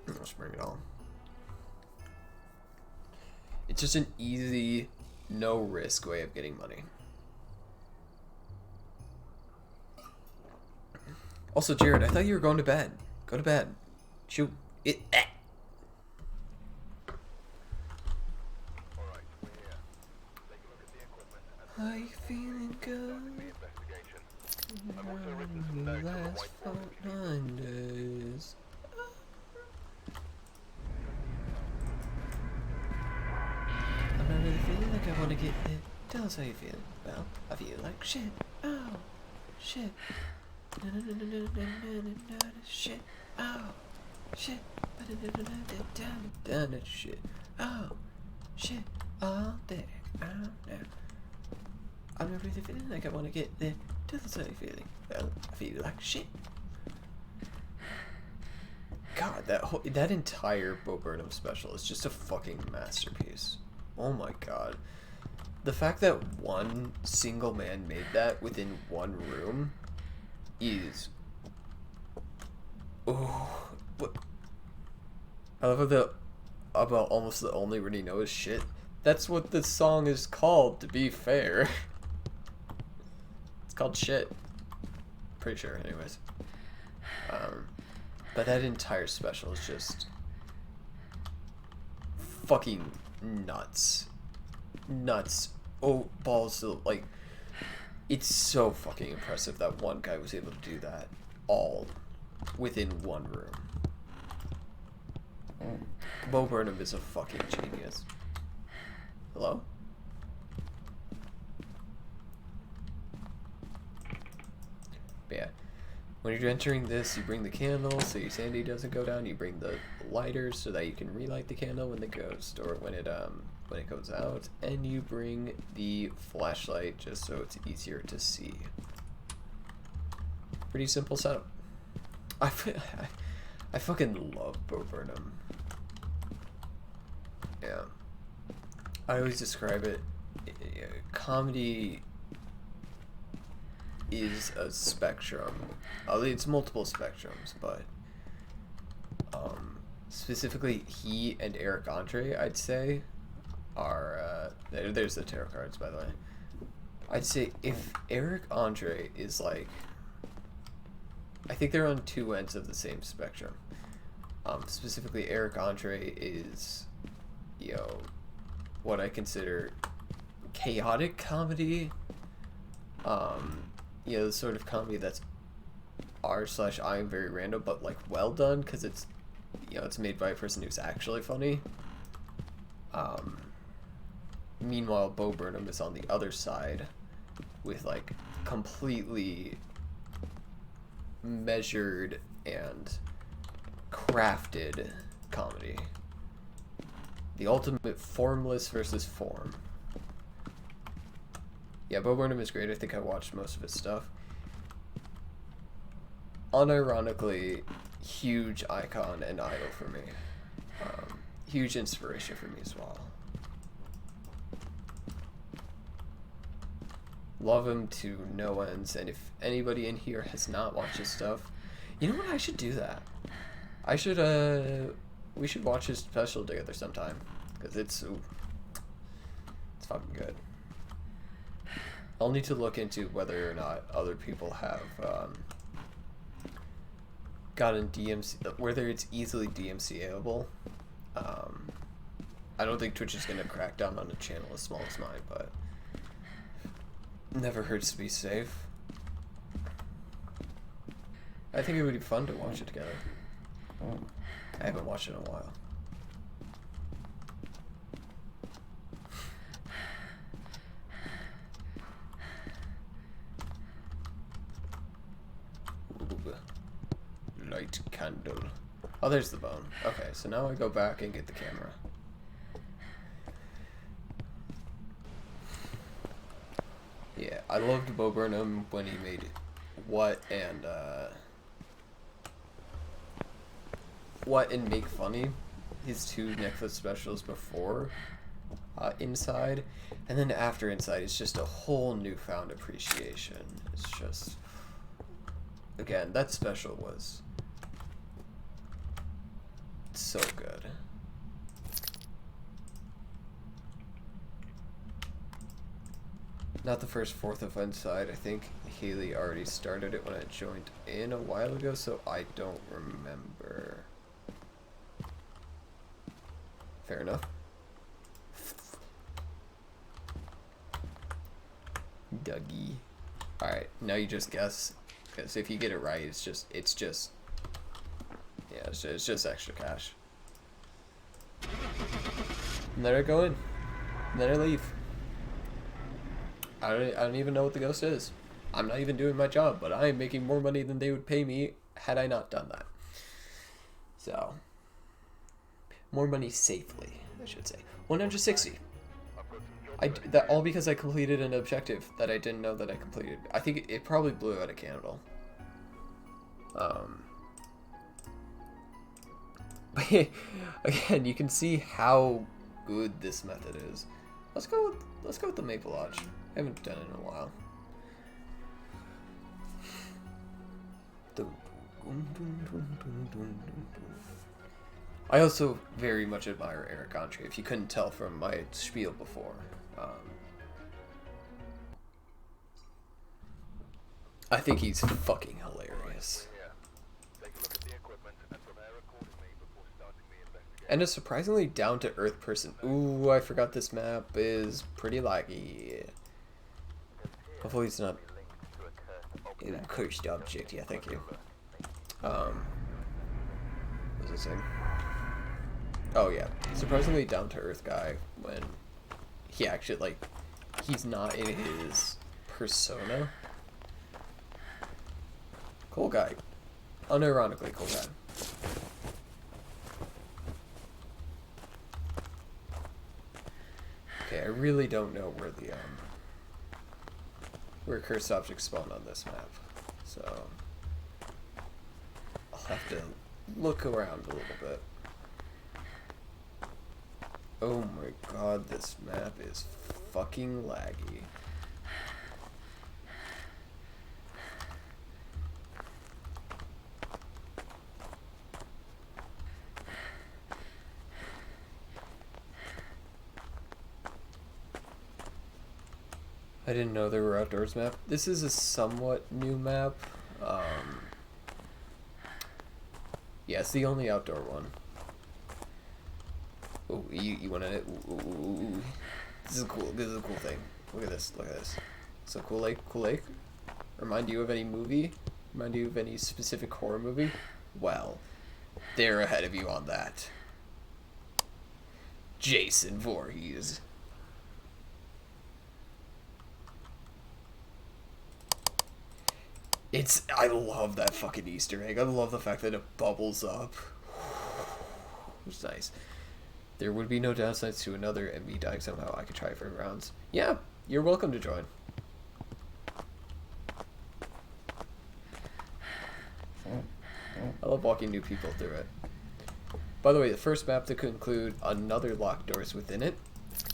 Let's bring it on. It's just an easy, no risk way of getting money. Also, Jared, I thought you were going to bed. Go to bed. Shoot it. Alright, we're here. Take a look at the equipment and Are you feeling good? the investigation. I've also written some notes on the Last whiteboard. fortnighters. I'm not really feeling like I want to get there. Tell us how you feel. Well, I feel like shit. Oh, shit. No, no, no, no, no, no, no, no, no, shit. Oh, shit. Shit. Oh, shit. All day. Oh, no. I'm not really feeling like I want to get there. Tell us how you're feeling. Well, I feel like shit. God, that entire Bo Burnham special is just a fucking masterpiece. Oh my god. The fact that one single man made that within one room is... Oh, what? I love how about almost the only word he knows is shit. That's what this song is called, to be fair. It's called shit. Pretty sure, anyways. But that entire special is just fucking nuts. Nuts. Oh, balls to, like, it's so fucking impressive that one guy was able to do that all within one room. Bo Burnham is a fucking genius. Hello? But yeah. When you're entering this, you bring the candle so your sanity doesn't go down. You bring the lighters so that you can relight the candle when the ghost or when it goes out, and you bring the flashlight just so it's easier to see. Pretty simple setup. I fucking love Bo Burnham. Yeah. I always describe it. Comedy is a spectrum. It's multiple spectrums, but specifically he and Eric Andre, I'd say, are there's the tarot cards, by the way. I'd say if Eric Andre is like, I think they're on two ends of the same spectrum. Specifically, Eric Andre is, you know, what I consider chaotic comedy. You know, the sort of comedy that's r/I'm very random, but like well done because it's, you know, it's made by a person who's actually funny. Meanwhile, Bo Burnham is on the other side with like completely measured and crafted comedy. The ultimate formless versus form. Yeah, Bo Burnham is great. I think I watched most of his stuff. Unironically, huge icon and idol for me. Huge inspiration for me as well. Love him to no ends, and if anybody in here has not watched his stuff, you know what? I should do that. I should, we should watch his special together sometime, because it's fucking good. I'll need to look into whether or not other people have gotten DMC, whether it's easily DMCA-able. I don't think Twitch is going to crack down on a channel as small as mine, but never hurts to be safe. I think it would be fun to watch it together. I haven't watched it in a while. Light candle. Oh, there's the bone. Okay, so now I go back and get the camera. Yeah, I loved Bo Burnham when he made What and Make Funny, his two Netflix specials before Inside, and then after Inside, it's just a whole newfound appreciation. It's just, again, that special was so good. Not the first fourth of Inside. I think Haley already started it when I joined in a while ago, so I don't remember. Fair enough. Dougie. Alright, now you just guess. Because if you get it right, it's just yeah, it's just extra cash. And then I go in. And then I leave. I don't even know what the ghost is. I'm not even doing my job, but I am making more money than they would pay me had I not done that. So, more money safely, I should say. 160. That all because I completed an objective that I didn't know that I completed. I think it probably blew out a candle. Again, you can see how good this method is. Let's go with the Maple Lodge. I haven't done it in a while. I also very much admire Eric Andre, if you couldn't tell from my spiel before. I think he's fucking hilarious. Take a look at the equipment and prepare accordingly before starting the investigation. And a surprisingly down-to-earth person. Ooh, I forgot this map is pretty laggy. Hopefully it's not a cursed object. Yeah, thank you. What was I saying? Oh yeah, surprisingly down to earth guy when he actually like he's not in his persona. Cool guy, unironically cool guy. Okay, I really don't know where cursed objects spawn on this map, so I'll have to look around a little bit. Oh my god, this map is fucking laggy. I didn't know there were outdoors map. This is a somewhat new map. Yeah, it's the only outdoor one. Oh, you want to? Ooh. This is cool. This is a cool thing. Look at this. Look at this. So cool lake. Cool lake. Remind you of any movie? Remind you of any specific horror movie? Well, they're ahead of you on that. Jason Voorhees. I love that fucking Easter egg. I love the fact that it bubbles up. It's nice. There would be no downsides to another and me dying somehow. I could try for rounds. Yeah, you're welcome to join. I love walking new people through it. By the way, the first map to include another locked doors within it,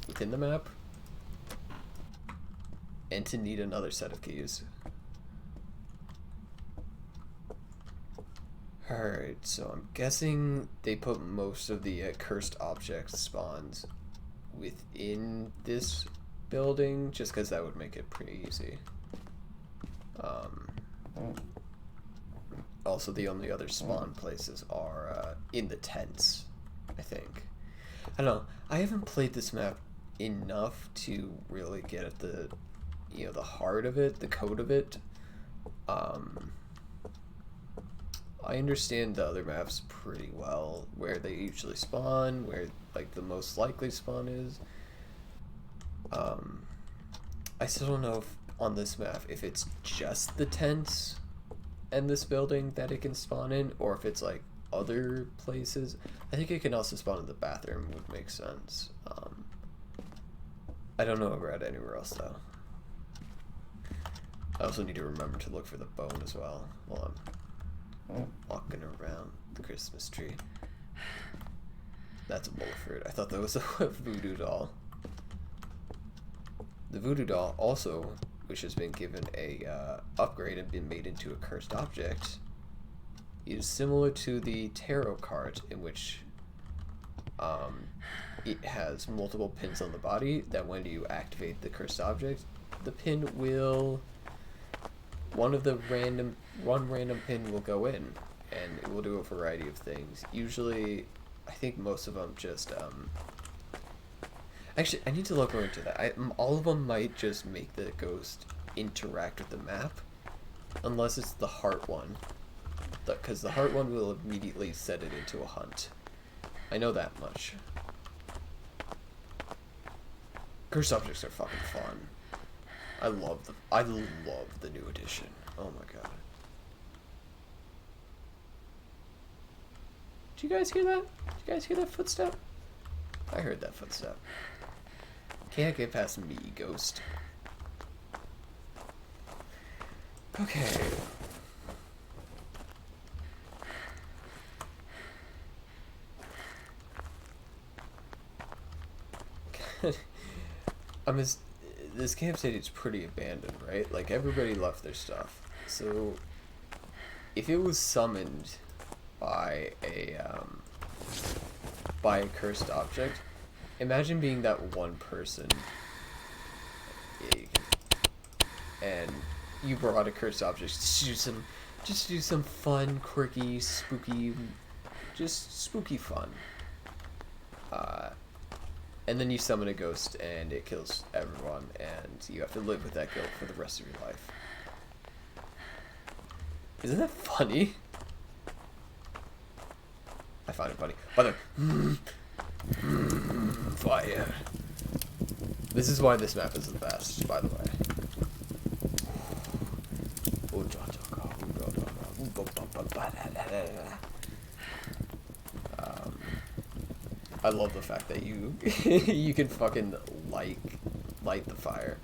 within the map, and to need another set of keys. Alright, so I'm guessing they put most of the cursed object spawns within this building, just because that would make it pretty easy. Also, the only other spawn places are in the tents, I think. I don't know, I haven't played this map enough to really get at the, the heart of it, the code of it. I understand the other maps pretty well, where they usually spawn, where like the most likely spawn is. I still don't know if on this map if it's just the tents and this building that it can spawn in, or if it's like other places. I think it can also spawn in the bathroom, would make sense. I don't know about anywhere else though. I also need to remember to look for the bone as well while I'm walking around the Christmas tree. That's a bowl of fruit. I thought that was a voodoo doll. The voodoo doll also, which has been given a upgrade and been made into a cursed object, is similar to the tarot card, in which it has multiple pins on the body that when you activate the cursed object, the pin will one random pin will go in, and it will do a variety of things. Usually, I think most of them just actually, I need to look more into that. All of them might just make the ghost interact with the map, unless it's the heart one, because the heart one will immediately set it into a hunt. I know that much. Cursed objects are fucking fun. I love the new edition. Oh my god. Did you guys hear that? Did you guys hear that footstep? I heard that footstep. Can't get past me, ghost. Okay. This campsite is pretty abandoned, right? Like, everybody left their stuff. So, if it was summoned by a cursed object, imagine being that one person, and you brought a cursed object just to do some fun, quirky, spooky, just spooky fun. And then you summon a ghost and it kills everyone, and you have to live with that guilt for the rest of your life. Isn't that funny? I find it funny. By the way, Fire. This is why this map is the best, by the way. I love the fact that you you can fucking light the fire.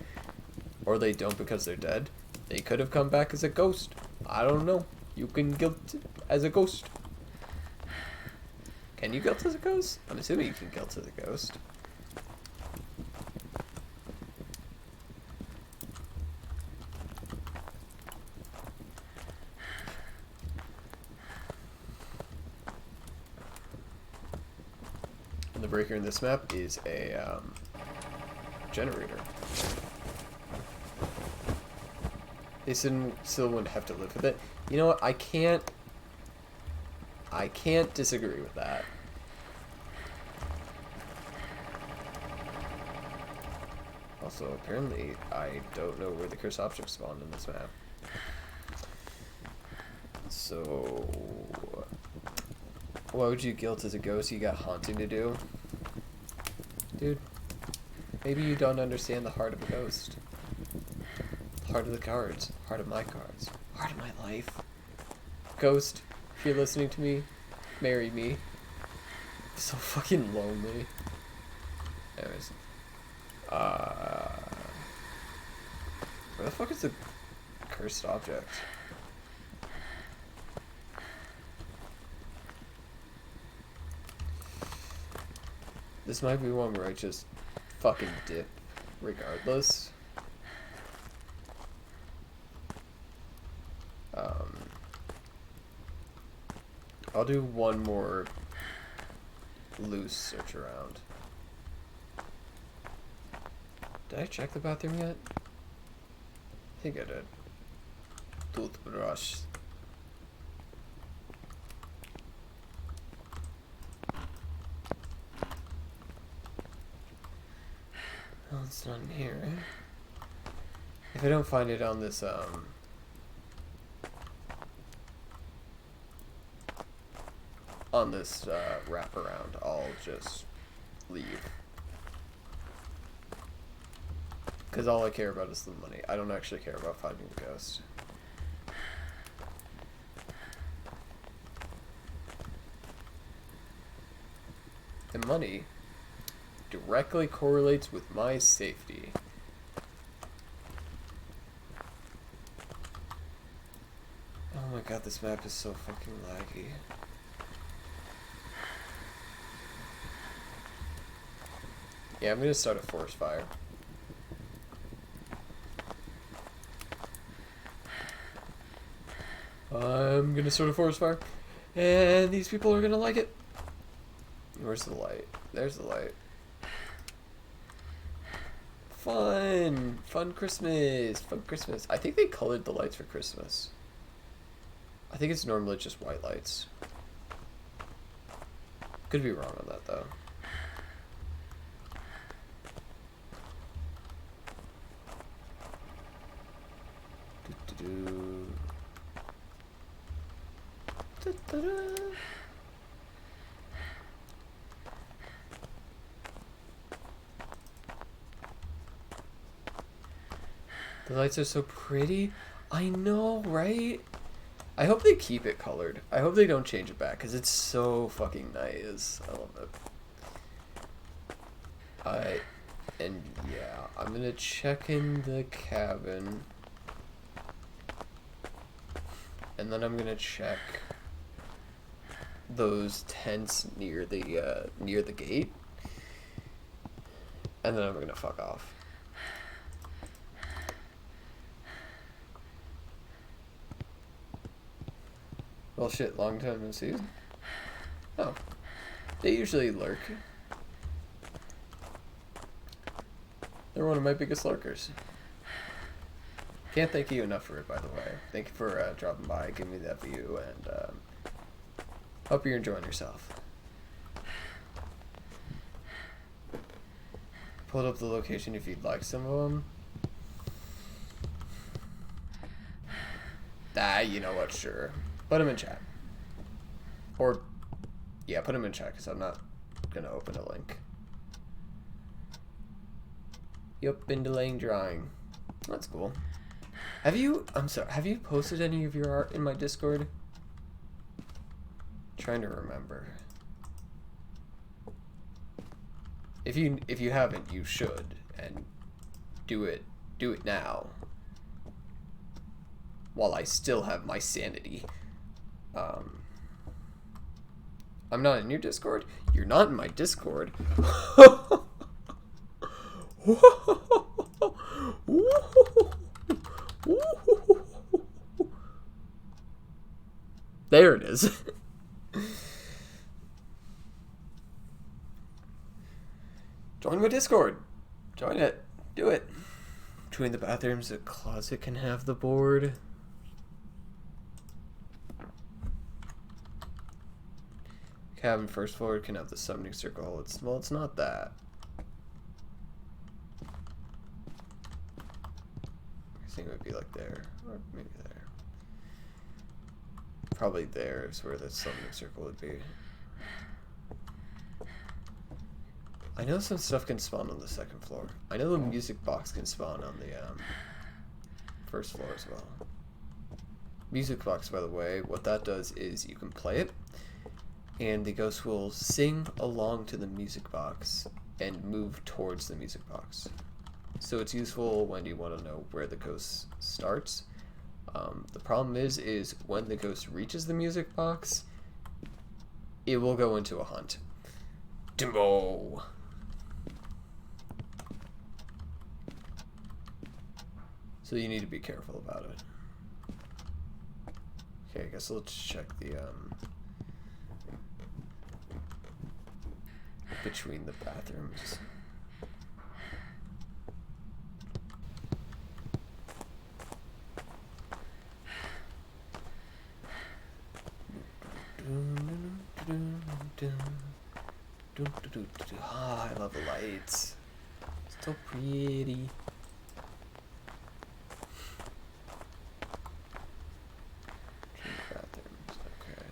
Or they don't because they're dead. They could have come back as a ghost. I don't know. You can guilt as a ghost. Can you guilt as a ghost? I'm assuming you can guilt as a ghost. And the breaker in this map is a generator. They still wouldn't have to live with it. You know what? I can't disagree with that. Also, apparently, I don't know where the cursed objects spawned in this map. So, why would you guilt as a ghost? You got haunting to do? Dude, maybe you don't understand the heart of a ghost. Heart of the cards. Heart of my cards. Heart of my life. Ghost, if you're listening to me, marry me. I'm so fucking lonely. Anyways. Where the fuck is the cursed object? This might be one where I just fucking dip regardless. I'll do one more loose search around. Did I check the bathroom yet? I think I did. Toothbrush. Well, it's not in here. If I don't find it on this, wraparound, I'll just leave. Because all I care about is the money. I don't actually care about finding the ghost. The money directly correlates with my safety. Oh my god, this map is so fucking laggy. Yeah, I'm gonna start a forest fire. I'm gonna start a forest fire, and these people are gonna like it. Where's the light? There's the light. Fun! Fun Christmas! Fun Christmas. I think they colored the lights for Christmas. I think it's normally just white lights. Could be wrong on that though. The lights are so pretty. I know, right? I hope they keep it colored. I hope they don't change it back because it's so fucking nice. I love it. And yeah, I'm gonna check in the cabin. And then I'm gonna check those tents near the gate. And then I'm gonna fuck off. Well shit, long time no see. Oh. They usually lurk. They're one of my biggest lurkers. Can't thank you enough for it, by the way. Thank you for dropping by, giving me that view, and hope you're enjoying yourself. Pulled up the location if you'd like some of them. Ah, you know what, sure. Put them in chat. Or, yeah, put them in chat, because I'm not gonna open a link. Yup, been delaying drawing. That's cool. Have you posted any of your art in my Discord? Trying to remember. If you haven't, you should, and do it now. While I still have my sanity. I'm not in your Discord? You're not in my Discord. There it is. Join my Discord. Join it. Do it. Between the bathrooms, the closet can have the board. Cabin first floor can have the summoning circle. It's not that. I think it would be like there, or maybe there. Probably there is where the summoning circle would be. I know some stuff can spawn on the second floor. I know the music box can spawn on the first floor as well. Music box, by the way, what that does is you can play it, and the ghost will sing along to the music box and move towards the music box. So it's useful when you want to know where the ghost starts. The problem is when the ghost reaches the music box, it will go into a hunt. Dimbo! So you need to be careful about it. Okay, I guess let's check the between the bathrooms. Ah, I love the lights. So pretty. Bathrooms, okay.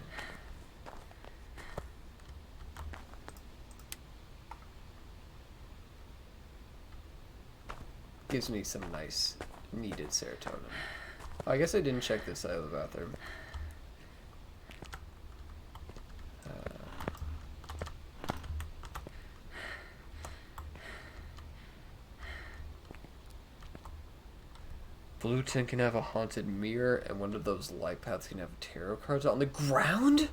Gives me some nice, needed serotonin. I guess I didn't check this side of the bathroom. Blue tin can have a haunted mirror, and one of those light paths can have tarot cards on the ground?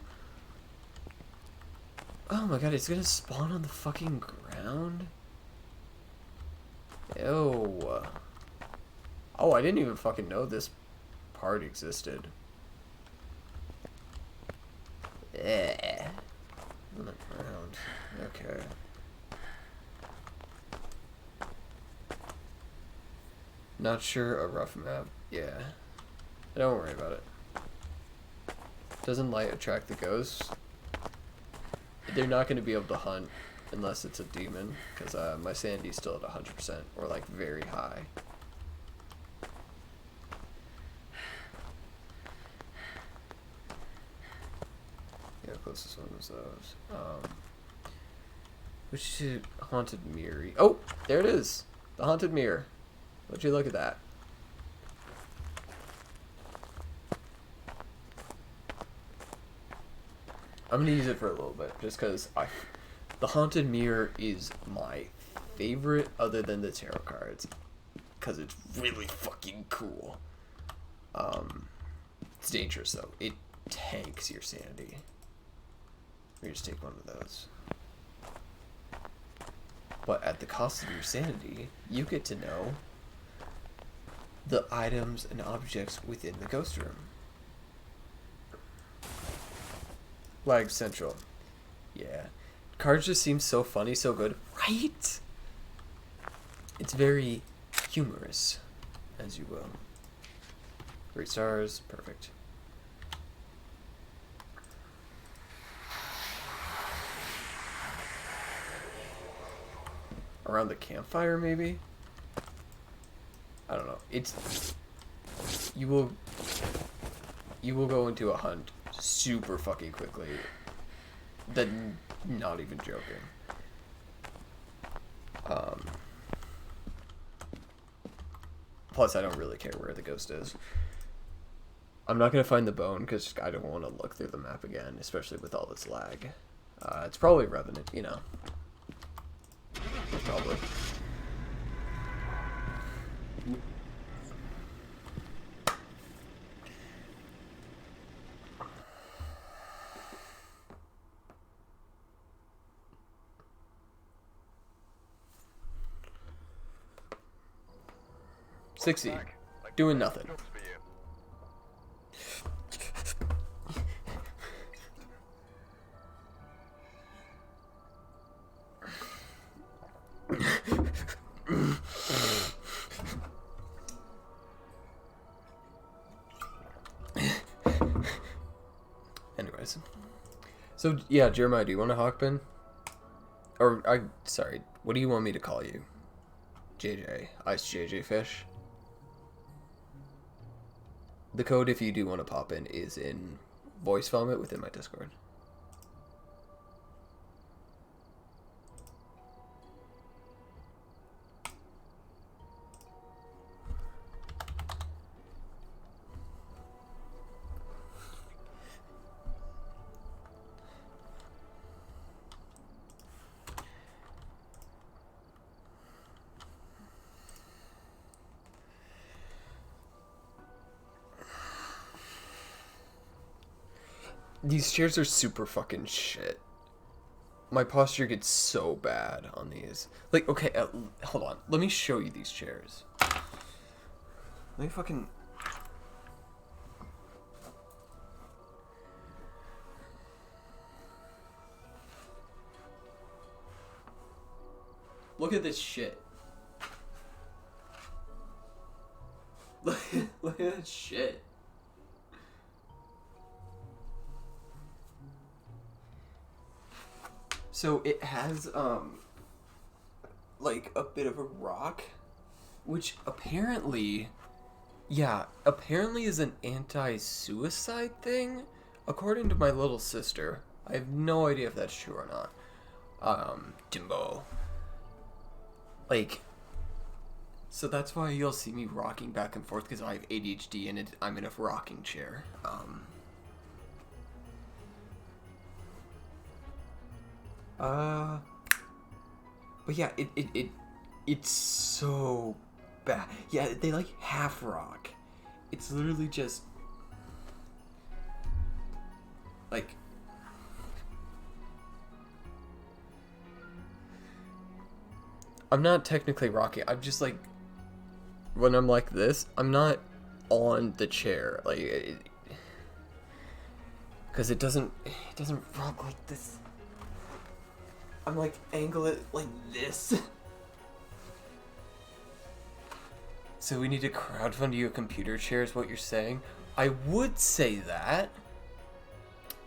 Oh my god, it's gonna spawn on the fucking ground? Ew. Oh, I didn't even fucking know this part existed. Eh. On the ground. Okay. Not sure, a rough map. Yeah. Don't worry about it. Doesn't light attract the ghosts? They're not going to be able to hunt unless it's a demon, because my sanity's still at 100%, or like very high. Yeah, closest one was those. Which is haunted mirror? Oh, there it is! The haunted mirror. Would you look at that? I'm gonna use it for a little bit, just because the haunted mirror is my favorite other than the tarot cards, because it's really fucking cool. It's dangerous though. It tanks your sanity. Let me just take one of those. But at the cost of your sanity, you get to know the items and objects within the ghost room. Flag Central. Yeah. Cards just seem so funny, so good. Right? It's very humorous, as you will. 3 stars. Perfect. Around the campfire, maybe? I don't know. It's you will go into a hunt super fucking quickly. Then not even joking. Um, plus, I don't really care where the ghost is. I'm not gonna find the bone because I don't want to look through the map again, especially with all this lag. It's probably Revenant, you know. Probably. Sixty, doing nothing. Jobs for you. Anyways, so yeah, Jeremiah, do you want a Hawkbin? Or sorry, what do you want me to call you? JJ, Ice JJ Fish. The code, if you do want to pop in, is in voice vomit within my Discord. These chairs are super fucking shit. My posture gets so bad on these. Like, okay, hold on. Let me show you these chairs. Let me fucking... Look at this shit. Look at that shit. So it has, like, a bit of a rock, which apparently is an anti-suicide thing, according to my little sister. I have no idea if that's true or not. Timbo. Like, so that's why you'll see me rocking back and forth, because I have ADHD and I'm in a rocking chair. But yeah, it's so bad. Yeah, they like half rock. It's literally just like I'm not technically rocking. I'm just like when I'm like this, I'm not on the chair, like because it doesn't rock like this. I'm like angle it like this. So we need to crowdfund you a computer chair is what you're saying? I would say that,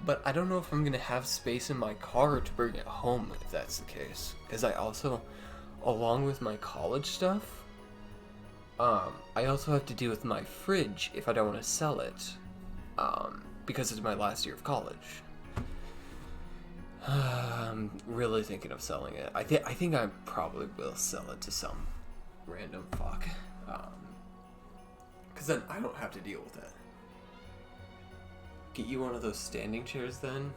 but I don't know if I'm gonna have space in my car to bring it home if that's the case. Because I also, along with my college stuff, I also have to deal with my fridge if I don't want to sell it, because it's my last year of college. I'm really thinking of selling it. I think I probably will sell it to some random fuck. Because then I don't have to deal with it. Get you one of those standing chairs then?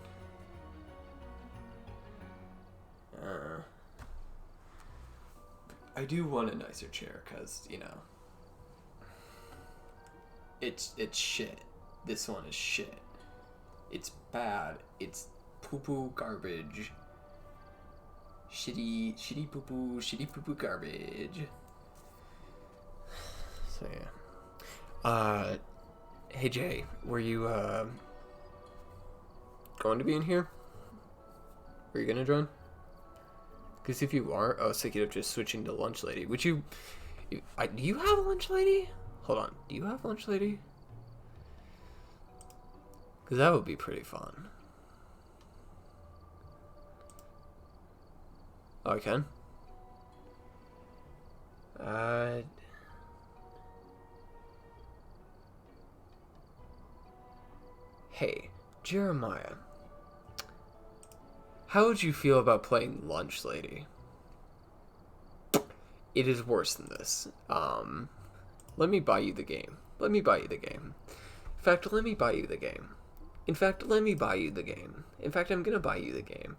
I do want a nicer chair because, you know, it's shit. This one is shit. It's bad. It's poo-poo garbage. Shitty poo-poo garbage. So yeah. Hey Jay, were you going to be in here? Were you gonna join? Because if you are, I was thinking of just switching to Lunch Lady. Would you... do you have a Lunch Lady? Hold on. Do you have Lunch Lady? Because that would be pretty fun. Oh, I can? Hey, Jeremiah. How would you feel about playing Lunch Lady? it is worse than this. Let me buy you the game. Let me buy you the game. In fact, let me buy you the game. In fact, let me buy you the game. In fact, I'm gonna buy you the game.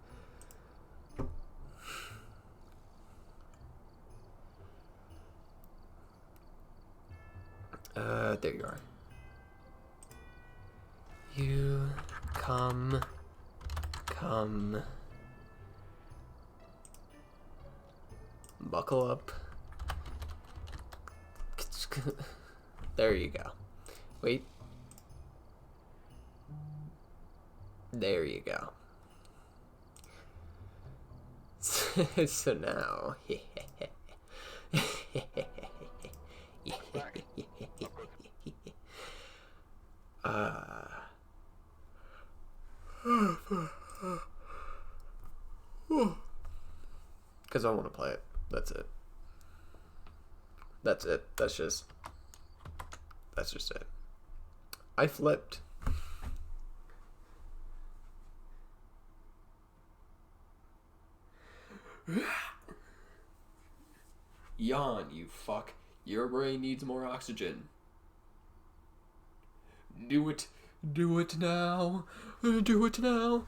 There you are. You come. Buckle up. There you go. Wait. There you go. So now. Because I want to play it. That's it. That's it. That's just it. I flipped. Yawn, you fuck. Your brain needs more oxygen. Do it. Do it now. Do it now.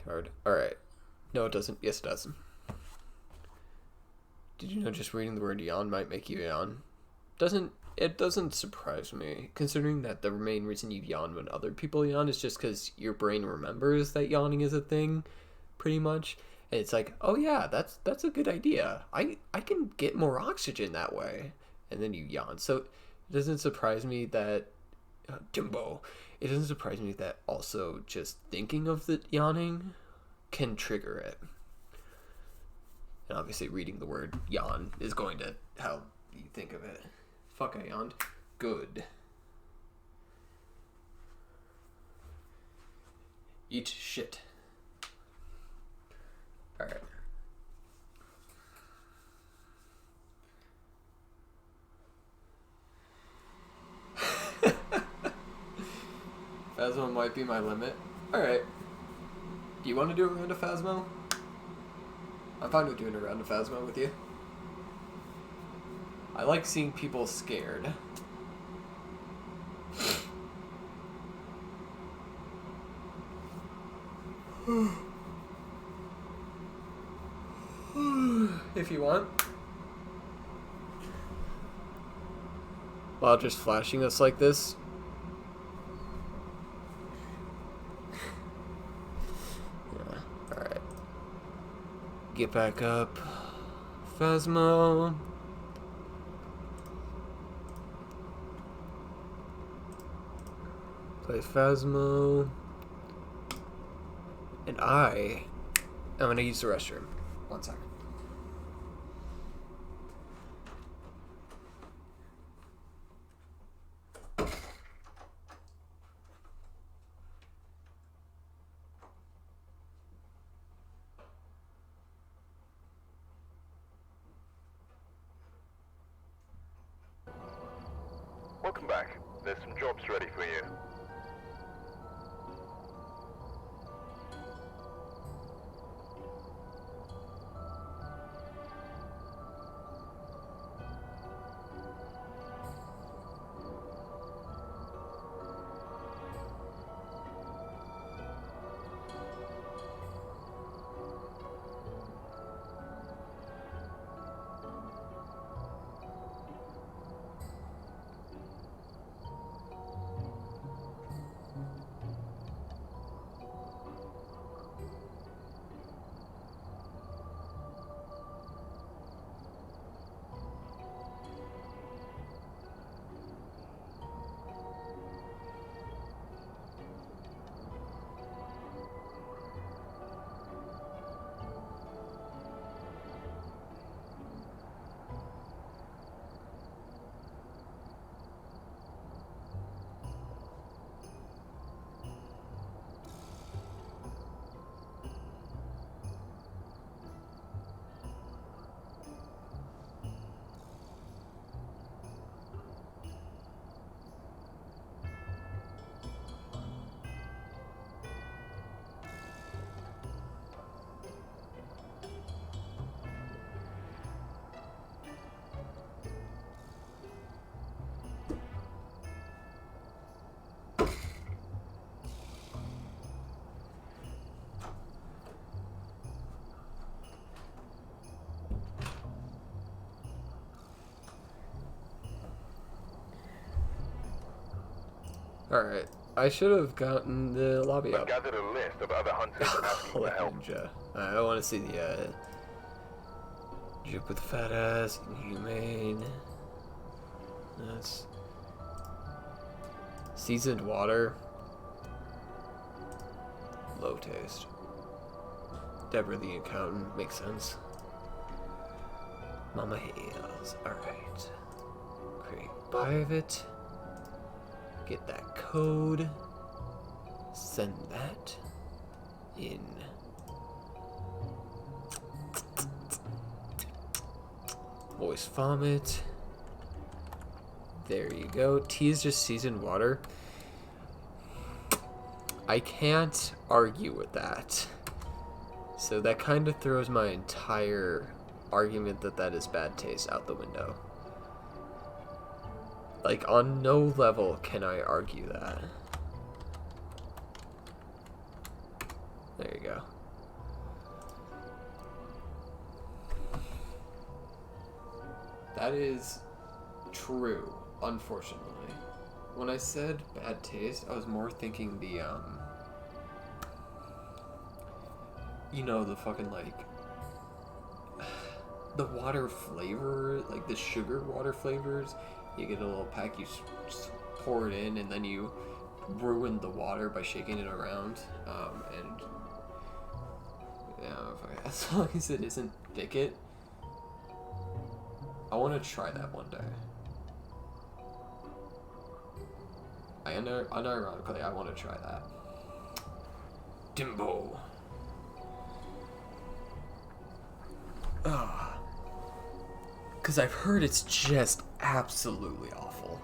Card. Alright. No, it doesn't. Yes, it does. Did you know just reading the word yawn might make you yawn? It doesn't surprise me, considering that the main reason you yawn when other people yawn is just because your brain remembers that yawning is a thing, pretty much. And it's like, oh yeah, that's a good idea. I can get more oxygen that way. And then you yawn. So it doesn't surprise me that Jimbo. It doesn't surprise me that also just thinking of the yawning can trigger it. And obviously reading the word yawn is going to help you think of it. Fuck, I yawned. Good. Eat shit. Alright. Phasmo might be my limit. Alright. Do you want to do a round of Phasmo? I'm fine with doing a round of Phasmo with you. I like seeing people scared. If you want. While just flashing us like this. Yeah, alright. Get back up. Phasmo. Play Phasmo. And I'm gonna use the restroom. 1 second. Welcome back. There's some jobs ready for you. Alright. I should have gotten the lobby I've up. gathered a list of other hunters asking for Like help. ninja. I want to see the Juke with the fat ass, inhumane. That's seasoned water. Low taste. Deborah the accountant makes sense. Mama Hales. Alright. Create private. Get that code. Send that in. Voice vomit. There you go. Tea is just seasoned water. I can't argue with that. So that kind of throws my entire argument that that is bad taste out the window. Like, on no level can I argue that. There you go. That is true, unfortunately. When I said bad taste, I was more thinking the, you know, the fucking, like, the water flavor, like the sugar water flavors. You get a little pack, you just pour it in, and then you ruin the water by shaking it around. And yeah, as long as it isn't thicket, I want to try that one day. Unironically, I want to try that. Dimbo. Ah. Because I've heard it's just absolutely awful.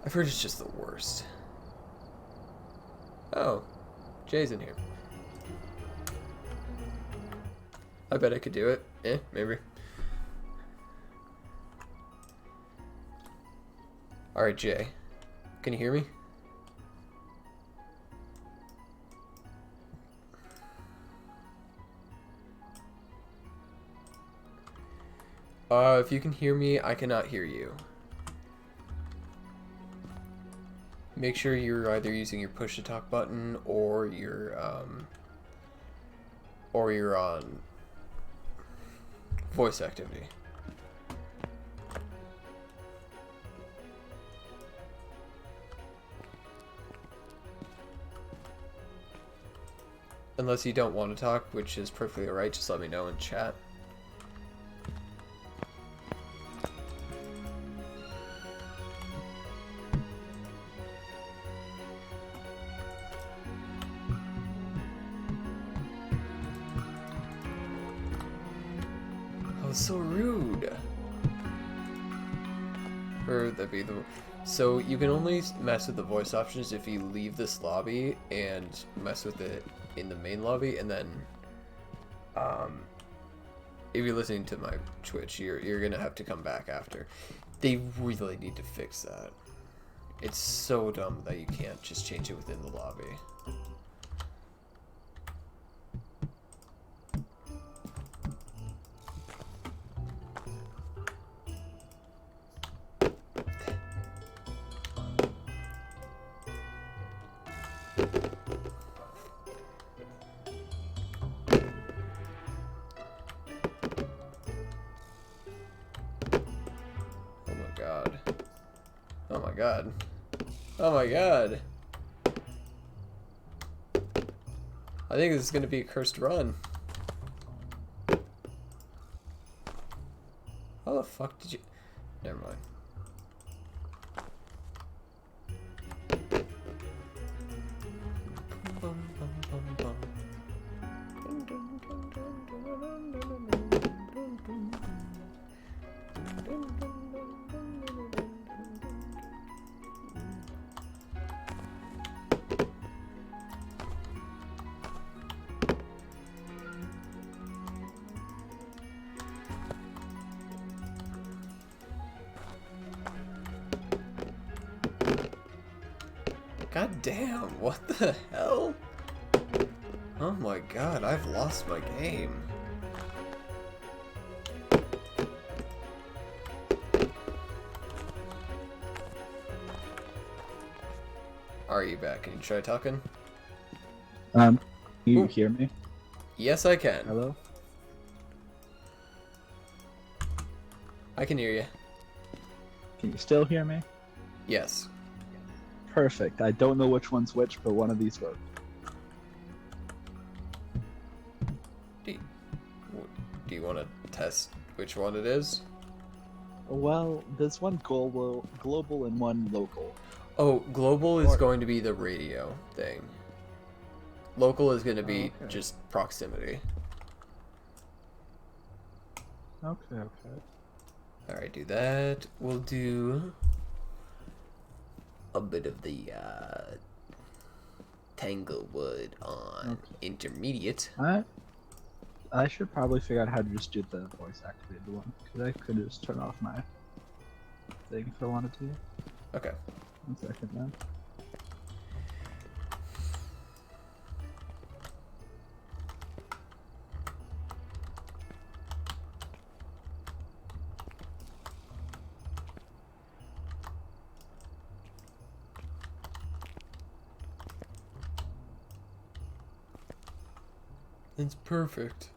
I've heard it's just the worst. Oh, Jay's in here. I bet I could do it. Maybe. Alright, Jay. Can you hear me? If you can hear me, I cannot hear you. Make sure you're either using your push to talk button or you're on voice activity. Unless you don't want to talk, which is perfectly alright, just let me know in chat. So rude. Or that'd be the. So you can only mess with the voice options if you leave this lobby and mess with it in the main lobby, and then if you're listening to my Twitch, you're gonna have to come back after. They really need to fix that. It's so dumb that you can't just change it within the lobby. Oh my god. Oh my god. I think this is gonna be a cursed run. How the fuck did you... Never mind. God damn, what the hell? Oh my god, I've lost my game. Are you back? Can you try talking? You Ooh. hear me? Yes, I can. Hello? I can hear you. Can you still hear me? Yes. Perfect. I don't know which one's which, but one of these worked. Do you want to test which one it is? Well, there's one global and one local. Oh, global is Or- going to be the radio thing. Local is going to be okay. just proximity. Okay, okay. Alright, do that. We'll do a bit of the Tanglewood on intermediate. I should probably figure out how to just do the voice activated one, because I could just turn off my thing if I wanted to. Okay. 1 second, man. It's perfect.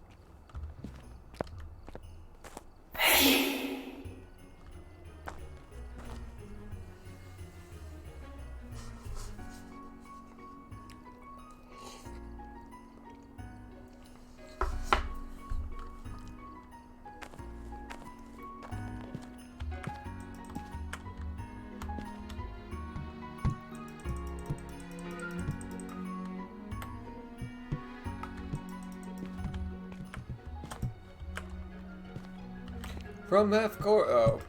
From F core. Oh.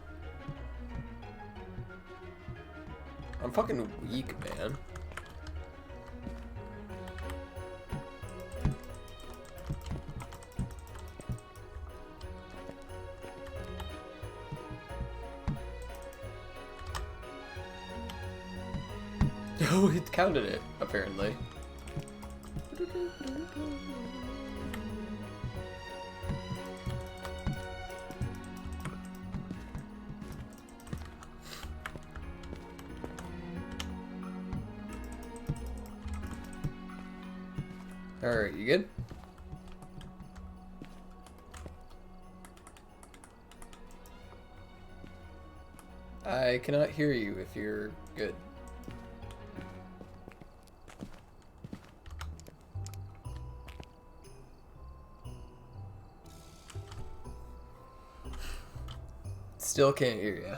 I'm fucking weak, man. Oh, it counted it, apparently. Alright, you good? I cannot hear you if you're good. Still can't hear you.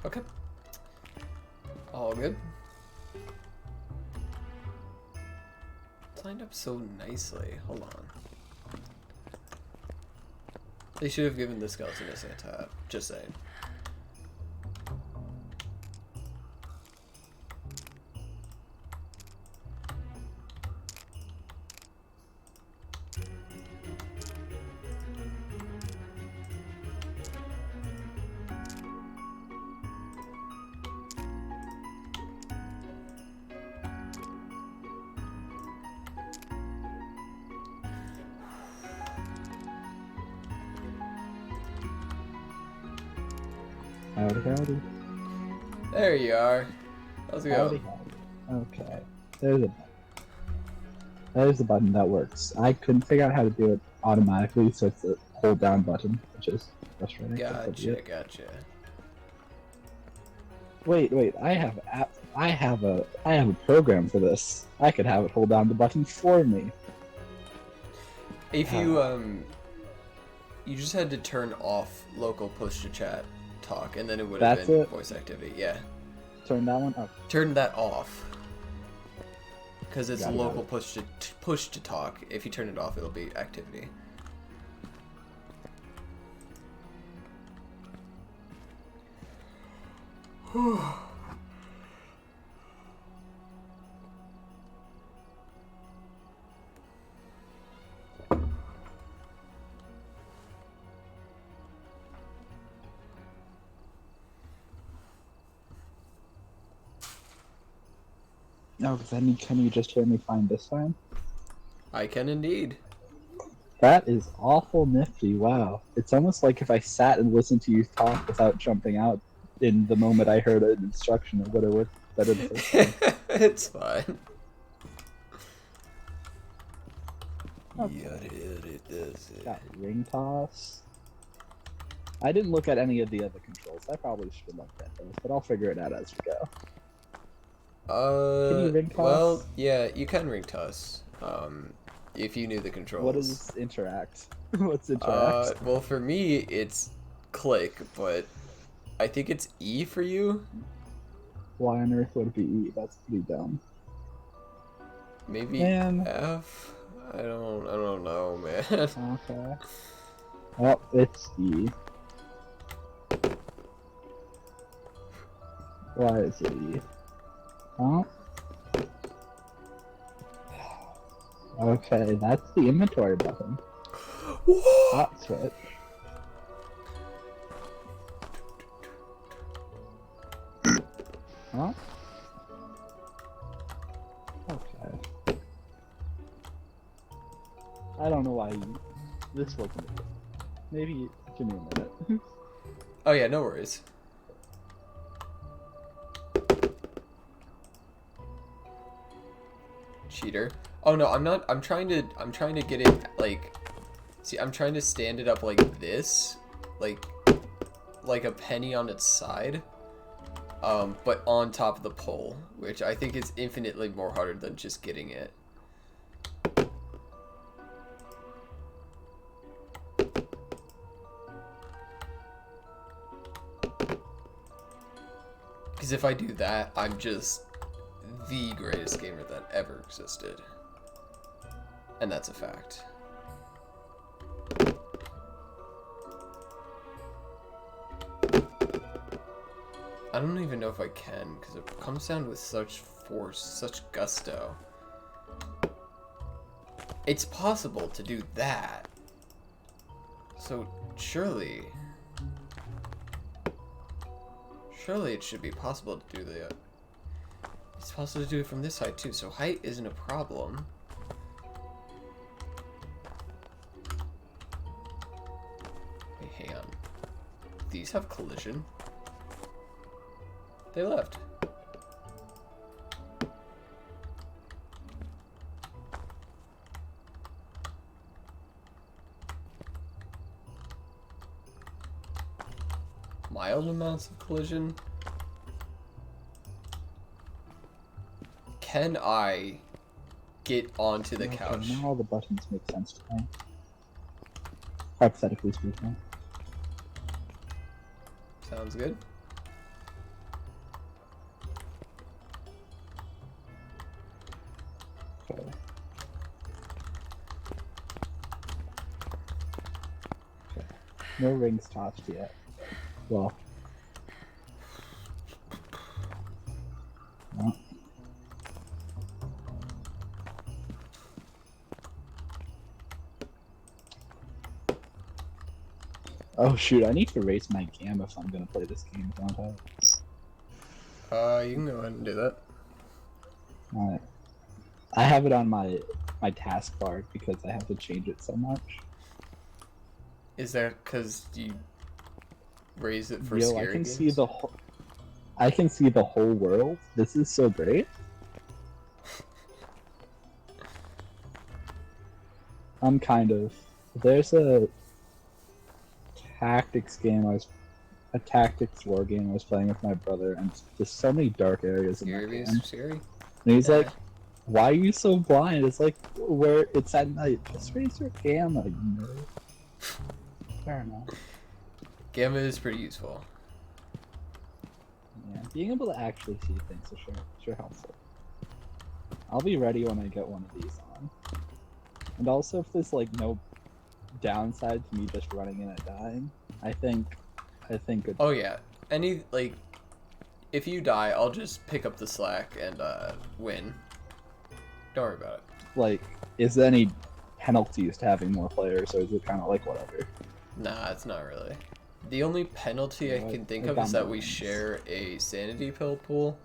Okay. All good. It's lined up so nicely. Hold on. They should have given the skeleton a tap. Just saying. Howdy, howdy. There you are. How's it Howdy, going? howdy. Okay. There's the button that works. I couldn't figure out how to do it automatically, so it's a hold down button, which is frustrating. but so be Gotcha, it. gotcha. Wait. I have a program for this. I could have it hold down the button for me. If you you just had to turn off local push to chat talk, and then it would have That's been it? voice activity. Yeah, Turn that one up. turn that off because it's Got it, local push to talk. If you turn it off, it'll be activity. No, then can you just hear me fine this time? I can indeed. That is awful nifty. Wow. It's almost like if I sat and listened to you talk without jumping out in the moment I heard an instruction, it would have worked better the first time. It's fine. Got ring toss. I didn't look at any of the other controls. I probably should have looked at those, but I'll figure it out as we go. Can you ring toss? Well, yeah, you can ring toss. If you knew the controls. What does interact? What's interact? Well, for me, it's click, but I think it's E for you. Why on earth would it be E? That's pretty dumb. Maybe Man. F. I don't know, man. Okay. Well, it's E. Why is it E? Oh. Okay, that's the inventory button. Hot switch. Huh? Okay. I don't know why this wasn't. Maybe give me a minute. Oh yeah, no worries. Cheater. Oh no, I'm not. I'm trying to get it like. See, I'm trying to stand it up like this, like a penny on its side, but on top of the pole, which I think is infinitely more harder than just getting it. Because if I do that, I'm just the greatest gamer that ever existed. And that's a fact. I don't even know if I can, because it comes down with such force, such gusto. It's possible to do that. So, surely it should be possible to do the... It's possible to do it from this side too, so height isn't a problem. Wait, hang on. These have collision? They left. Mild amounts of collision? Can I get onto the couch? Now all the buttons make sense to me. Hypothetically speaking. Sounds good. Okay. Okay. No rings tossed yet. Well. No. Oh shoot, I need to raise my gamma if I'm gonna play this game, don't I? You can go ahead and do that. Alright. I have it on my taskbar because I have to change it so much. Is that because you raise it for Yo, scary I can games? see the whole I can see the whole world. This is so great. I'm kind of there's a tactics war game I was playing with my brother, and there's so many dark areas in that Scary game. being scary? And he's like, "Why are you so blind?" It's like, where it's at night. Just raise your gamma, you know. Fair enough. Gamma is pretty useful. Yeah, being able to actually see things is sure helpful. I'll be ready when I get one of these on. And also, if there's like no downside to me just running in and dying, I think it, Oh yeah, if you die, I'll just pick up the slack and win. Don't worry about it. like, is there any penalties to having more players, or is it kind of like whatever? Nah, it's not really. The only penalty I Yeah, can think I of got is that my we ones. share a sanity pill pool.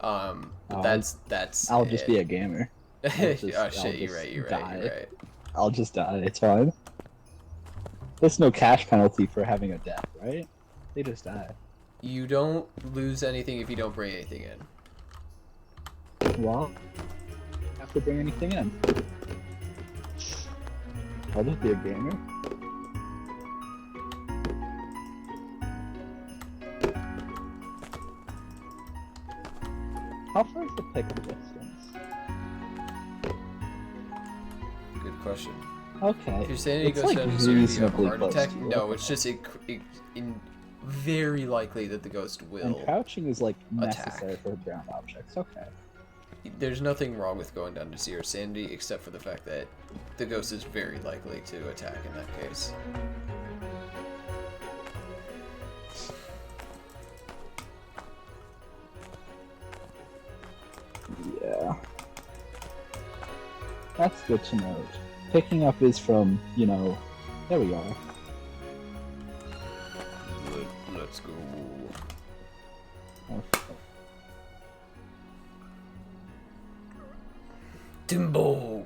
But Oh, that's I'll just be it. a gamer. Oh I'll shit, you're just right, you're die. right. I'll just die. It's fine. There's no cash penalty for having a death, right? They just die. You don't lose anything if you don't bring anything in. Well, have to bring anything in. I'll just be a gamer. How far is the pickup distance? Good question. Okay. If you're saying it It's goes like down to zero, do you have a reasonably heart close attack? to you. No, it's just very likely that the ghost And will. crouching is like attack. necessary for ground objects. Okay. There's nothing wrong with going down to zero sanity, except for the fact that the ghost is very likely to attack in that case. Yeah. That's good to know. Picking up is from, you know, there we are. Let's go. Okay. Timbo.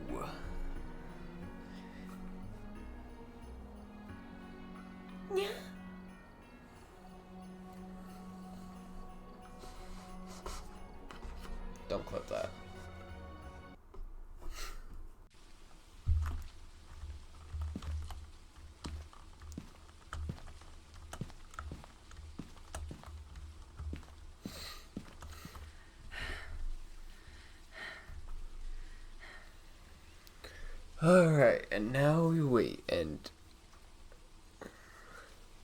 Don't clip that. Alright, and now we wait, and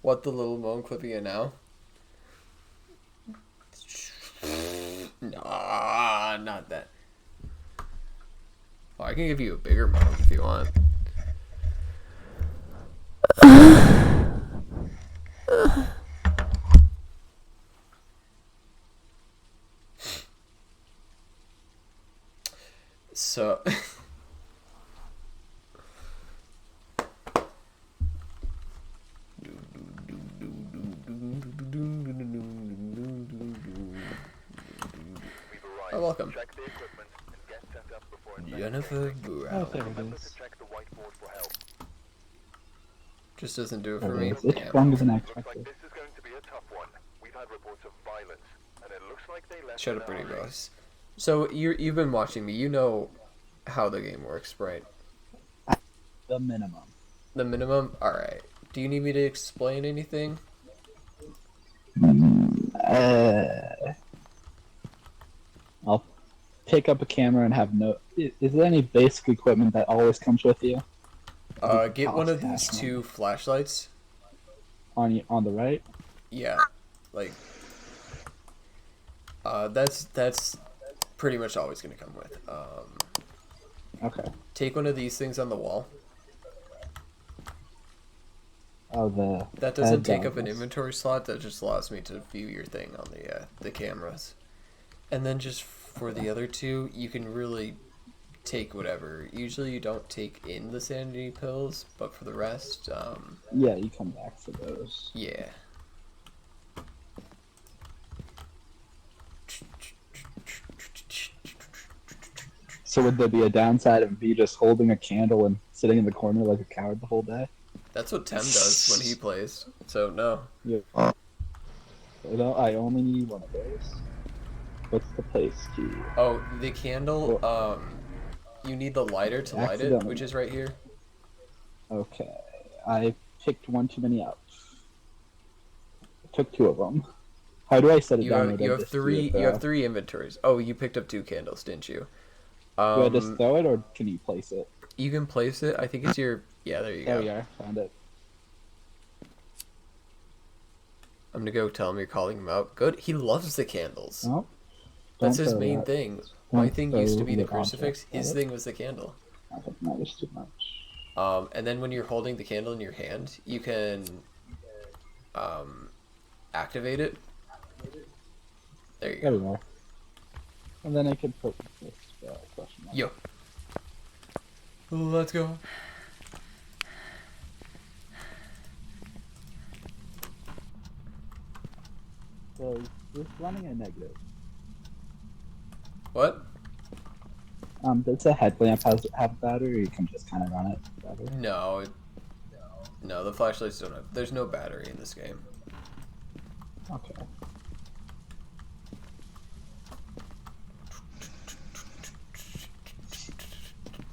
what the little moan clipping in now? Nah, not that. Oh, I can give you a bigger moan if you want. So We've arrived. Oh, welcome. Check the equipment and get set up before Jennifer investigating. Brown. Oh, there it Remember is. to check the whiteboard for help. Just doesn't do it for There me. it is. It's Damn. stronger than I Looks like expected. this is going to be a tough one. We've had reports of violence, and it looks like they left Shut in up, a pretty hurry. boss. So you've been watching me. You know how the game works, right? The minimum. The minimum. All right. Do you need me to explain anything? I'll pick up a camera and have no. Is there any basic equipment that always comes with you? Get one of Cost these cash two flashlights. on the right? Yeah, like. That's pretty much always gonna come with. Okay. Take one of these things on the wall. Oh, the. That doesn't head take up an goggles. inventory slot. That just allows me to view your thing on the cameras. And then just for the other two, you can really take whatever. Usually you don't take in the sanity pills, but for the rest, Yeah, you come back for those. yeah. So would there be a downside of me just holding a candle and sitting in the corner like a coward the whole day? That's what Tem does when he plays. So no. Yeah. No, I only need one of those. What's the place key? Oh, the candle. You need the lighter to light it, Accidentally. which is right here. Okay, I picked one too many up. Took two of them. How do I set it You down? have Or you do I have just do three it, you have three inventories. Oh, you picked up 2 candles, didn't you? Do I just throw it, or can you place it? You can place it. I think it's your. Yeah, there you There go. we are. Found it. I'm gonna go tell him you're calling him out. Good. He loves the candles. Oh, That's don't his throw main that. thing. My Don't thing used to throw be the your crucifix. object His at it. thing was the candle. I think that was too much. And then when you're holding the candle in your hand, you can activate it. There you There go. we are. And then I could put this question mark. Yo. Let's go. So this running a negative. What? Does the headlamp have a battery, or you can just kind of run it forever? No, no, the flashlights don't have. There's no battery in this game. Okay.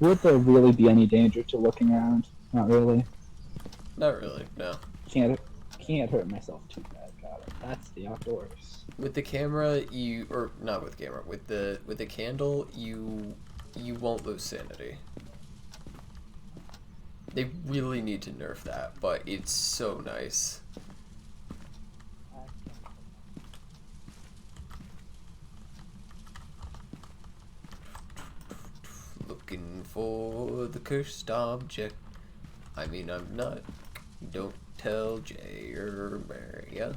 Would there really be any danger to looking around? Not really. Not really. No. Can't hurt myself too bad. Got it. That's the outdoors. With the camera, or not with camera. With the candle, you won't lose sanity. They really need to nerf that, but it's so nice. Looking for the cursed object. I mean, I'm not. Don't tell Jay or Maria.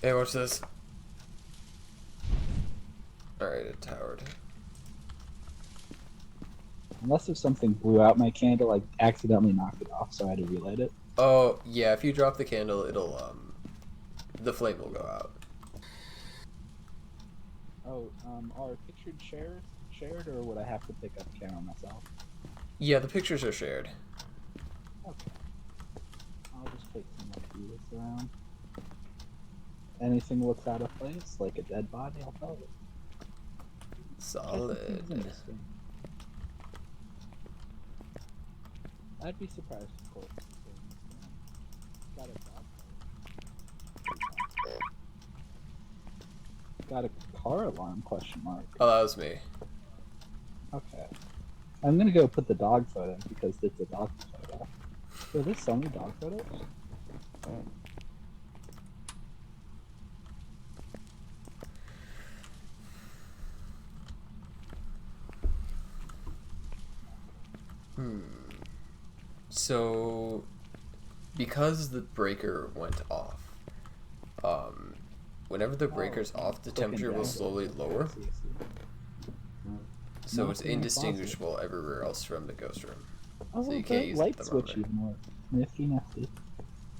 Hey, watch this. Alright, it towered. Unless if something blew out my candle, I accidentally knocked it off, so I had to relight it. Oh, yeah, if you drop the candle, it'll, the flame will go out. Oh, are pictures shared, or would I have to pick up the camera myself? Yeah, the pictures are shared. Okay. I'll just take some of these around. Anything looks out of place, like a dead body, I'll tell you. Solid. I'd be surprised, of course. Got a dog. Got a car alarm? Question mark. Oh, that was me. Okay. I'm gonna go put the dog photo because it's a dog photo. So there's so many dog photos? So, because the breaker went off, whenever the breaker's off, the temperature will slowly lower. So it's indistinguishable everywhere else from the ghost room. Oh, So you the can't use light the switch thermometer. even more. Nifty.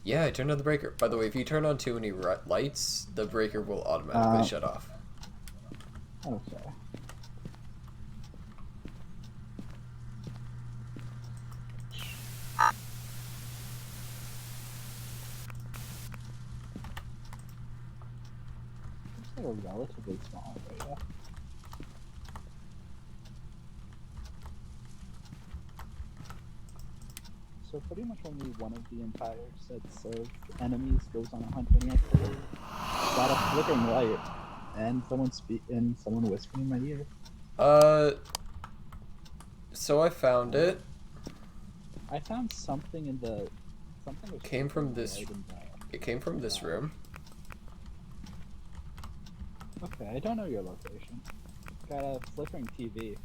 Yeah, I turned on the breaker. By the way, if you turn on too many lights, the breaker will automatically shut off. Okay. It's like a relatively small area. So pretty much only one of the entire sets of enemies goes on a hunt when you actually got a flickering light and someone whispering in my ear. So I found it. I found something in the something was Came from this. light in It came from this room. Okay, I don't know your location. Got a flickering TV.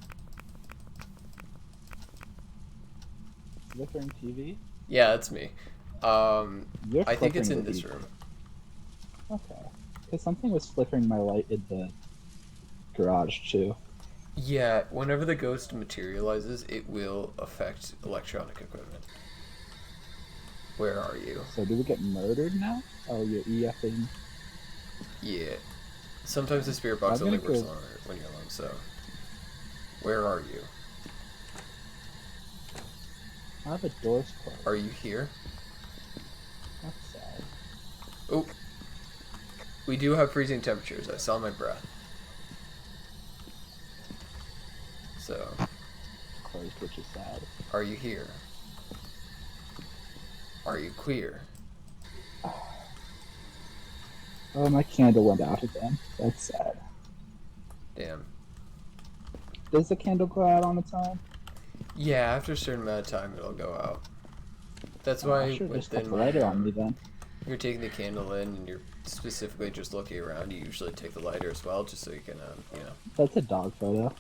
Flickering TV? Yeah, that's me. You're I think it's flickering in the this TV. room. Okay. Because something was flickering my light in the garage too. Yeah, whenever the ghost materializes, it will affect electronic equipment. Where are you? So do we get murdered now? Oh, you're EFing. Yeah. Sometimes the spirit box I'm only gonna works go- when you're alone, so. Where are you? Ah, the door's closed. Are you here? That's sad. Oh. We do have freezing temperatures. I saw my breath. So, Closed, which is sad. are you here? Are you queer? Oh, my candle went out again. That's sad. Damn. Does the candle go out on its own? Yeah, after a certain amount of time, it'll go out. That's Oh, why I should just put within the lighter on me then. you're taking the candle in and you're specifically just looking around, you usually take the lighter as well, just so you can, you know. That's a dog photo.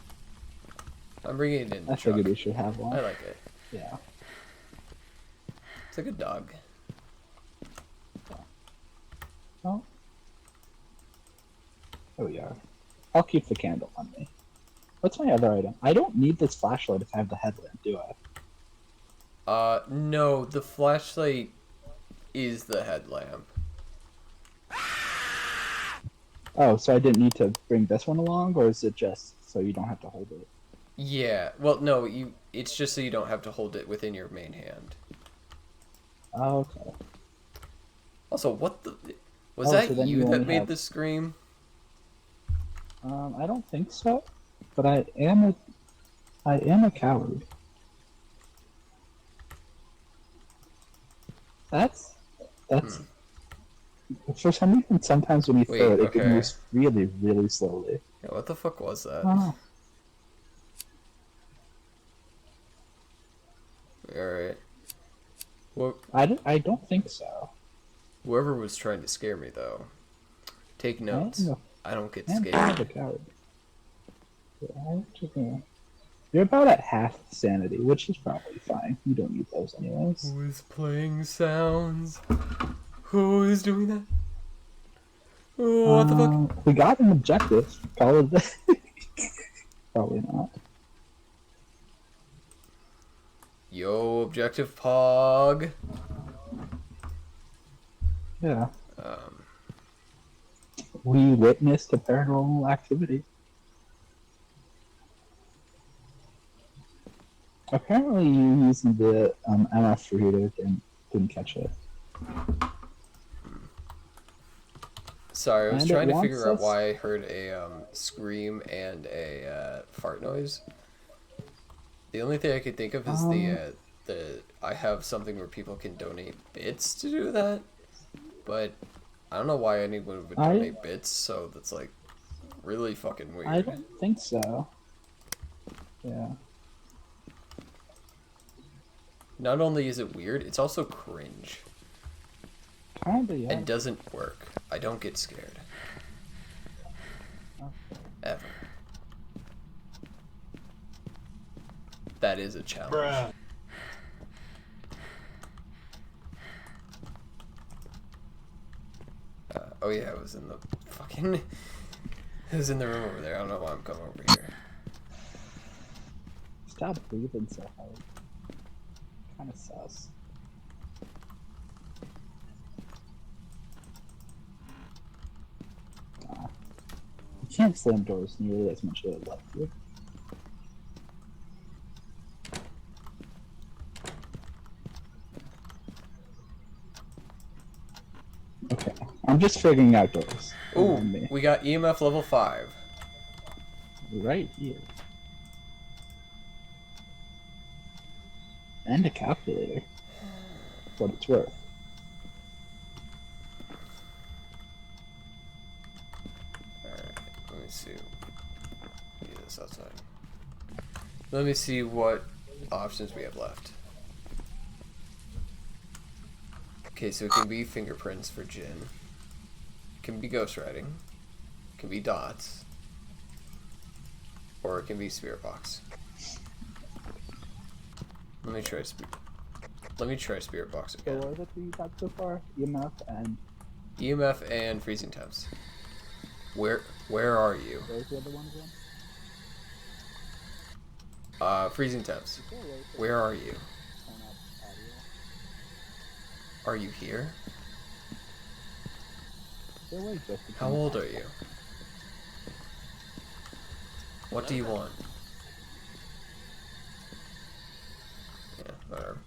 I'm bringing it in the I truck. figured we should have one. I like it. Yeah. It's a good dog. Oh. Oh, we are. I'll keep the candle on me. What's my other item? I don't need this flashlight if I have the headlamp, do I? No, the flashlight is the headlamp. Oh, so I didn't need to bring this one along, or is it just so you don't have to hold it? Yeah, well, no, it's just so you don't have to hold it within your main hand. Oh, okay. Also, what the... Was Oh, that so then you you that only made have- the scream? I don't think so, but I am a coward. That's for some reason. Sometimes when you throw Wait, it, okay. it moves really, really slowly. Yeah, what the fuck was that? Oh. Alright. Well, I don't think so. whoever was trying to scare me, though, take notes. No. I don't get I am scared. kind of a coward. Yeah, you're about at half sanity, which is probably fine. You don't need those anyways. Who is playing sounds? Who is doing that? Oh, what the fuck? We got an objective. Probably, probably not. Yo, objective pog. Yeah. Um, We witnessed a paranormal activity. Apparently, you using the MF reader didn't catch it. sorry, I was And it trying to wants figure out us- why I heard a scream and a fart noise. The only thing I could think of is the I have something where people can donate bits to do that, but I don't know why anyone would donate bits. So that's like really fucking weird. I don't think so. Yeah. Not only is it weird, it's also cringe Kinda, yeah. and doesn't work. I don't get scared. Ever. That is a challenge. Oh yeah, I was in the fucking... I was in the room over there. I don't know why I'm coming over here. Stop breathing so hard. Kinda sus. You can't slam doors nearly as much as I'd like to. Okay, I'm just figuring out doors. Ooh, around me. we got EMF level 5. Right here. And a calculator. What it's worth. Alright, let me see. Yeah, this outside. Let me see what options we have left. Okay, so it can be fingerprints for Jin. It can be ghostwriting. It can be dots. Or it can be spirit box. Let me try spirit box So again. what are the two you got so far? EMF and EMF and freezing temps. Where are you? what was the other one again? Freezing temps. Is there a way to Where are you? turn up audio? Are you here? Is there a way just to How turn up old audio? are you? What do you want? Yeah, whatever.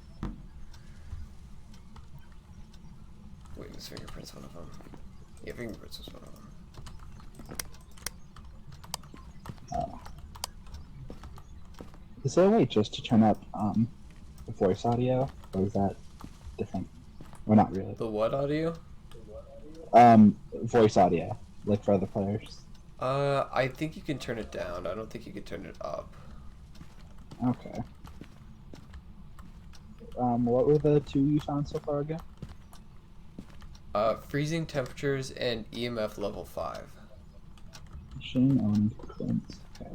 Wait, this fingerprint's one of them. Yeah, fingerprints was one of them. Is there a way just to turn up the voice audio, or is that different? Or not really? The what audio? Voice audio, like for other players. I think you can turn it down. I don't think you can turn it up. Okay. What were the two you found so far again? Freezing temperatures and EMF level 5. Machine owned prints. Okay.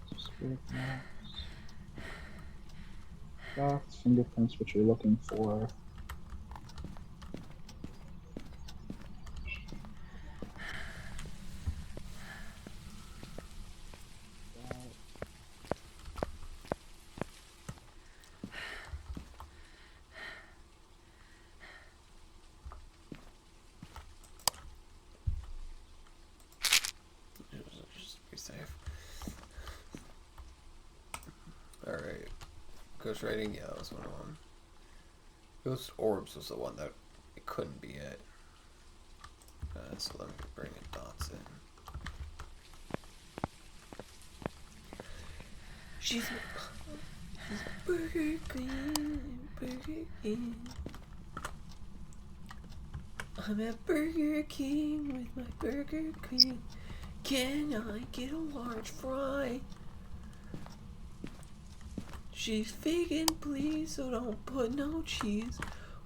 So spirit maps. Dots, fingerprints, which you're looking for. Ghost writing, yeah, that was one of them. Ghost orbs was the one that it couldn't be it. So let me bring in dots in. She's Burger Queen, Burger King. I'm at Burger King with my Burger Queen. Can I get a large fry? She's vegan, please, so don't put no cheese.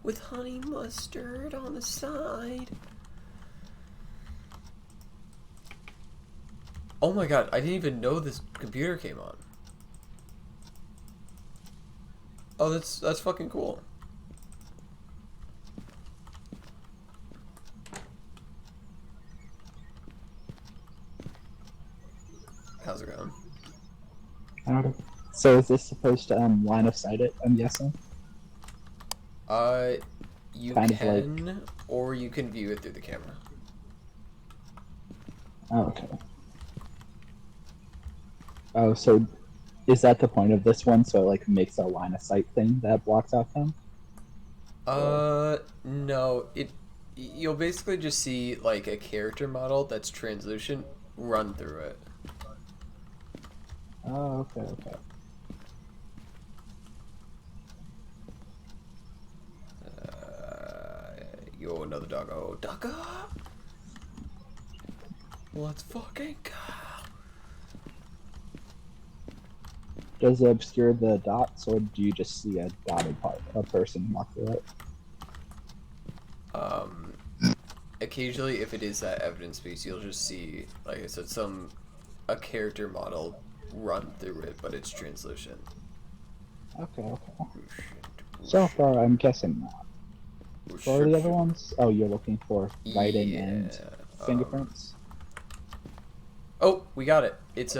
With honey mustard on the side. Oh my god, I didn't even know this computer came on. Oh, that's fucking cool. How's it going? I don't know. So is this supposed to line of sight it? I'm guessing. You Kind of can, or you can view it through the camera. Oh, okay. Oh, so is that the point of this one? So it like makes a line of sight thing that blocks out them? No. You'll basically just see like a character model that's translucent run through it. Oh, okay, okay. Yo, another doggo. Doggo! Let's fucking go! Does it obscure the dots, or do you just see a dotted part, a person walk through it? Occasionally, if it is that evidence piece, you'll just see, like I said, a character model run through it, but it's translucent. Okay, okay. So far, I'm guessing not. What are the other ones? Oh, you're looking for writing and fingerprints? Oh, we got it. It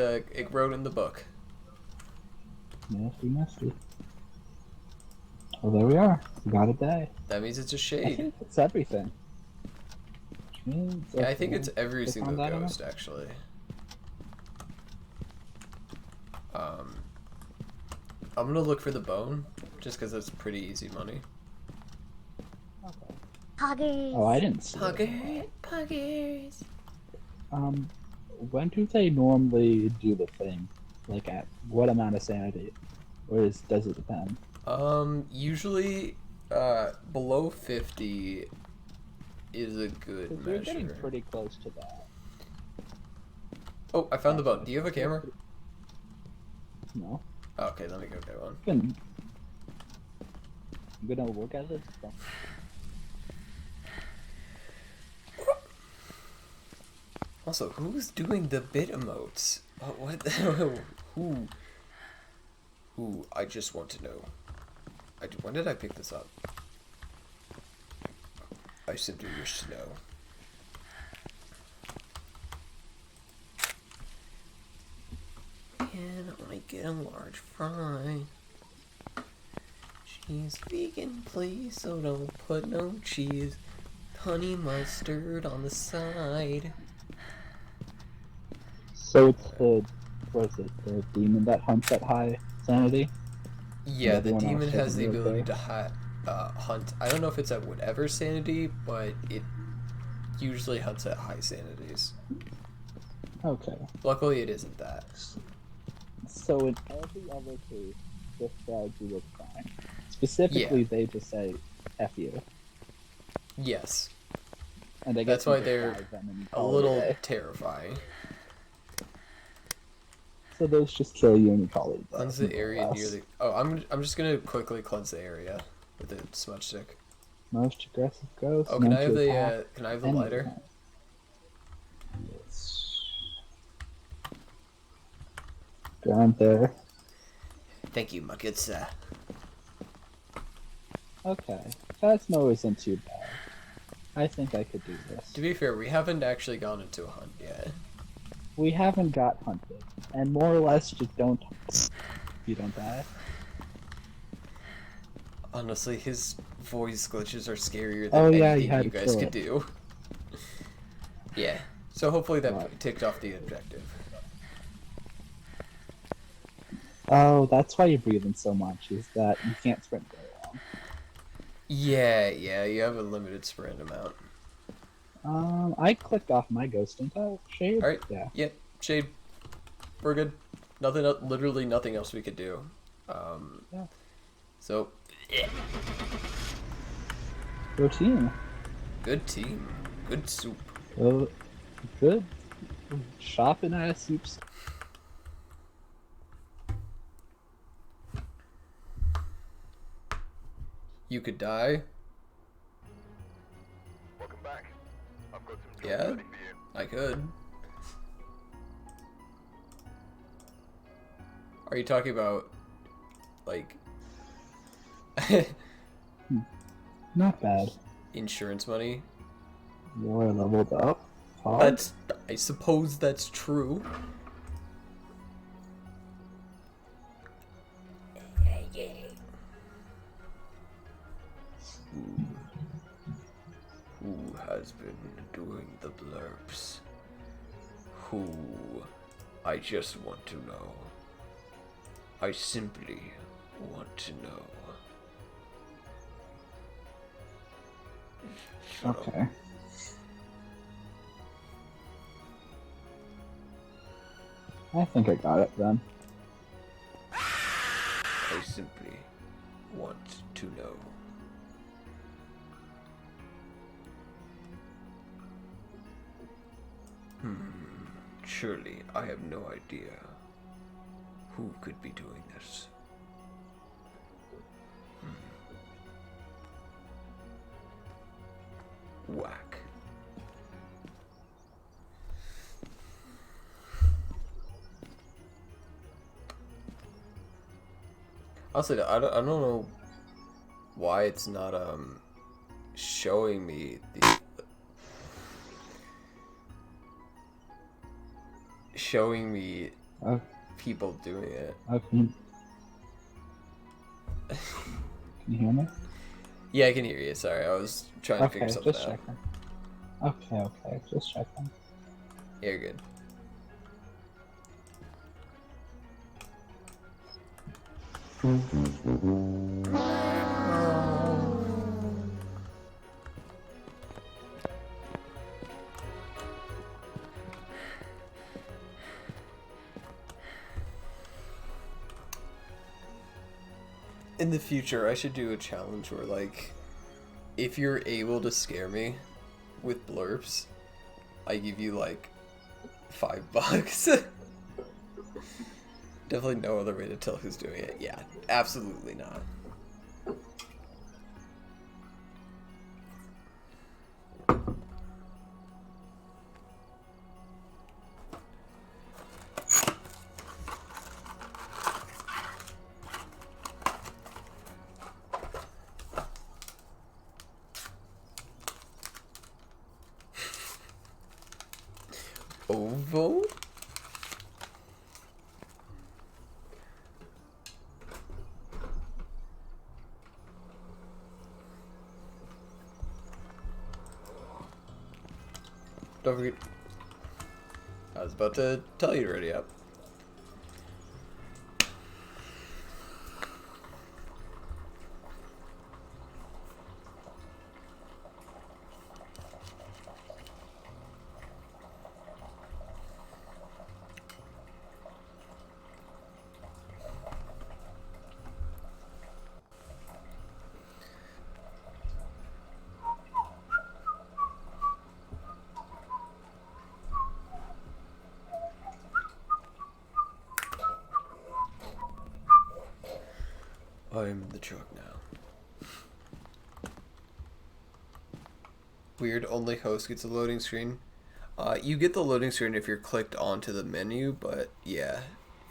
wrote in the book. Nasty, nasty. Well, there we are. We got a day. That means it's a I shade. think it's everything. Which means Yeah, I think it's every click single on that ghost, actually. I'm gonna look for the bone, just because that's pretty easy money. Okay. Poggers. Oh, I didn't see it. Poggers. When do they normally do the thing? Like at what amount of sanity? Or does it depend? Usually, below 50 is a good Because we're getting measure. pretty close to that. Oh, I found the bone. Do you have a camera? No. Oh, okay, let me go get one. I'm gonna look at this. Also, who's doing the bit emotes? What? Who? I just want to know. When did I pick this up? I simply wish to know. Can I get a large fry? She's vegan, please, so don't put no cheese. Honey mustard on the side. So it's the, what is it, the demon that hunts at high sanity? Yeah, the Everyone else demon has doesn't the really ability care. to hunt. I don't know if it's at whatever sanity, but it usually hunts at high sanities. Okay. Luckily, it isn't that. So in every other case, this strategy looks fine. Specifically, they just say F you. Yes, And I that's guess you why just they're dive them and a call it little day. terrifying. So those just kill you and you call it a day, Cleanse the more or area less. near the. Oh, I'm just gonna quickly cleanse the area with a smudge stick. Most aggressive ghost. Oh, can known I have to the attack can I have the any lighter? time. Yes. Down there. Thank you, my good sir. Okay. Phasmo isn't too bad. I think I could do this. To be fair, we haven't actually gone into a hunt yet. We haven't got hunted. And more or less just don't if you don't die. Honestly, his voice glitches are scarier Oh, than yeah, anything you had you to guys kill could it. do. Yeah. So hopefully that Right. ticked off the objective. Oh, that's why you're breathing so much, is that you can't sprint very long. Yeah, you have a limited sprint amount. I clicked off my ghost, didn't I? Shade? Alright, Yeah. yep, Shade, we're good. Literally nothing else we could do. Yeah. So, Go team. good team. Good soup. Good. Shopping ass soups. You could die. Welcome back. I've got some jobs Yeah, ready for you. I could. Are you talking about, like, Not bad. insurance money? You're leveled up. I suppose that's true. Who has been doing the blurbs? Who? I just want to know. I simply want to know. Shut up. Okay. I think I got it then. I simply want to know. Surely I have no idea who could be doing this. Whack. Also, I don't know why it's not showing me Oh, people doing it. oh, can you hear me? Yeah, I can hear you. Sorry, I was trying to Okay, figure something just out. checking. Okay, just checking. Yeah, you're good. In the future, I should do a challenge where, like, if you're able to scare me with blurps, I give you, like, $5. Definitely no other way to tell who's doing it. Yeah, absolutely not. Ovo? Don't forget. I was about to tell you to ready up. I'm in the truck now. Weird, only host gets a loading screen. You get the loading screen if you're clicked onto the menu, but yeah,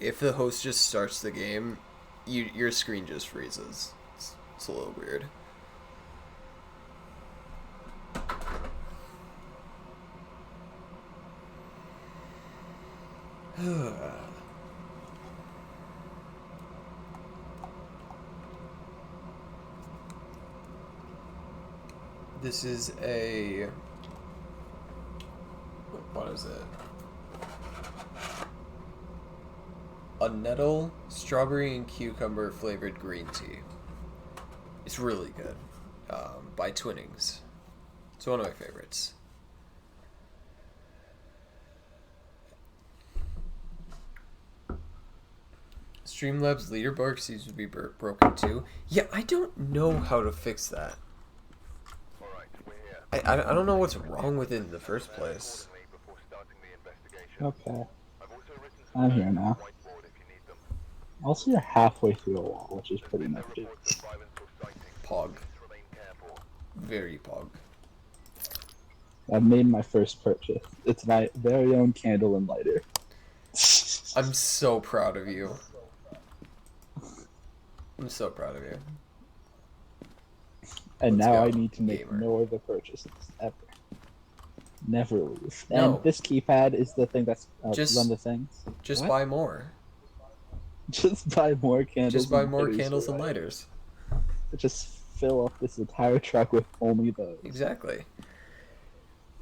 if the host just starts the game, your screen just freezes. It's a little weird. This is a... What is it? a nettle, strawberry, and cucumber flavored green tea. It's really good. By Twinnings. It's one of my favorites. Streamlabs leaderboard seems to be broken too. Yeah, I don't know how to fix that. Alright, we're here. I don't know what's wrong with it in the first place. Before starting the investigation. Okay, I've also written some I'm here notes on now. the whiteboard if you need them. Also, you're halfway through a wall, which is pretty No nifty. reports of violence or sightings. Pog. Please remain careful. Very pog. I've made my first purchase. It's my very own candle and lighter. I'm so proud of you. I'm so proud of you. And Let's now I go, need to make gamer. no other purchases ever. Never leave. No. And this keypad is the thing that's Just- run the things. Just What? buy more. Just buy more candles. Just buy and more lighters, candles and right? lighters. Just fill up this entire truck with only those. Exactly.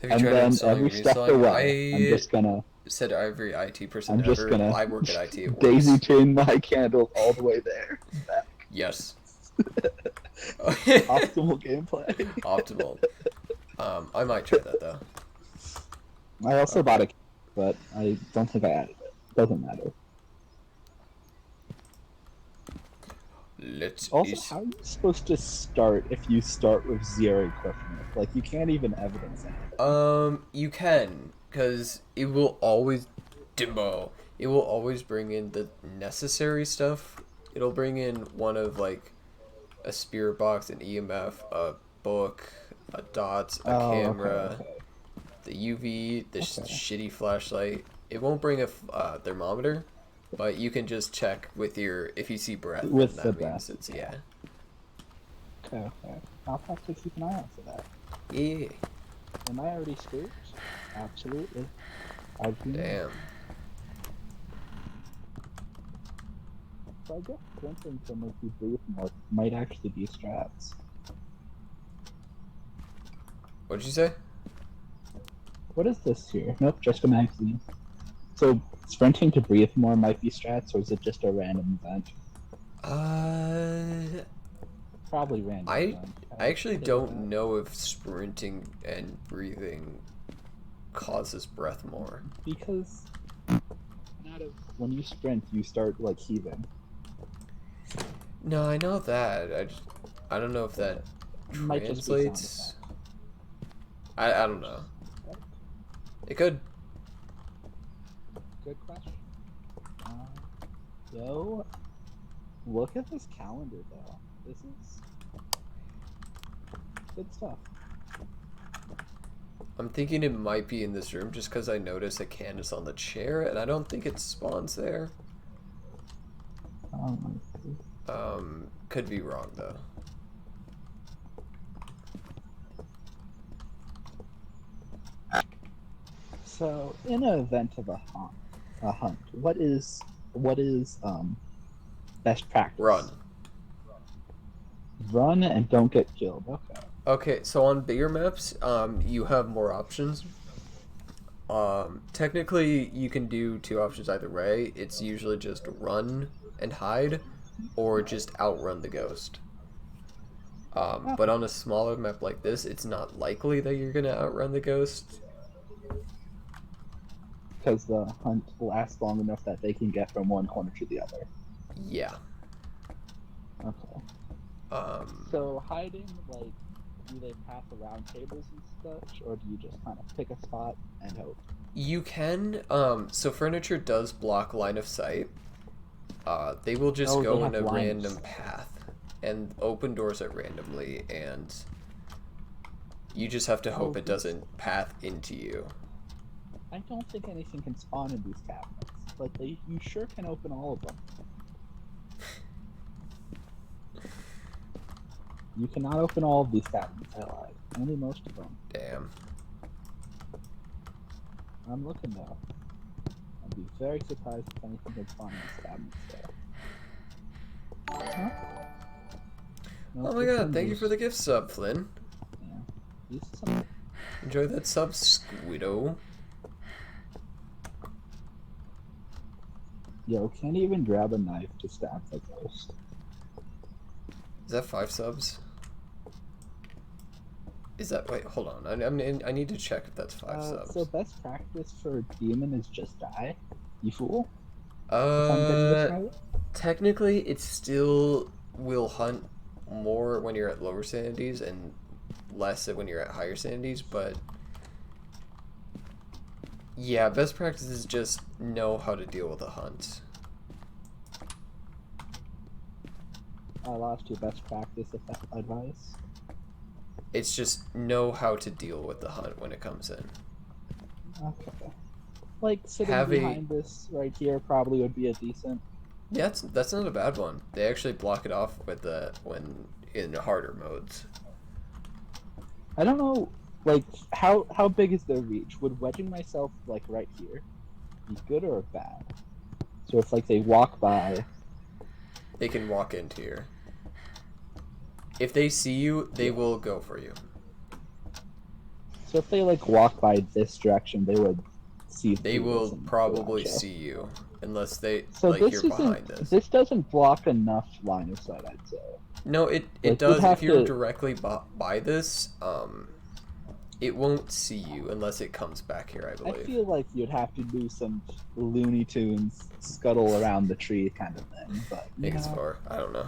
Have And tried then installing every step reinstalling? away, I'm just gonna said every IT person I'm just ever. gonna I work at IT. It works. daisy chain my candles all the way there. Back. Yes. Optimal gameplay. Optimal. I might try that though. I also bought a, but I don't think I added it. Doesn't matter. Let's Also, eat. how are you supposed to start if you start with zero equipment? Like, you can't even evidence anything. You can, because it will always, Dimbo, it will always bring in the necessary stuff. It'll bring in one of, like, a spirit box, an EMF, a book, a dots, a camera, Okay. the UV, the Okay. shitty flashlight. It won't bring a thermometer, but you can just check with your, if you see breath, With then the that means breath, it's, yeah. Okay. I'll have to keep an eye out for that. Yeah. Am I already screwed? Absolutely. I've been. Damn. So I guess printing to make you breathe more might actually be strats. What'd you say? What is this here? Nope, just a magazine. So sprinting to breathe more might be strats, or is it just a random event? Probably random. I event. actually Say don't that. know if sprinting and breathing causes breath more. Because when you sprint, you start like heaving. No, I know that. I don't know if that It might just be sound translates. I don't know. It could. Good question. Yo, look at this calendar though. This is good stuff. I'm thinking it might be in this room just because I noticed a Candace on the chair, and I don't think it spawns there. Could be wrong though. So, in an event of a hunt, what is best practice? Run. Run and don't get killed. Okay. Okay, so on bigger maps, you have more options. Technically, you can do two options either way. It's usually just run and hide, or just outrun the ghost. But on a smaller map like this, it's not likely that you're gonna outrun the ghost. Because the hunt lasts long enough that they can get from one corner to the other. Yeah. Okay. Um, So hiding, like, do they pass around tables and such, or do you just kind of pick a spot and hope? you can, so furniture does block line of sight. They will just Oh, go they in have a line of random sight. path and open doors it randomly, and you just have to hope Oh, it doesn't path into you. I don't think anything can spawn in these cabinets. Like, you sure can open all of them. You cannot open all of these cabinets, I lied. Only most of them. Damn. I'm looking though. I'd be very surprised if anything can spawn in these cabinets though. Huh? Oh my god, thank you for the gift sub, Flynn. Yeah. These are some... Enjoy that sub, Squiddo. Yo, can't even grab a knife to stab the ghost. Is that 5 subs? Is that wait? Hold on. I need to check if that's 5 subs. So best practice for demon is just die. You fool. If I'm getting this right. Technically, it still will hunt more when you're at lower sanities and less when you're at higher sanities, but yeah, best practice is just know how to deal with a hunt. I lost your best practice advice. It's just know how to deal with the hunt when it comes in. Okay. Like sitting Have behind this right here probably would be a decent. Yeah, that's not a bad one. They actually block it off with the when in harder modes. I don't know, like how big is their reach? Would wedging myself like right here be good or bad? So if like they walk by, They can walk into here. If they see you, they will go for you. so if they like walk by this direction, they would see. They will probably see you unless they So like this you're isn't. behind this. This doesn't block enough line of sight, I'd say. No, it Like, does. you'd have If you're to- directly by this, it won't see you unless it comes back here, I I believe. feel like you'd have to do some Looney Tunes scuttle around the tree kind of thing, but I think it's 4. I don't know.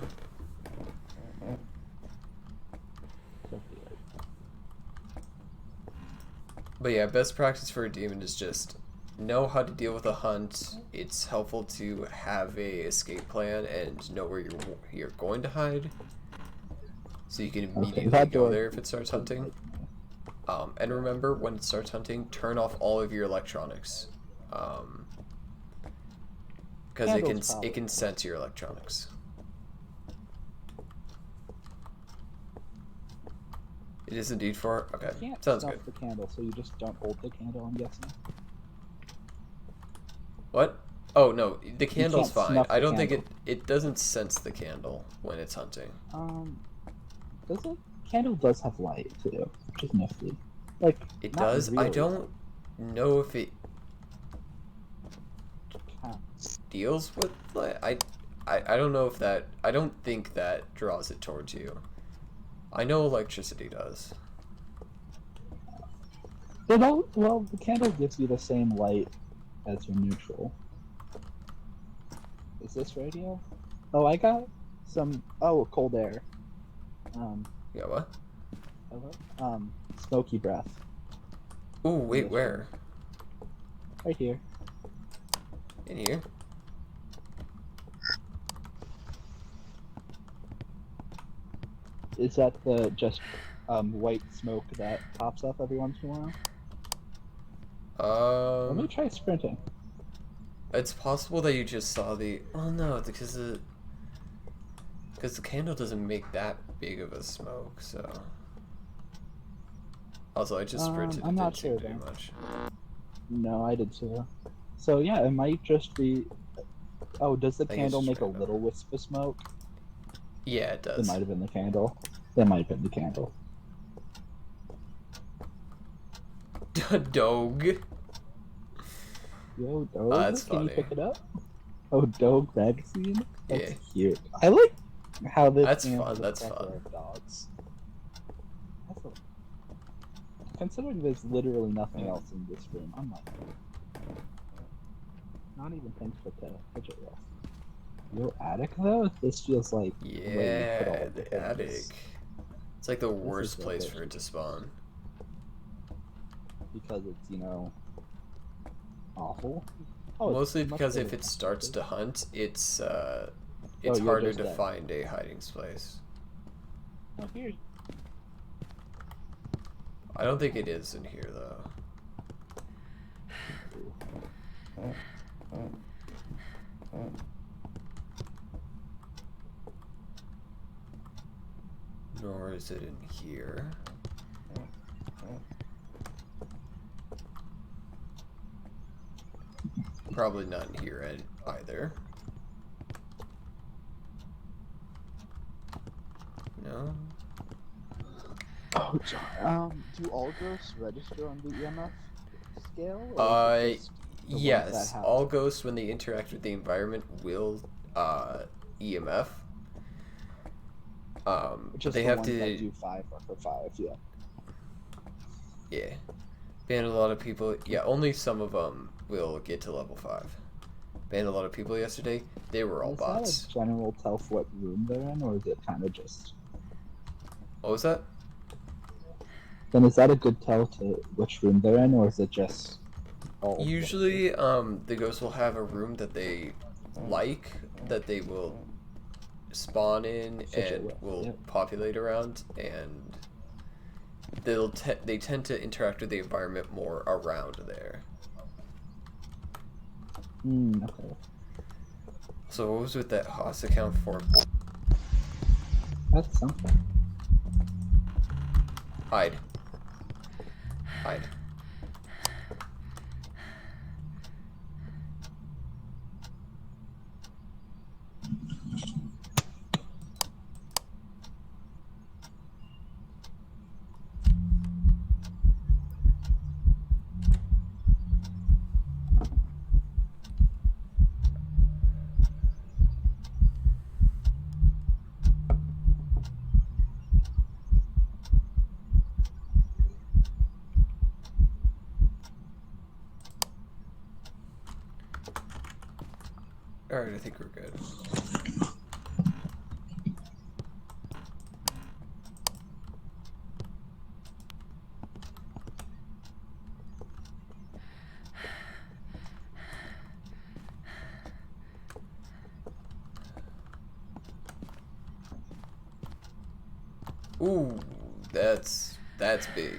But yeah, best practice for a demon is just know how to deal with a hunt. It's helpful to have a escape plan and know where you're going to hide, so you can immediately that go door- there if it starts hunting. And remember, when it starts hunting, turn off all of your electronics, because it can sense your electronics. It is indeed 4. Okay, You can't sounds snuff good. the candle, so you just don't hold the candle, I'm guessing. What? Oh no, the candle's can't fine. snuff I the don't think candle. it doesn't sense the candle when it's hunting. Does it? Candle does have light too, which is nifty. Like It not does. I really don't know if it light. deals with light. I don't know if that. I don't think that draws it towards you. I know electricity does. Well, the candle gives you the same light as your neutral. Is this radio? Oh, I got some. Oh, cold air. Yeah, what? Hello? Smoky breath. Ooh, wait, where? Right here. In here? Is that the just white smoke that pops up every once in a while? Let me try sprinting. It's possible that you just saw the. Oh no, because the candle doesn't make that big of a smoke, so. Also, I just sprinted. I'm It not didn't seem sure, to do though. much. No, I did too. So yeah, it might just be. Oh, does the I think it's candle just make a random. little wisp of smoke? Yeah, it It does. might have been the candle. That might have been the candle. Dog. Yo, Doge, That's can you funny. pick it up? Oh, Doge magazine? That's Yeah. cute. I like how this That's game fun, has a that's plethora fun. of dogs. Considering there's literally nothing else in this room, I'm like, not even thankful to fidget rest. Yo, attic though? This feels like where you put all Yeah, of the the attic. things. It's like the worst the place worst. for it to spawn. Because it's, awful. Oh, Mostly it's much because better if it than starts to this. hunt, it's you're harder just to dead. find a hiding place. Oh, here. I don't think it is in here though. Nor is it in here. Probably not in here either. No. Oh, do all ghosts register on the EMF scale? Or is it just... ones that Yes, have all ghosts when they interact with the environment will EMF. But just they the have ones that to, do 5 or for 5, yeah. yeah, ban a lot of people. Yeah, only some of them will get to level 5. Banned a lot of people yesterday. They were all Is bots. that a general tell for what room they're in, or is it kind of just... What was that? Then is that a good tell to which room they're in, or is it just all... Usually, the ghosts will have a room that they like, that they will spawn in Associate and with, will yep. populate around, and they tend to interact with the environment more around there. Okay. So what was with that Haas account for? That's something. Hide. Hide. Alright, I think we're good. Ooh, that's big.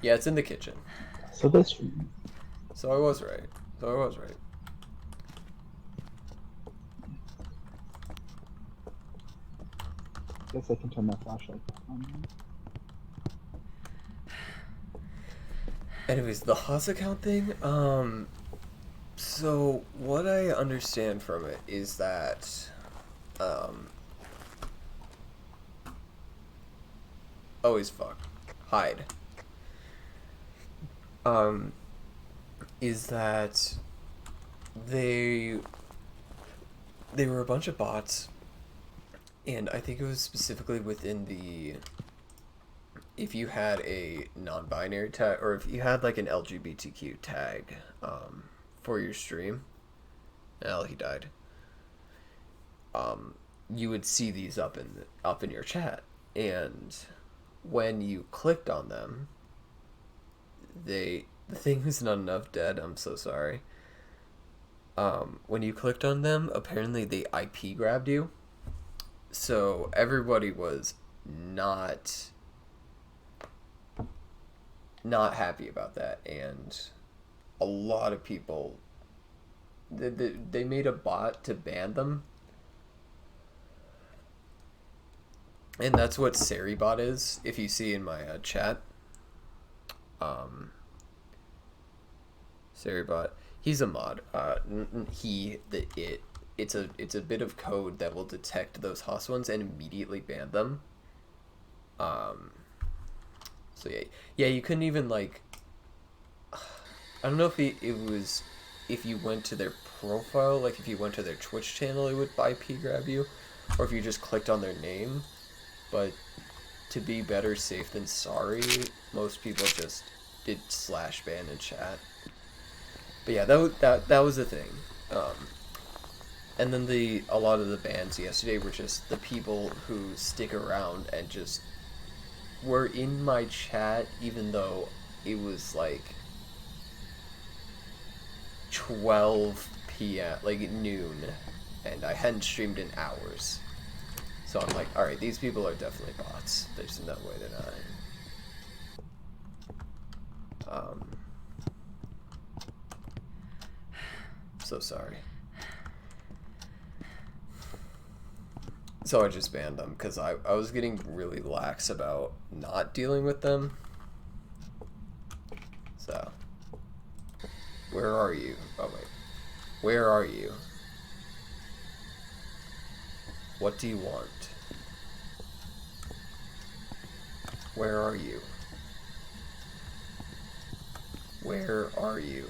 Yeah, it's in the kitchen. So this room... So I was right. Guess I can turn my flashlight on. Anyways, the Haas account thing, so what I understand from it is that, always fuck. Hide. Is that they were a bunch of bots, and I think it was specifically within the, if you had a non-binary tag, or if you had like an LGBTQ tag, for your stream, he died. You would see these up in your chat, and when you clicked on them, the thing is not enough dead. I'm so sorry. When you clicked on them, apparently they IP grabbed you, so everybody was not happy about that, and a lot of people, they made a bot to ban them, and that's what Seribot is. If you see in my chat, Seribot, he's a mod. It's a bit of code that will detect those host ones and immediately ban them. So yeah, you couldn't even like, I don't know if it was, if you went to their profile, like if you went to their Twitch channel, it would IP grab you, or if you just clicked on their name. But to be better safe than sorry, most people just did /ban in chat. But yeah, that was the thing. And then a lot of the bans yesterday were just the people who stick around and just were in my chat, even though it was like 12 p.m., like noon, and I hadn't streamed in hours. So I'm like, alright, these people are definitely bots. There's no way they're not. So sorry. So I just banned them, because I was getting really lax about not dealing with them. So, where are you? Oh wait, where are you? What do you want? Where are you? Where are you?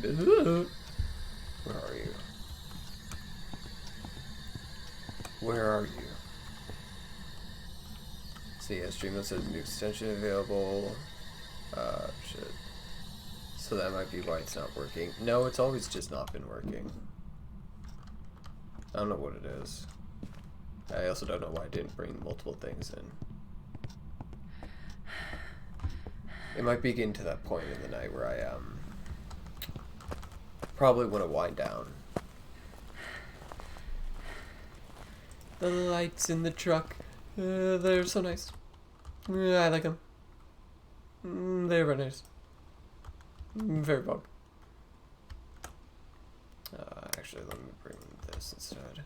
Where are you? Where are you? So yeah, Streamlabs says new extension available. Shit. So that might be why it's not working. No, it's always just not been working. I don't know what it is. I also don't know why I didn't bring multiple things in. It might be getting to that point in the night where I probably want to wind down. The lights in the truck, they're so nice. I like them. They're very nice. Very bug. Actually, let me bring this instead.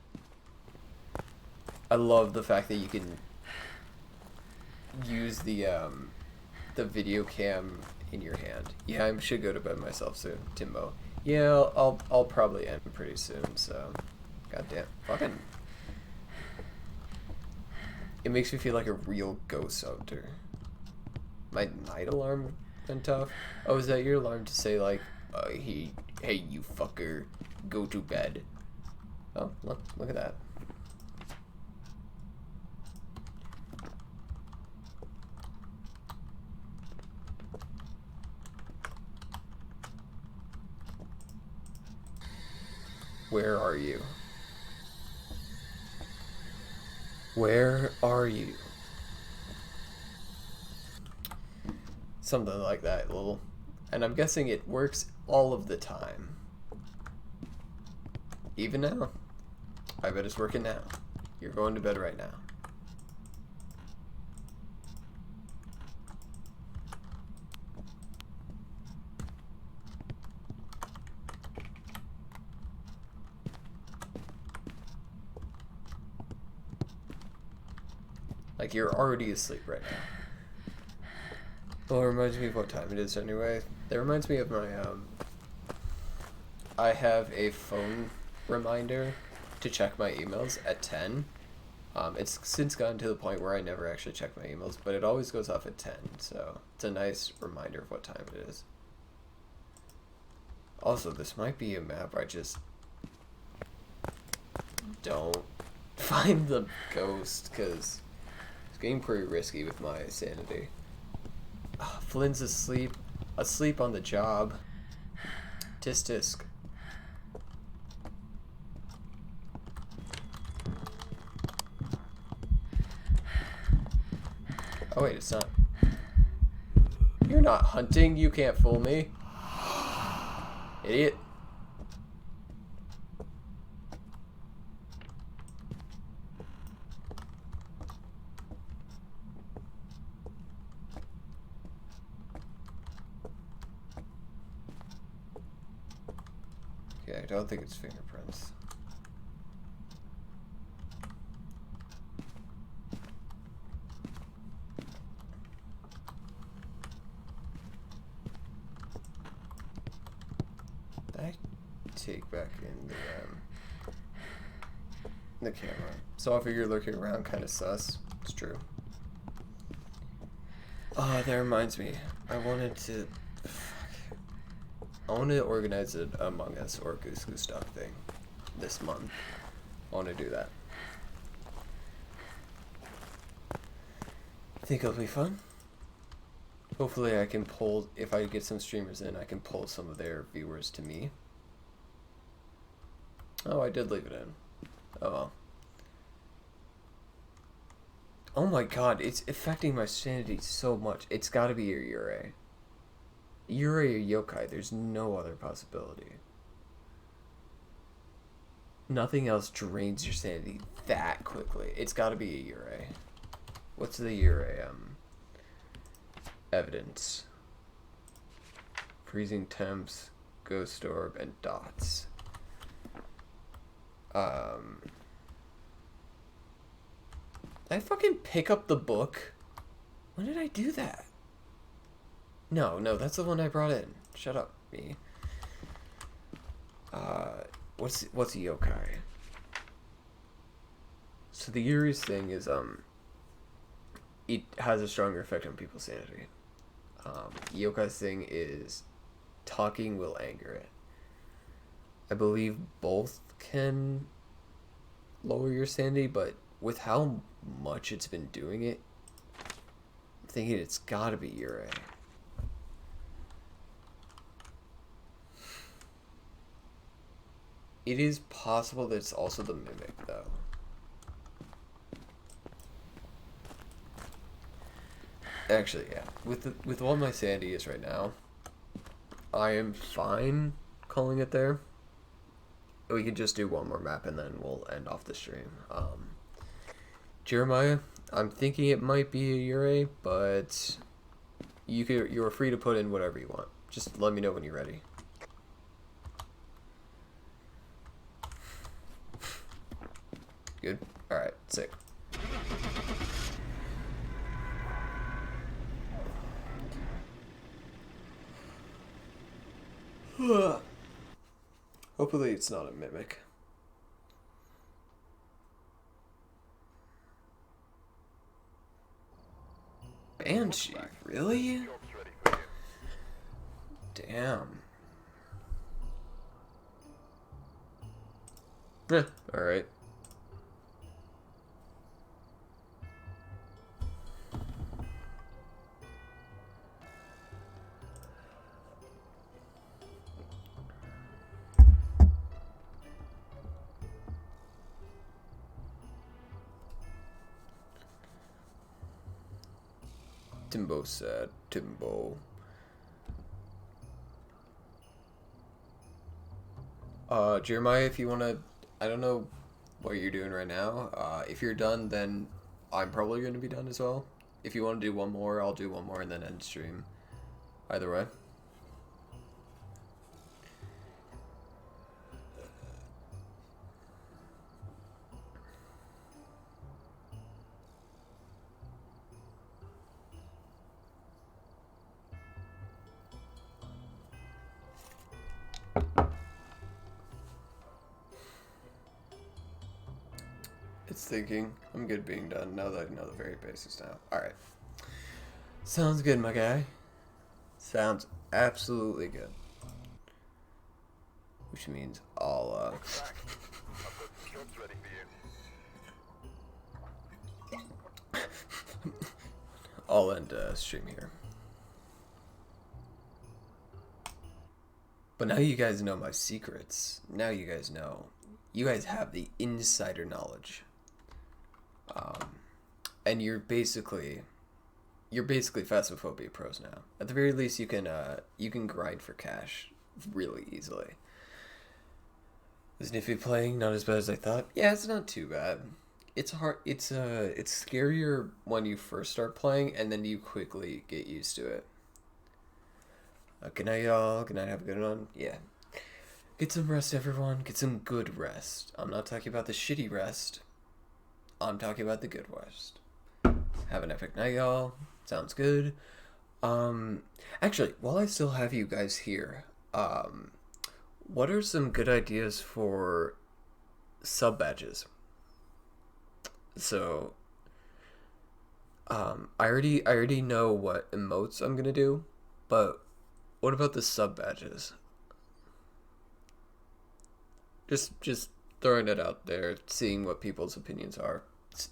I love the fact that you can use the video cam in your hand. Yeah, I should go to bed myself soon, Timbo. Yeah, I'll probably end pretty soon. So, goddamn, fucking. It makes me feel like a real ghost hunter. My night alarm went off. Oh, is that your alarm to say like, hey you fucker, go to bed? Oh, look at that. Where are you? Where are you? Something like that, little. And I'm guessing it works all of the time. Even now. I bet it's working now. You're going to bed right now. Like, you're already asleep right now. Well, it reminds me of what time it is anyway. That reminds me of my, I have a phone reminder to check my emails at 10. It's since gotten to the point where I never actually check my emails, but it always goes off at 10, so it's a nice reminder of what time it is. Also, this might be a map I just don't find the ghost, because it's getting pretty risky with my sanity. Flynn's asleep on the job. Tisk tisk. Oh wait, it's not. You're not hunting, you can't fool me. Idiot. Okay, I don't think it's fingerprints. I take back in the camera. So I figure looking around kind of sus. It's true. Oh, that reminds me. I wanted to organize an Among Us or Goose Goose Duck thing this month. I want to do that. I think it'll be fun. Hopefully I can pull, if I get some streamers in, I can pull some of their viewers to me. Oh, I did leave it in. Oh well. Oh my god, it's affecting my sanity so much. It's gotta be your Yurei. Yurei or yokai, there's no other possibility. Nothing else drains your sanity that quickly. It's gotta be a Yurei. What's the Yurei, evidence? Freezing temps, ghost orb, and dots. Did I fucking pick up the book? When did I do that? No, that's the one I brought in. Shut up, me. What's a yokai? So the Yuri's thing is, it has a stronger effect on people's sanity. Yokai's thing is, talking will anger it. I believe both can lower your sanity, but with how much it's been doing it, I'm thinking it's gotta be Ure. It is possible that it's also the Mimic, though. Actually, yeah. With what my sanity is right now, I am fine calling it there. We can just do one more map and then we'll end off the stream. Jeremiah, I'm thinking it might be a Ure, but you're free to put in whatever you want. Just let me know when you're ready. Good? Alright, sick. Hopefully it's not a Mimic. Banshee, really? Job's ready for you. Damn. Eh, alright. Timbo said, Timbo. Jeremiah, if you wanna, I don't know what you're doing right now. If you're done, then I'm probably gonna be done as well. If you want to do one more, I'll do one more and then end stream. Either way. It's thinking. I'm good being done now that I know the very basics now. Alright. Sounds good, my guy. Sounds absolutely good. Which means I'll, Back. I've got some jobs ready for you. I'll end stream here. But now you guys know my secrets. Now you guys know. You guys have the insider knowledge. And you're basically Phasmophobia pros now. At the very least, you can grind for cash really easily. Is Nifty playing not as bad as I thought? Yeah, it's not too bad. It's hard. It's scarier when you first start playing, and then you quickly get used to it. Good night, y'all. Good night. Have a good one. Yeah. Get some rest, everyone. Get some good rest. I'm not talking about the shitty rest. I'm talking about the good rest. Have an epic night, y'all. Sounds good. Actually, while I still have you guys here, what are some good ideas for sub badges? So, I already know what emotes I'm gonna do, but what about the sub badges? Just throwing it out there, seeing what people's opinions are,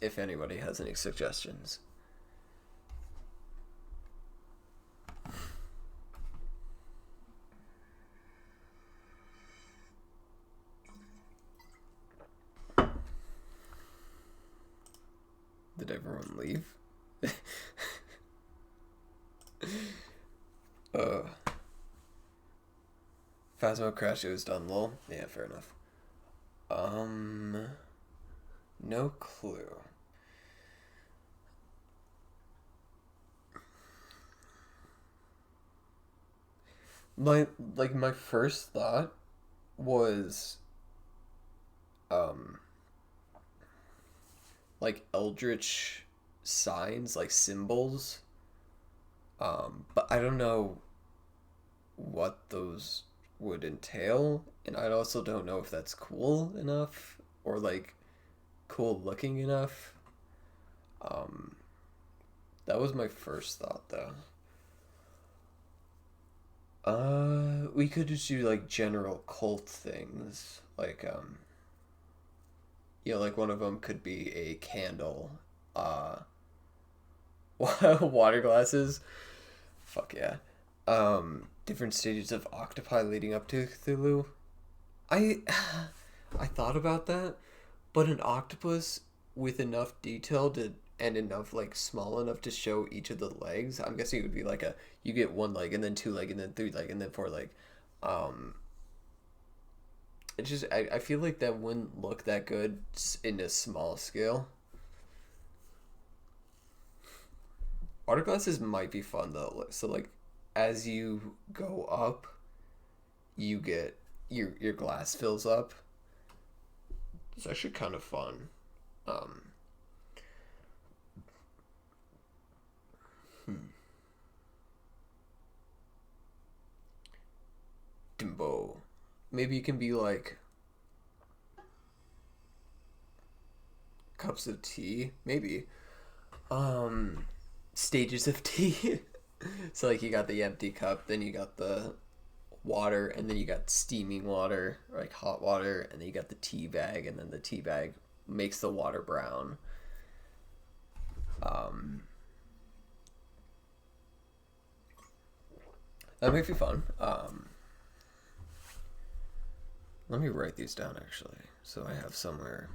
if anybody has any suggestions. Did everyone leave? Phasmo crash, it was done, lol. Yeah, fair enough. No clue. My first thought was like eldritch signs, like symbols. But I don't know what those would entail, and I also don't know if that's cool enough or like cool looking enough. That was my first thought though. We could just do like general cult things, like like one of them could be a candle, uh, water glasses. Fuck yeah. Different stages of octopi leading up to Cthulhu. I I thought about that, but an octopus with enough detail to and enough like small enough to show each of the legs. I'm guessing it would be like you get one leg and then two leg and then three leg and then four leg. It's just I feel like that wouldn't look that good in a small scale. Water glasses might be fun though. So like as you go up, you get your glass fills up. It's actually kind of fun. Um, Dimbo. Maybe you can be like cups of tea. Maybe. Stages of tea. So like you got the empty cup, then you got the water, and then you got steaming water, like hot water, and then you got the tea bag, and then the tea bag makes the water brown. That might be fun. Let me write these down actually, so I have somewhere.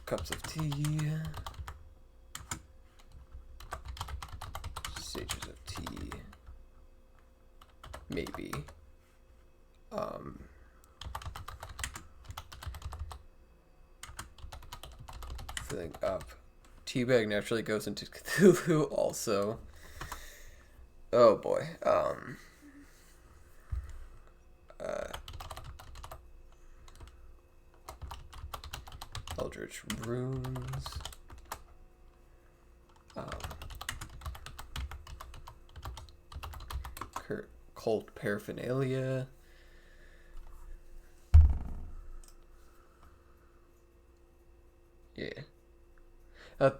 Cups of tea. Stages of tea. Maybe. Filling up. Teabag naturally goes into Cthulhu also. Oh boy. Eldritch runes. Cult paraphernalia. Yeah.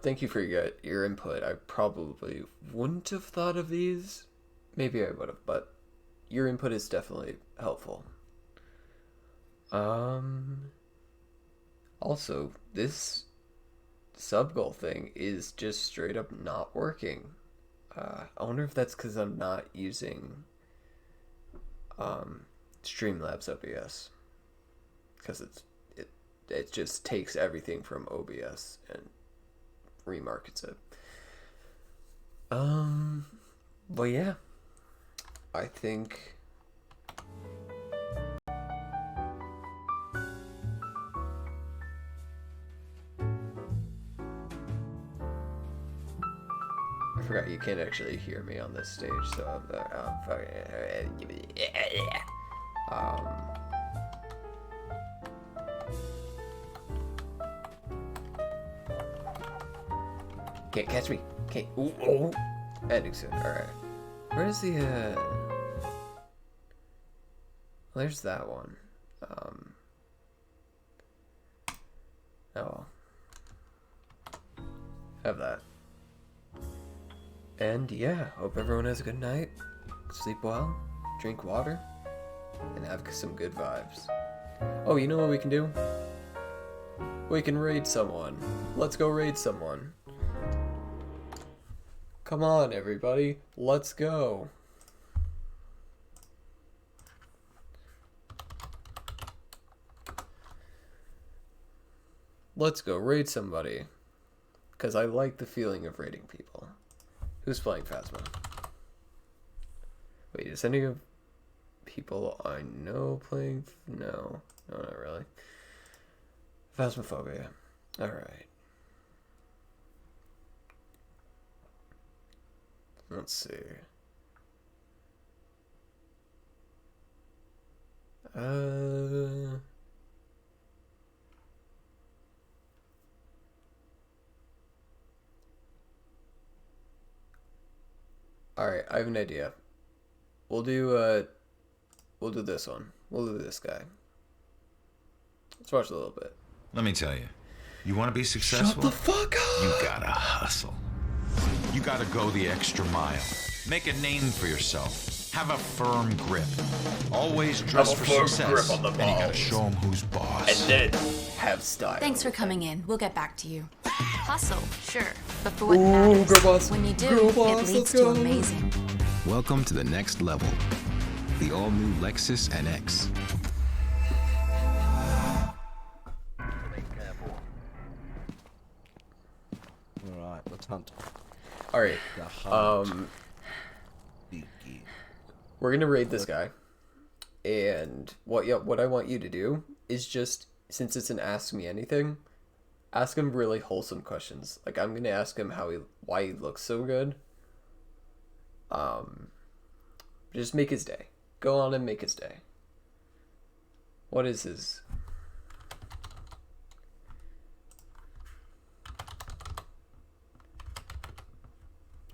Thank you for your input. I probably wouldn't have thought of these. Maybe I would have, but your input is definitely helpful. Also, this sub-goal thing is just straight up not working. I wonder if that's because I'm not using Streamlabs OBS, because it just takes everything from OBS and remarkets it. But yeah, I think I forgot you can't actually hear me on this stage, so can't catch me. Can't. Ooh, oh. Ending soon. All right. Where's the There's that one. Oh well. Have that. And yeah, hope everyone has a good night. Sleep well, drink water, and have some good vibes. Oh, you know what we can do? We can raid someone. Let's go raid someone. Come on, everybody. Let's go. Let's go raid somebody. Because I like the feeling of raiding people. Who's playing Phasma? Wait, is any of people I know playing? No, not really. Phasmophobia. Alright. Let's see. Alright, I have an idea. We'll do this one. We'll do this guy. Let's watch a little bit. Let me tell you, You want to be successful? Shut the fuck up! You gotta hustle. You gotta go the extra mile. Make a name for yourself. Have a firm grip. Always dress for success. Grip on the and you gotta balls. show them who's boss. And then have style. Thanks for coming in. We'll get back to you. Hustle, sure. But for what Ooh, matters, girl boss. when you do, Girl it boss, leads let's to go. amazing. Welcome to the next level. The all-new Lexus NX. Alright, let's hunt. Alright. The hunt. We're gonna raid this guy. And what I want you to do is just, since it's an ask me anything, ask him really wholesome questions. Like, I'm gonna ask him why he looks so good. Just make his day. Go on and make his day. What is his?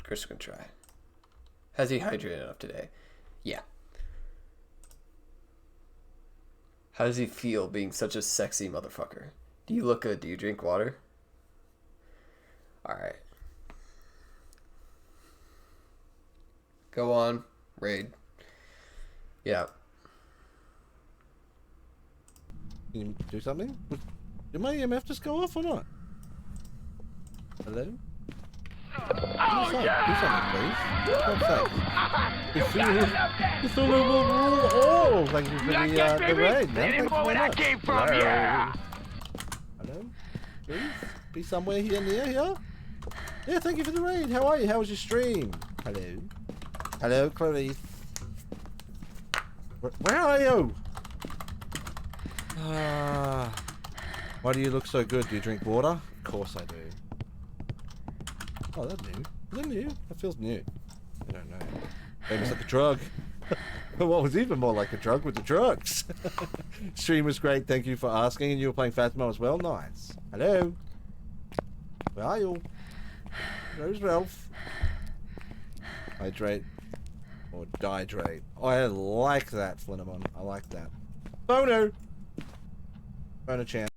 Chris can try. Has he hydrated enough today? Yeah. How does he feel being such a sexy motherfucker? Do you look good? Do you drink water? Alright. Go on. Raid. Yeah. Can you do something? Did my EMF just go off or not? Hello? Do something, please. For God's sake. It's all over. Oh, thank you for the raid, man. Thank you very much. Hello? Hello? Please? Be somewhere here near here? Yeah, thank you for the raid. How are you? How was your stream? Hello? Hello, Clarice. Where are you? Why do you look so good? Do you drink water? Of course I do. Oh, that's new. Is that new? That feels new. I don't know. Maybe it's like a drug. What was even more like a drug with the drugs? Stream was great. Thank you for asking. And you were playing Phasmo as well? Nice. Hello? Where are you? Where's Ralph? Hydrate. Or dihydrate. I like that, Flinnemon. I like that. Bono! Bono Chan.